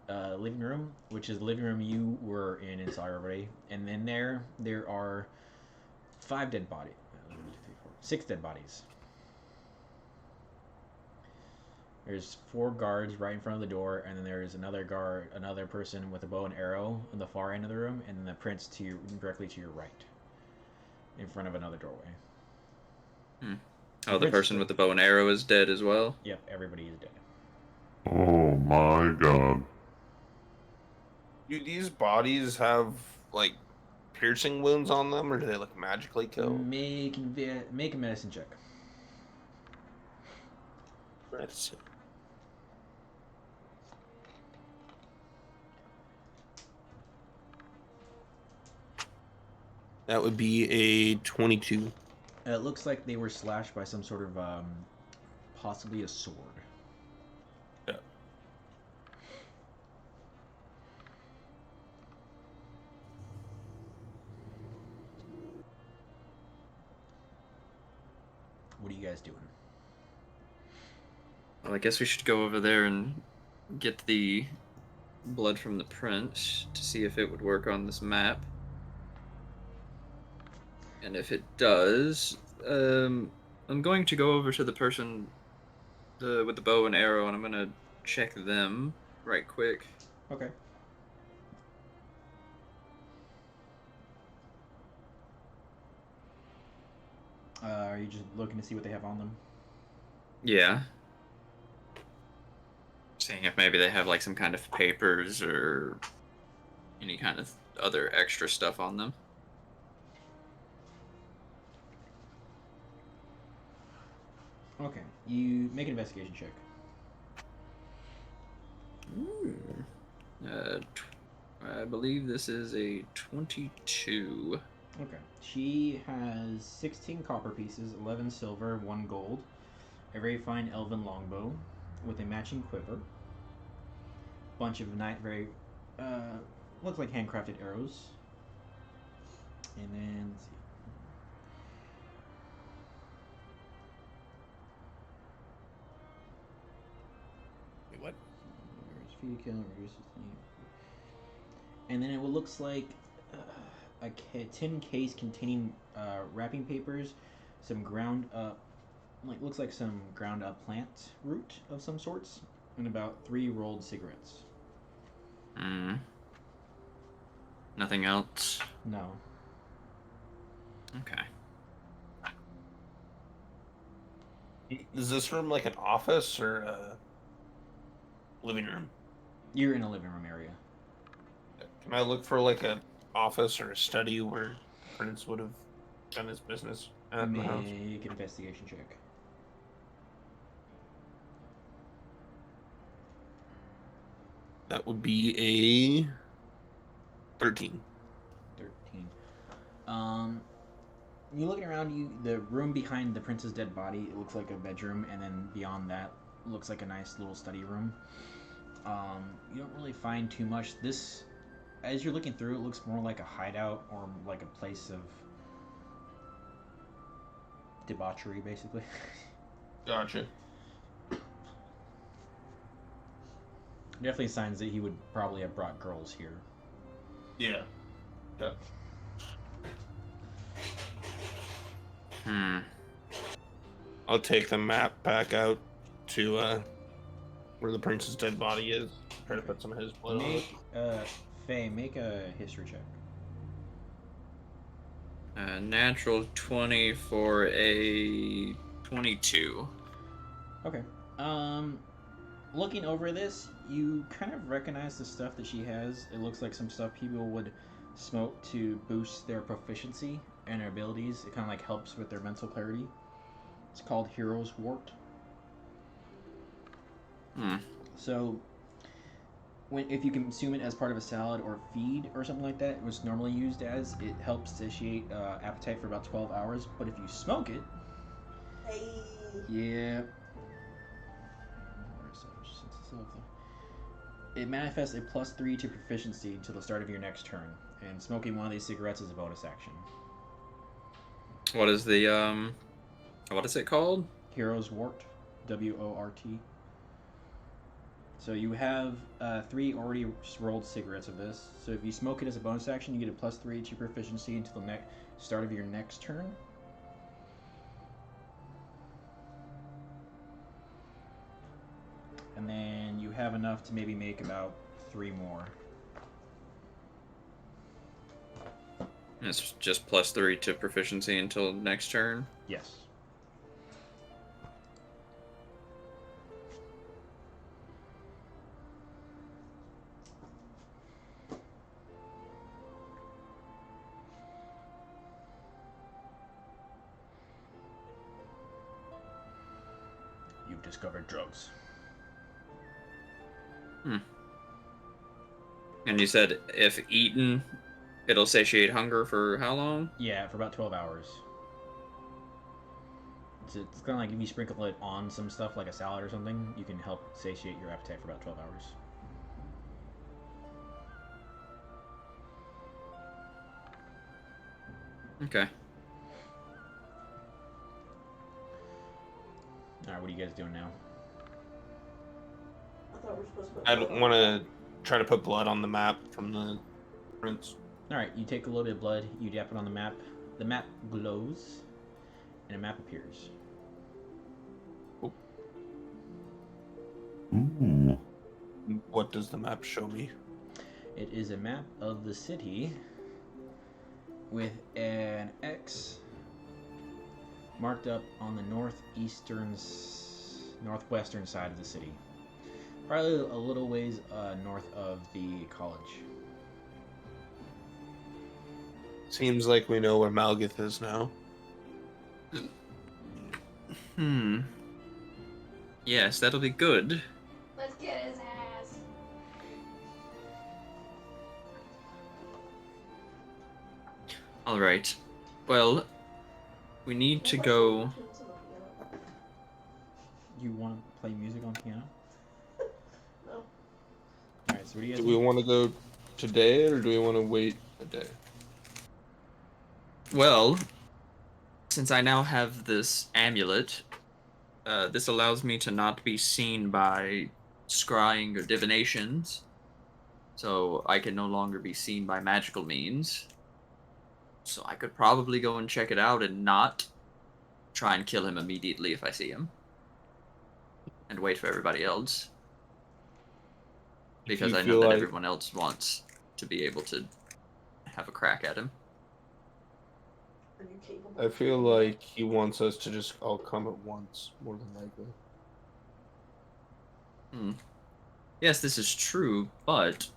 living room, which is the living room you were in saw already. And then there are 5 dead bodies. 6 dead bodies. There's 4 guards right in front of the door, and then there's another person with a bow and arrow on the far end of the room, and then the prince directly to your right, in front of another doorway. Oh, the Prince person is with the dead. bow and arrow is dead as well? Yep, everybody is dead. Oh my god. Do these bodies have like piercing wounds on them, or do they look magically killed? Make a medicine check. Let's see. That would be a 22. It looks like they were slashed by some sort of possibly a sword. Yeah. What are you guys doing? Well, I guess we should go over there and get the blood from the prince to see if it would work on this map. And if it does, I'm going to go over to the person with the bow and arrow, and I'm going to check them right quick. Okay. Are you just looking to see what they have on them? Yeah. Seeing if maybe they have like some kind of papers or any kind of other extra stuff on them. Okay. You make an investigation check. I believe this is a 22. Okay. She has 16 copper pieces, 11 silver, 1 gold, a very fine elven longbow with a matching quiver, bunch of very looks like handcrafted arrows, and then let's see. Wait, what? And then it looks like a tin case containing wrapping papers, some ground up, looks like some ground up plant root of some sorts, and about 3 rolled cigarettes. Nothing else? No. Okay. Is this room like an office or a living room? You're in a living room area. Can I look for like an office or a study where Prince would have done his business at the house? Make an investigation check. That would be a 13. 13. You looking around, the room behind the prince's dead body, it looks like a bedroom, and then beyond that looks like a nice little study room. You don't really find too much. This, as you're looking through, it looks more like a hideout or like a place of debauchery, basically. Gotcha. Definitely signs that he would probably have brought girls here. Yeah. Yeah. I'll take the map back out to where the prince's dead body is. Try to put some of his blood on it. Faye, make a history check. Natural 20 for a 22. Okay. Looking over this, you kind of recognize the stuff that she has. It looks like some stuff people would smoke to boost their proficiency and their abilities. It kind of like helps with their mental clarity. It's called Hero's Wort. So, if you consume it as part of a salad or feed or something like that, it was normally used as, it helps satiate appetite for about 12 hours. But if you smoke it, Hey. yeah. It manifests a +3 to proficiency until the start of your next turn, and smoking one of these cigarettes is a bonus action. What is the what is it called? Hero's Wort, W-O-R-T. So you have 3 already rolled cigarettes of this. So if you smoke it as a bonus action, you get a +3 to proficiency until the start of your next turn. And then you have enough to maybe make about 3 more. It's just +3 to proficiency until next turn. Yes. You've discovered drugs. And you said if eaten, it'll satiate hunger for how long? Yeah, for about 12 hours. It's kind of like if you sprinkle it on some stuff like a salad or something, you can help satiate your appetite for about 12 hours. Okay. Alright, what are you guys doing now? I thought we were supposed to put I blood don't on want it. to try to put blood on the map from the prince. Alright, you take a little bit of blood, you dap it on the map glows, and a map appears. Ooh. What does the map show me? It is a map of the city with an X marked up on the northwestern side of the city. Probably a little ways north of the college. Seems like we know where Malgith is now. Yes, that'll be good. Let's get his ass. Alright. Well, we need to go... You want to play music on piano? No. Alright, so what do you guys Do we want to go today or do we want to wait a day? Well, since I now have this amulet, this allows me to not be seen by scrying or divinations. So I can no longer be seen by magical means. So I could probably go and check it out and not try and kill him immediately if I see him. And wait for everybody else. Because you I know feel that like- everyone else wants to be able to have a crack at him. Are you capable? I feel like he wants us to just all come at once, more than likely. Yes, this is true, but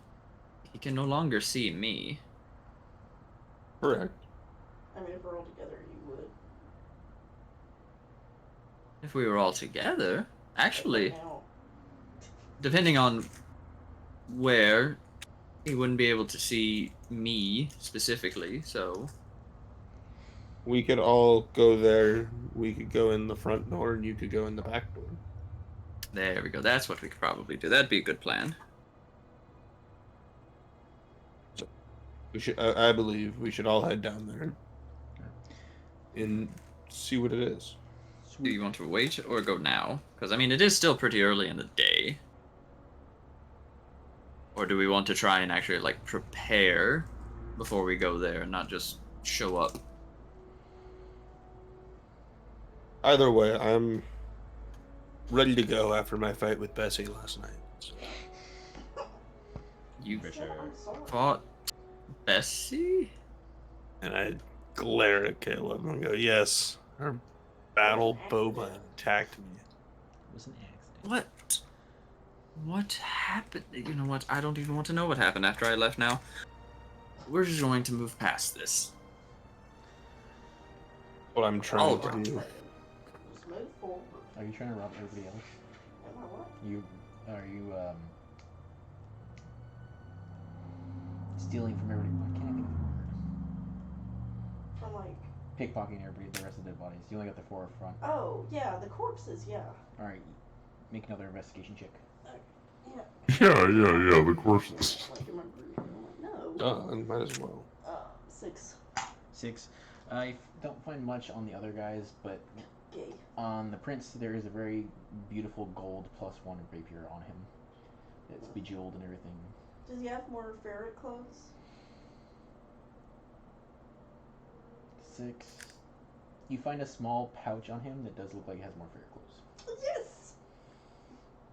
he can no longer see me. Correct. I mean, if we're all together, you would. If we were all together, actually, Right now. depending on where, he wouldn't be able to see me specifically, so... We could all go there. We could go in the front door and you could go in the back door. There we go, that's what we could probably do. That'd be a good plan. We should. I believe we should all head down there and see what it is. Do you want to wait or go now? Because, I mean, it is still pretty early in the day. Or do we want to try and actually, like, prepare before we go there and not just show up? Either way, I'm ready to go after my fight with Bessie last night. So. You For sure. I'm sorry. fought Bessie? And I glare at Caleb and go, "Yes, her battle boba attacked me." It was an accident. What? What happened? You know what? I don't even want to know what happened after I left now. We're just going to move past this. What I'm trying to Alright. do. Just move forward. Are you trying to rob everybody else? Am I what? Are you stealing from everybody? I can't think of the word. From like, Pickpocketing everybody, the rest of the dead bodies. You only got the 4 up front. oh yeah, the corpses, yeah. Alright, make another investigation check. Yeah. Yeah, the corpses. Like in my group, and I'm like, no. And might as well. 6. 6. I don't find much on the other guys, but Gay. on the prince there is a very beautiful gold +1 rapier on him. It's bejeweled and everything. Does he have more ferret clothes? 6. You find a small pouch on him that does look like it has more fair clothes. Yes!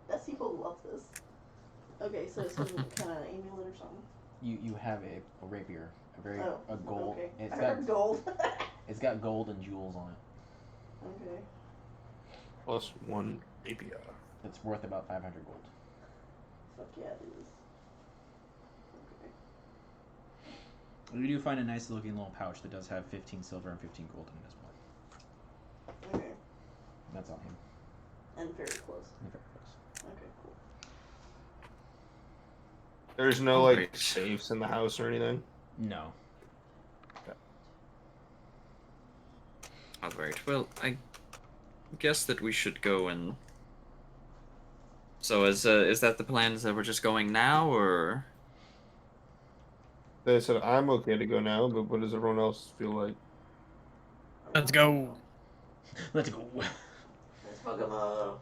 Bessie People love this. Okay, so some kind of amulet or something. You have a rapier, a gold. Okay. It's I got heard gold. it's got gold and jewels on it. Okay. Plus 1 APR. It's worth about 500 gold. Fuck yeah, it is. Okay. You do find a nice looking little pouch that does have 15 silver and 15 gold in it as well. Okay. That's on him. And very close. And very close. Okay, cool. There's no like Great. safes in the house or anything. No. Alright, well, I guess that we should go and... So is that the plan, is that we're just going now, or... They said I'm okay to go now, but what does everyone else feel like? Let's go. Let's go. Let's fuck 'em up.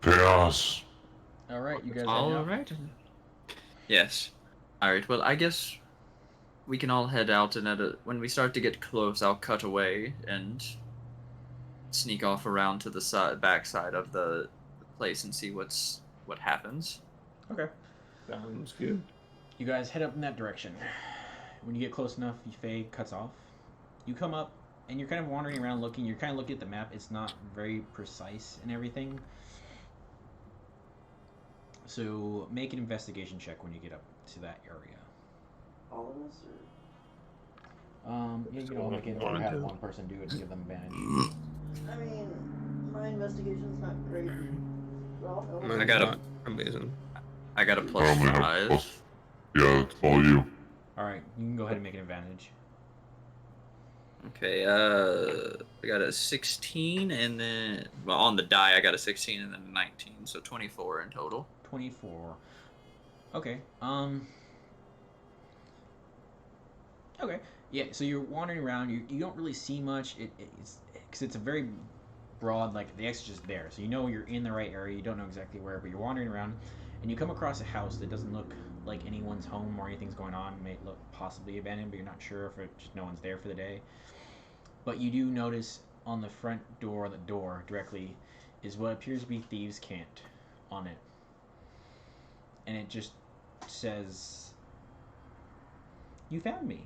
Chaos. All right, you guys. Alright. Yes. Alright, well, I guess we can all head out, and when we start to get close, I'll cut away and sneak off around to the back side of the place and see what happens. Okay. Sounds good. You guys head up in that direction. When you get close enough, Faye cuts off. You come up, and you're kind of wandering around looking. You're kind of looking at the map. It's not very precise and everything. So make an investigation check when you get up to that area. All of us, Yeah, you can all make it, or have one person do it to give them advantage. or I mean, my investigation's not great. Well, I got a- amazing. I got a I plus only have 5. plus. Yeah, it's all you. All right, you can go ahead and make an advantage. Okay, I got a 16, and then, well, on the die, I got a 16 and then a 19, so 24 in total. 24. Okay. Okay. Yeah. So you're wandering around. You don't really see much. It's because it's a very broad. Like the exit's just there, so you know you're in the right area. You don't know exactly where, but you're wandering around, and you come across a house that doesn't look like anyone's home or anything's going on. It may look possibly abandoned, but you're not sure if just no one's there for the day. But you do notice on the front door, the door directly, is what appears to be Thieves' Cant on it. And it just says, "You found me."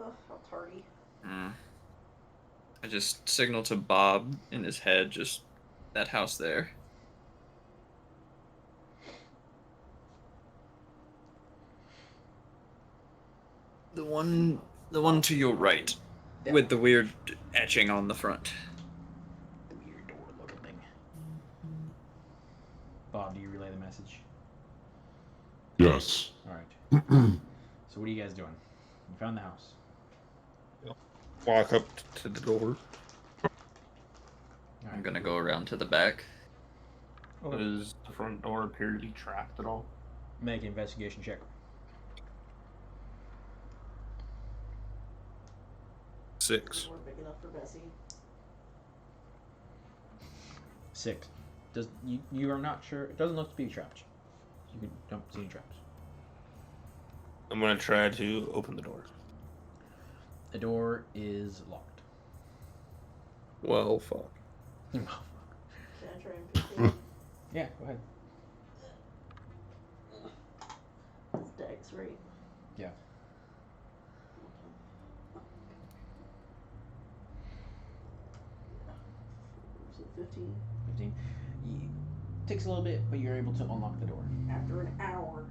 Ugh, how tardy. I just signal to Bob in his head, just that house there. The one to your right, That with the weird etching on the front. the weird door looking thing. Bob, do you relay the message? Yes. All right. So what are you guys doing? You found the house. Walk up to the door. All I'm right. gonna go around to the back. Okay. Does the front door appear to be trapped at all? Make an investigation check. 6. We're big enough for Bessie. 6. You are not sure? It doesn't look to be trapped. Don't see any traps. I'm gonna try to open the door. The door is locked. Well, fuck. Can I try and pick it? Yeah, go ahead. It's Dex, right? Yeah. Was it 15? 15. Takes a little bit, but you're able to unlock the door. After an hour.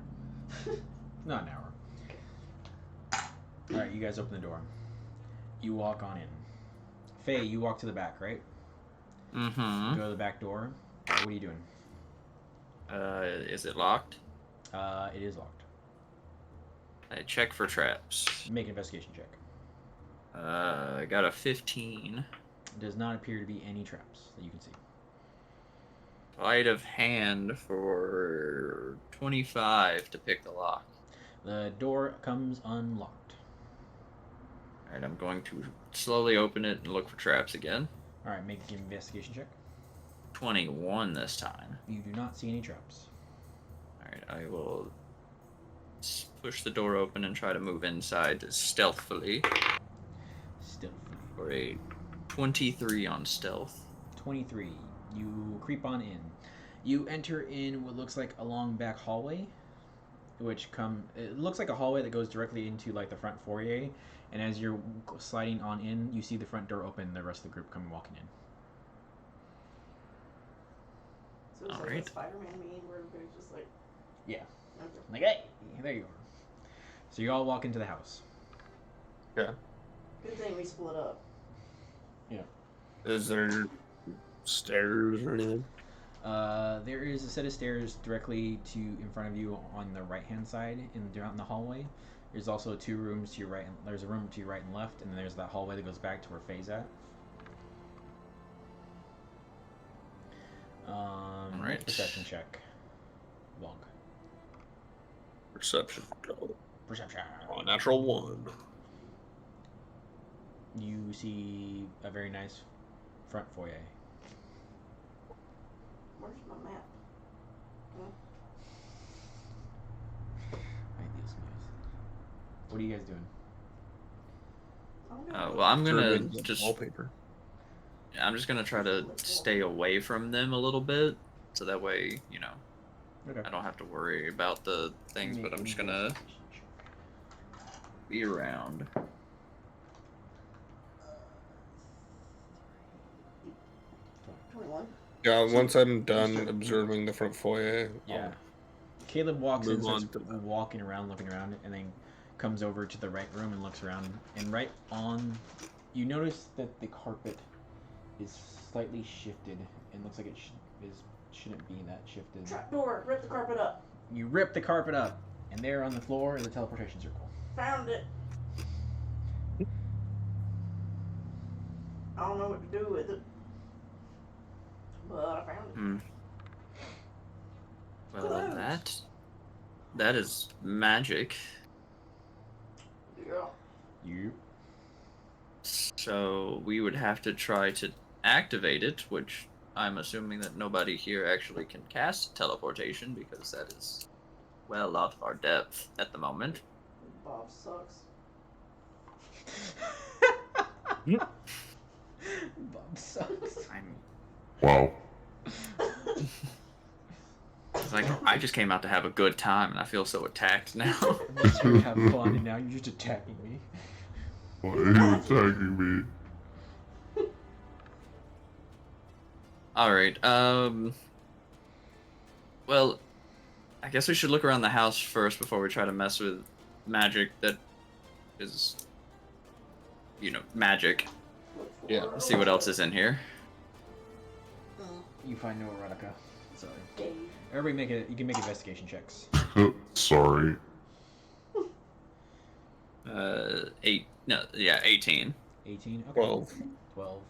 Not an hour. Alright, you guys open the door. You walk on in. Faye, you walk to the back, right? Mm-hmm. Go to the back door. What are you doing? Is it locked? It is locked. I check for traps. Make an investigation check. I got a 15. Does not appear to be any traps that you can see. Sleight of hand for 25 to pick the lock. The door comes unlocked. Alright, I'm going to slowly open it and look for traps again. Alright, make an investigation check. 21 this time. You do not see any traps. Alright, I will push the door open and try to move inside stealthily Still. for a 23 on stealth. 23. You creep on in. You enter in what looks like a long back hallway, it looks like a hallway that goes directly into like the front foyer. And as you're sliding on in, you see the front door open. And the rest of the group come walking in. So it's like Alright. a Spider-Man meeting where everybody's just like, Yeah. okay. Like, hey, there you are. So you all walk into the house. Yeah. Good thing we split up. Is there stairs or anything? There is a set of stairs directly in front of you on the right-hand side down the hallway. There's also 2 rooms to your right. There's a room to your right and left, and then there's that hallway that goes back to where Faye's at. Alright. Perception check. Long. Perception. Perception. Oh, natural 1. You see a very nice front foyer. Where's my map? What are you guys doing? Well, I'm gonna Surveying the just. wallpaper. Yeah, I'm just gonna try to stay away from them a little bit, so that way, you know, Okay. I don't have to worry about the things. But I'm just gonna be around. 21. Yeah, once I'm done observing the front foyer, Yeah. Caleb walks in, Move on starts to that. walking around, looking around, and then comes over to the right room and looks around. And right on, you notice that the carpet is slightly shifted. It looks like it shouldn't be that shifted. Trapdoor, rip the carpet up. You rip the carpet up, and there on the floor is a teleportation circle. Found it. I don't know what to do with it. But I found it. Hmm. Well, Close. that is magic. Yeah. You. So we would have to try to activate it, which I'm assuming that nobody here actually can cast teleportation because that is well out of our depth at the moment. Bob sucks. Bob sucks. Wow. It's like I just came out to have a good time, and I feel so attacked now. I'm just here to have fun, and now you're just attacking me. Why are you attacking me? All right. Well, I guess we should look around the house first before we try to mess with magic that is, you know, magic. Yeah. Let's see what else is in here. You find no erotica. Sorry. Dave. Everybody you can make investigation checks. Sorry. 18. 18. Okay. 12. 12.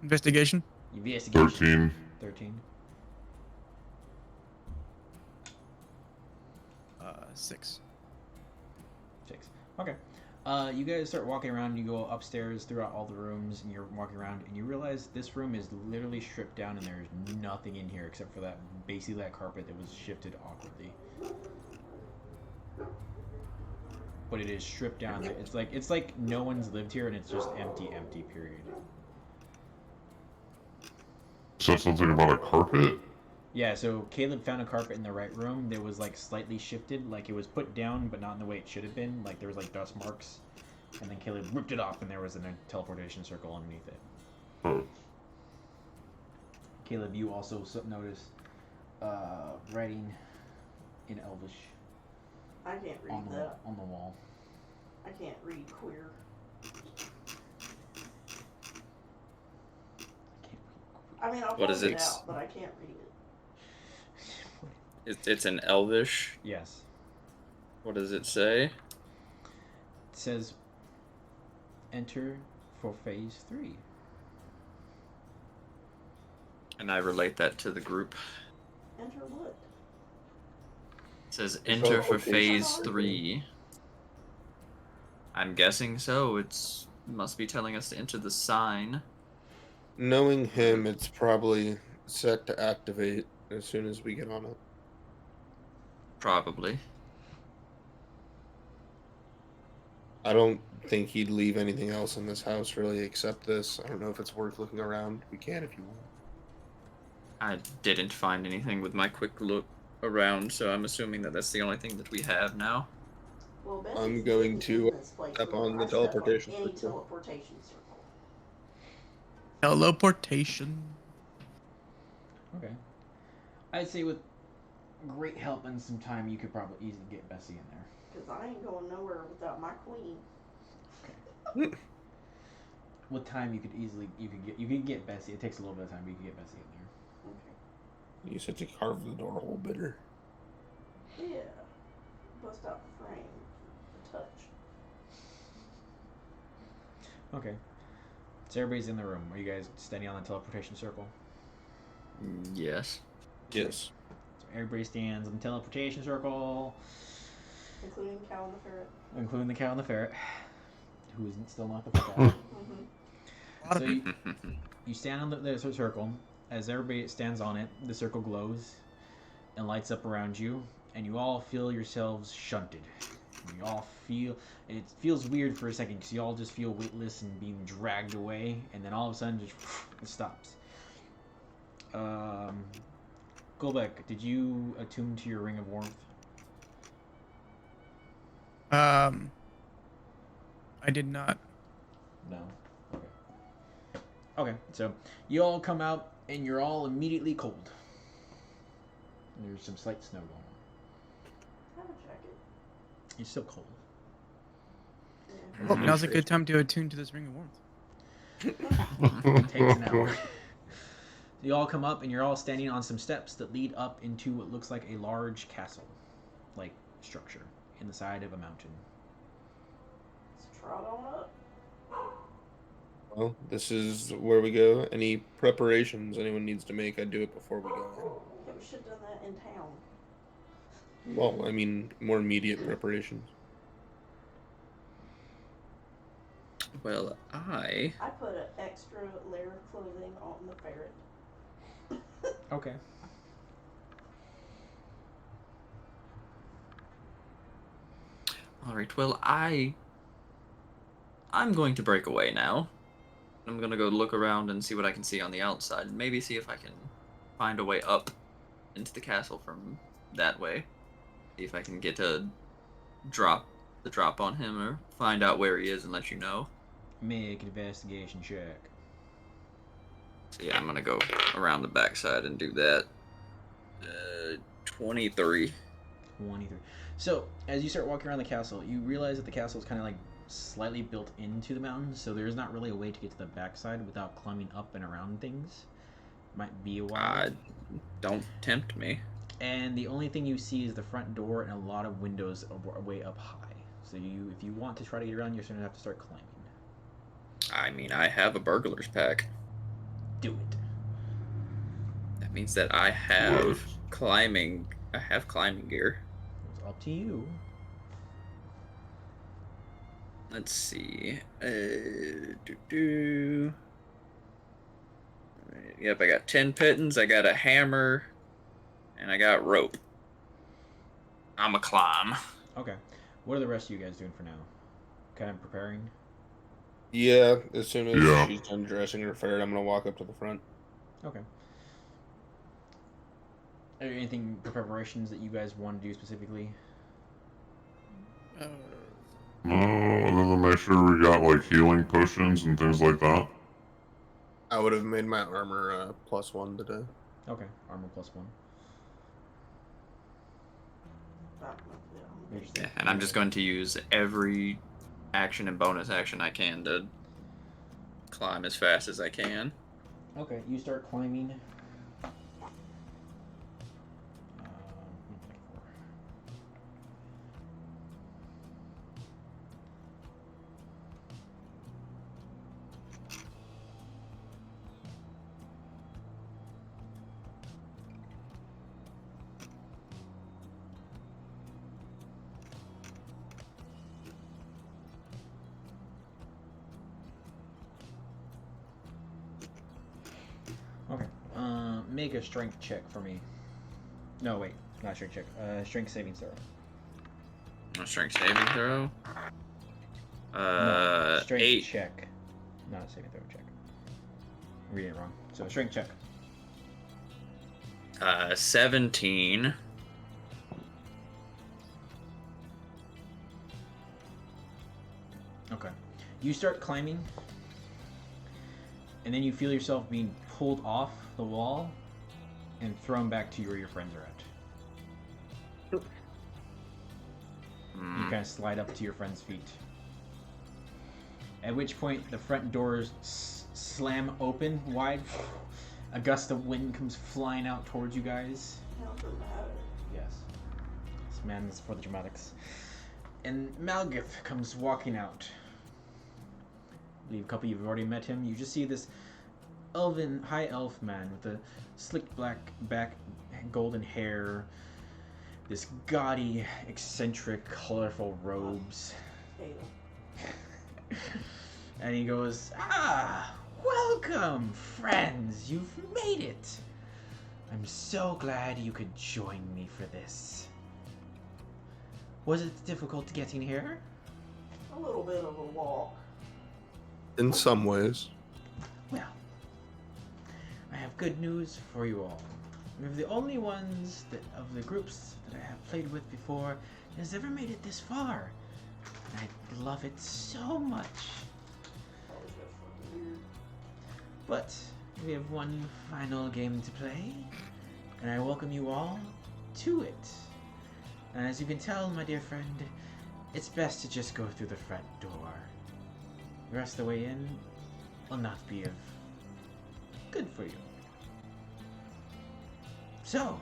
Investigation. Investigation. 13. 13. 6. 6. Okay. You guys start walking around. You go upstairs throughout all the rooms, and you're walking around, and you realize this room is literally stripped down, and there's nothing in here except for that basically that carpet that was shifted awkwardly. But it is stripped down. It's like no one's lived here, and it's just empty. Period. Said something about a carpet? Yeah. So Caleb found a carpet in the right room that was like slightly shifted, like it was put down, but not in the way it should have been. Like there was like dust marks, and then Caleb ripped it off, and there was a teleportation circle underneath it. Oh. Caleb, you also notice writing in Elvish I can't read on that. the wall. I can't read queer. I mean, I'll What point is it it? out, but I can't read it. It's in Elvish. Yes. What does it say? It says, enter for phase 3. And I relate that to the group. Enter what? It says enter for teleportation. phase 3. I'm guessing so. It must be telling us to enter the sign. Knowing him, it's probably set to activate as soon as we get on it. Probably. I don't think he'd leave anything else in this house really except this. I don't know if it's worth looking around. We can if you want. I didn't find anything with my quick look around, so I'm assuming that that's the only thing that we have now. Well, I'm Bessie's going in to this place step whenever on the I step on teleportation any circle. teleportation circle. Teleportation. Okay. I'd say with great help and some time, you could probably easily get Bessie in there. Because I ain't going nowhere without my queen. With time, you could get Bessie. It takes a little bit of time, but you can get Bessie in there. Okay. You said to carve the door hole better. Yeah. Bust out the frame. The touch. Okay. So everybody's in the room. Are you guys standing on the teleportation circle? Yes. Yes. So everybody stands on the teleportation circle, Including Cow and the Ferret. including the cow and the ferret, who isn't still not the fuck out. So you stand on the circle. As everybody stands on it, the circle glows and lights up around you, and you all feel yourselves shunted. You all feel, and it feels weird for a second because you all just feel weightless and being dragged away, and then all of a sudden just it stops. Golbeck, did you attune to your ring of warmth? I did not. No. Okay. Okay, so you all come out and you're all immediately cold. There's some slight snow going on. I have a jacket. You're still cold. Yeah. Well, now's a good time to attune to this ring of warmth. It takes an hour. You all come up and you're all standing on some steps that lead up into what looks like a large castle-like structure in the side of a mountain. Let's trot on up. Well, this is where we go. Any preparations anyone needs to make, I do it before we go Yeah, we should have done that in town. in. Well, I mean, more immediate preparations. Well, I put an extra layer of clothing on the ferret. Okay. All right. Well, I'm going to break away now. I'm gonna go look around and see what I can see on the outside. Maybe see if I can find a way up into the castle from that way. See if I can get a drop on him or find out where he is and let you know. Make an investigation check. So yeah, I'm gonna go around the backside and do that. 23. 23. So, as you start walking around the castle, you realize that the castle is kind of like slightly built into the mountain, so there's not really a way to get to the backside without climbing up and around things. Might be a while. Don't tempt me. And the only thing you see is the front door and a lot of windows way up high. So if you want to try to get around, you're going to have to start climbing. I mean, I have a burglar's pack. Do it. That means that I have climbing gear. It's up to you. Let's see. Yep, I got 10 pittons, I got a hammer, and I got rope. I'm a climb. Okay. What are the rest of you guys doing for now? Kind of preparing? Yeah, as soon as Yeah. she's done dressing her ferret, I'm gonna walk up to the front. Okay. Are there anything preparations that you guys want to do specifically? No, other than make sure we got like healing potions and things like that. I would have made my armor +1 today. Okay, armor +1. Yeah, and I'm just going to use every action and bonus action I can to climb as fast as I can. Okay, you start climbing. Okay. Make a strength check for me. No, wait, not strength check. Strength saving throw. A strength saving throw. No, strength 8. check. Not a saving throw check. I'm reading it wrong. So strength check. 17. Okay. You start climbing, and then you feel yourself being pulled off the wall and thrown back to where your friends are at. You kind of slide up to your friend's feet. At which point, the front doors slam open wide. A gust of wind comes flying out towards you guys. How dramatic. Yes. This man is for the dramatics. And Malgith comes walking out. I believe a couple of you have already met him. You just see this high elf man with a slick black back, golden hair, this gaudy, eccentric, colorful robes. Hate 'em. And he goes, welcome, friends. You've made it. I'm so glad you could join me for this. Was it difficult getting here? A little bit of a walk. In some ways. Well, I have good news for you all. We're the only ones of the groups that I have played with before that has ever made it this far. And I love it so much. Always got fucking weird. But we have one final game to play, and I welcome you all to it. And as you can tell, my dear friend, it's best to just go through the front door. The rest of the way in will not be of good for you. So,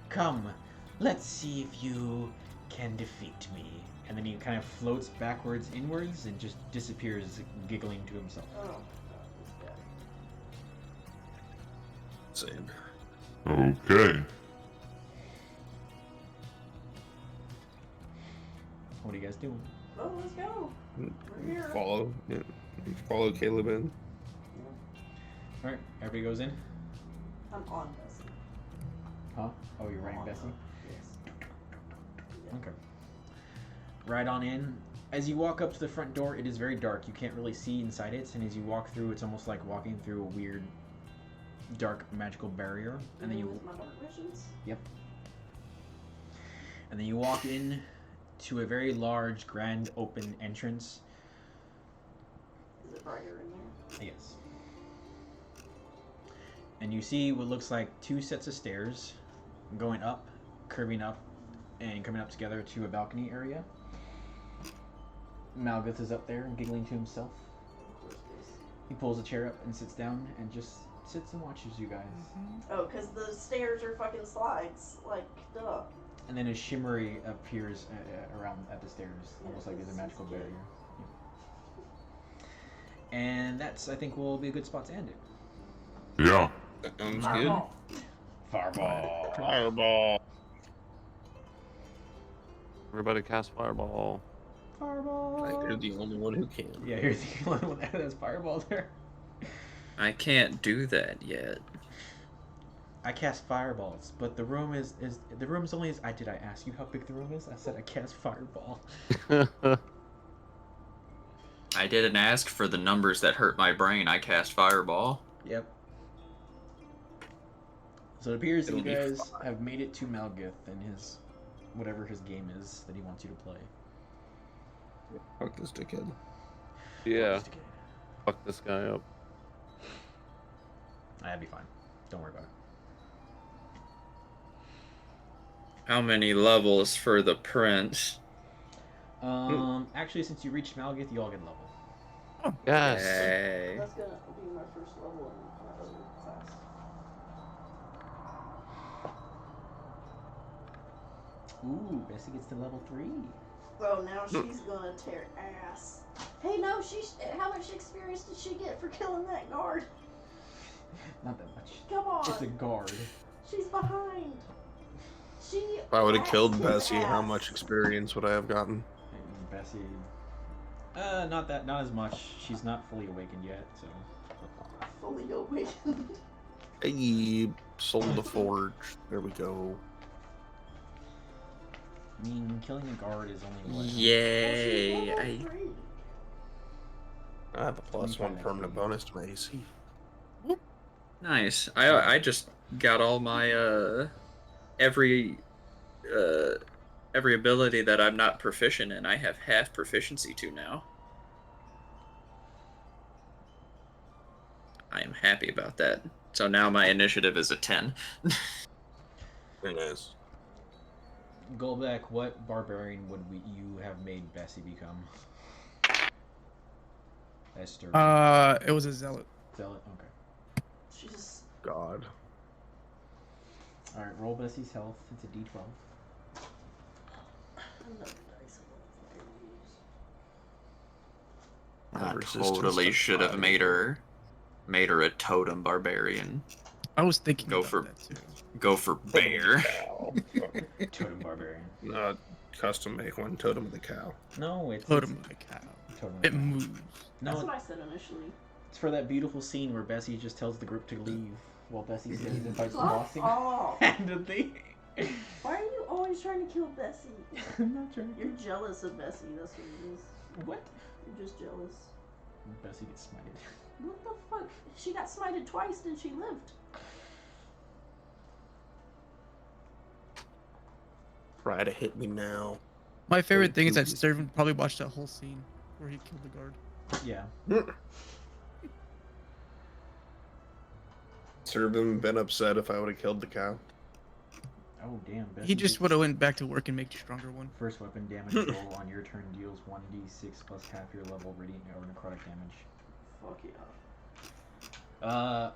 come, let's see if you can defeat me. And then he kind of floats backwards inwards and just disappears, giggling to himself. Oh, this guy. Same. Okay. What are you guys doing? Oh, let's go. We're here. Follow. Yeah. Follow Caleb in. Alright, everybody goes in. I'm on Bessie. Huh? Oh, you're riding On Bessie? her. Yes. Yeah. Okay. Ride on in. As you walk up to the front door, it is very dark. You can't really see inside it, and as you walk through, it's almost like walking through a weird, dark, magical barrier. And then you, With my dark visions. and then you walk in to a very large, grand, open entrance. Is it brighter in there? Yes. And you see what looks like two sets of stairs going up, curving up, and coming up together to a balcony area. Malgith is up there and giggling to himself. Of course it is. He pulls a chair up and sits down and just sits and watches you guys. Oh, because the stairs are fucking slides. Like, duh. And then a shimmery appears around at the stairs, Yeah, almost like there's a this magical is good. barrier. Yeah. And that's, I think, will be a good spot to end it. Yeah. That sounds good. Fireball. Fireball. Fireball. Everybody cast fireball. Fireball. You're the only one who can. Yeah, you're the only one that has fireball there. I can't do that yet. I cast fireballs, but the room is the room's only as did I ask you how big the room is? I said I cast fireball. I didn't ask for the numbers that hurt my brain. I cast fireball. Yep. So it appears that you It'll be guys have made it to Malgith and his whatever his game is that he wants you to play. Fuck this dickhead. Yeah, fuck this guy up. That'd be fine. Don't worry about it. How many levels for the prince? Actually, since you reached Malgith, you all get a level. Yes. Yay. That's gonna be my first level in my other class. Ooh, Bessie gets to level 3. Oh, now she's gonna tear ass. Hey, no, how much experience did she get for killing that guard? Not that much. Come on. It's a guard. She's behind. She. If I would have killed asked Bessie, his how ass. much experience would I have gotten? And Bessie. Not as much. She's not fully awakened yet, so. Fully awakened. Hey, soul the forge. There we go. I mean, killing a guard is only what? Yay. Oh, she's I, level 3. I have a +1 permanent bonus to my AC. nice. I just got all my every ability that I'm not proficient in. I have half proficiency to now. I am happy about that. So now my initiative is a 10. Very nice. Golbeck, what barbarian would you have made Bessie become? Esther. It was a zealot. Zealot? Okay. She's God. Alright, roll Bessie's health. It's a d12. another dice I'm gonna fucking use. I Resistance totally to should have fire. made her a totem barbarian. I was thinking Go about for- that too. Go for bear. Cow. Totem barbarian. Custom make one totem of the cow. No, it's Totem of the cow. Totem of It the cow. moves. That's No, what I said initially. it's for that beautiful scene where Bessie just tells the group to leave while Bessie stays and fights the Fuck boss thing. off. And the thing. Why are you always trying to kill Bessie? I'm not trying to. You're jealous of Bessie, that's what it is. What? You're just jealous. Bessie gets smited. What the fuck? She got smited twice and she lived. Try to hit me now. My favorite thing is that Please. Sturvin probably watched that whole scene where he killed the guard. Yeah. Servant been upset if I would have killed the cow. Oh damn. Bessie He just gets- would have went back to work and made a stronger one. First weapon damage roll on your turn deals 1d6 plus half your level radiant or necrotic damage. Fuck yeah.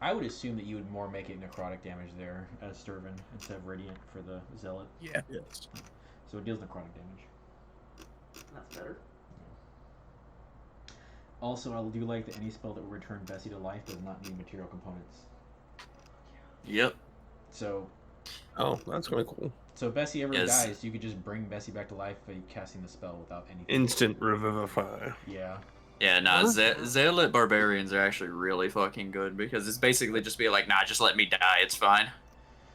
I would assume that you would more make it necrotic damage there as Sturvin instead of radiant for the zealot. Yeah. Yes. So it deals necrotic damage. That's better. Also, I do like that any spell that will return Bessie to life does not need material components. Yep. So Oh, that's kind of cool. if Bessie ever Yes. dies, you could just bring Bessie back to life by casting the spell without anything. Instant revivify. Yeah. Yeah, nah, Zealot barbarians are actually really fucking good because it's basically just be like, nah, just let me die, it's fine.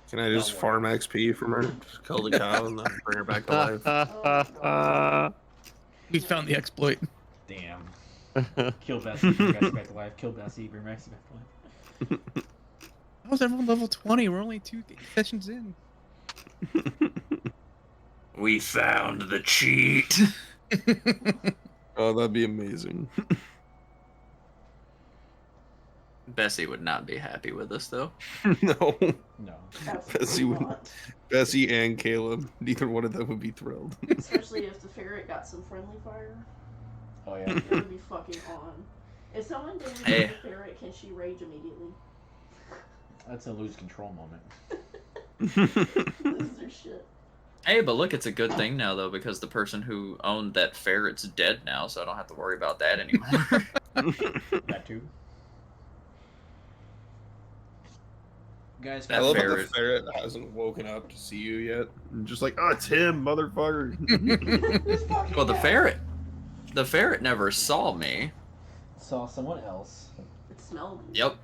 Can I just Don't farm XP from her? Just kill the cow and then bring her back to life. We found the exploit. Damn. Kill Bessie, bring Bessie back to life. Kill Bessie, bring Bessie back to life. How is everyone level 20? We're only 2 sessions in. We found the cheat. Oh, that'd be amazing. Bessie would not be happy with us though. No. No. Bessie Absolutely would- not. Bessie and Caleb, neither one of them would be thrilled. Especially if the ferret got some friendly fire. Oh yeah. It would be fucking on. If someone damages Hey. the ferret, can she rage immediately? That's a lose control moment. Lose their shit. Hey, but look, it's a good thing now though because the person who owned that ferret's dead now, so I don't have to worry about that anymore. That too. Guys, That I love that the ferret- ferret hasn't woken up to see you yet. And just like, oh, it's him, motherfucker. This fucking Well, the guy. ferret never saw me. saw someone else. It smelled. Yep.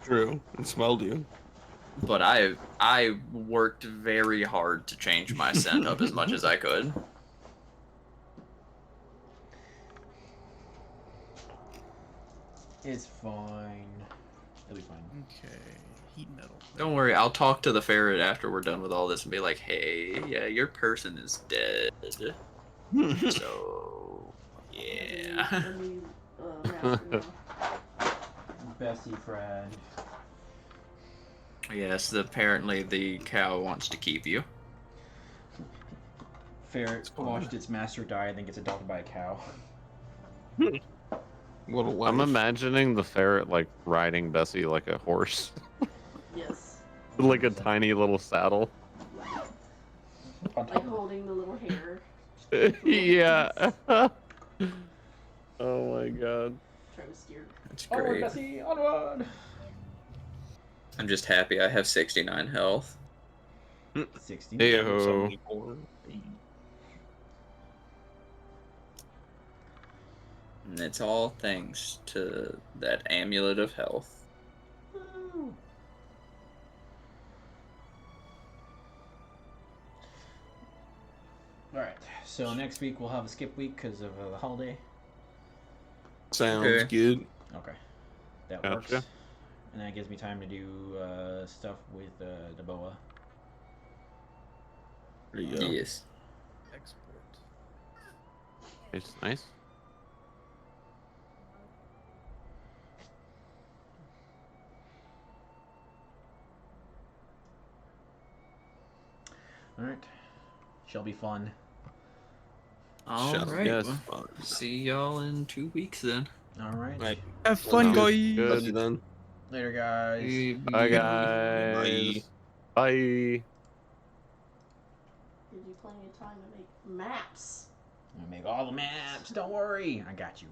True. And smelled you. But I worked very hard to change my scent up as much as I could. It's fine. It'll be fine. Okay. Heat metal. Don't worry, I'll talk to the ferret after we're done with all this and be like, hey, yeah, your person is dead. So, yeah. A new, master now. Bessie friend. Yes, apparently the cow wants to keep you. Ferret fine. watched its master die and then gets adopted by a cow. What a life. I'm imagining the ferret like riding Bessie like a horse, Yes. like a tiny little saddle. On top Like of holding the little hair. Yeah. Oh my god. Trying to steer. It's Onward, great. Bessie, onward! I'm just happy I have 69 health. 60. Hey-ho. 74. And it's all thanks to that amulet of health. Woo. Alright, so next week we'll have a skip week because of the holiday. Sounds Okay. good. Okay. That Gotcha. works. And that gives me time to do stuff with the boa. There you go. Yes. Export. It's nice. Alright. Shall be fun. All Shall right. yes. Well, see y'all in 2 weeks then. Alright. Right. Have fun, Sounds guys. good. Talk to you then. Later, guys. Bye, guys. Bye. Give you plenty of time to make maps. I'm gonna make all the maps. Don't worry. I got you.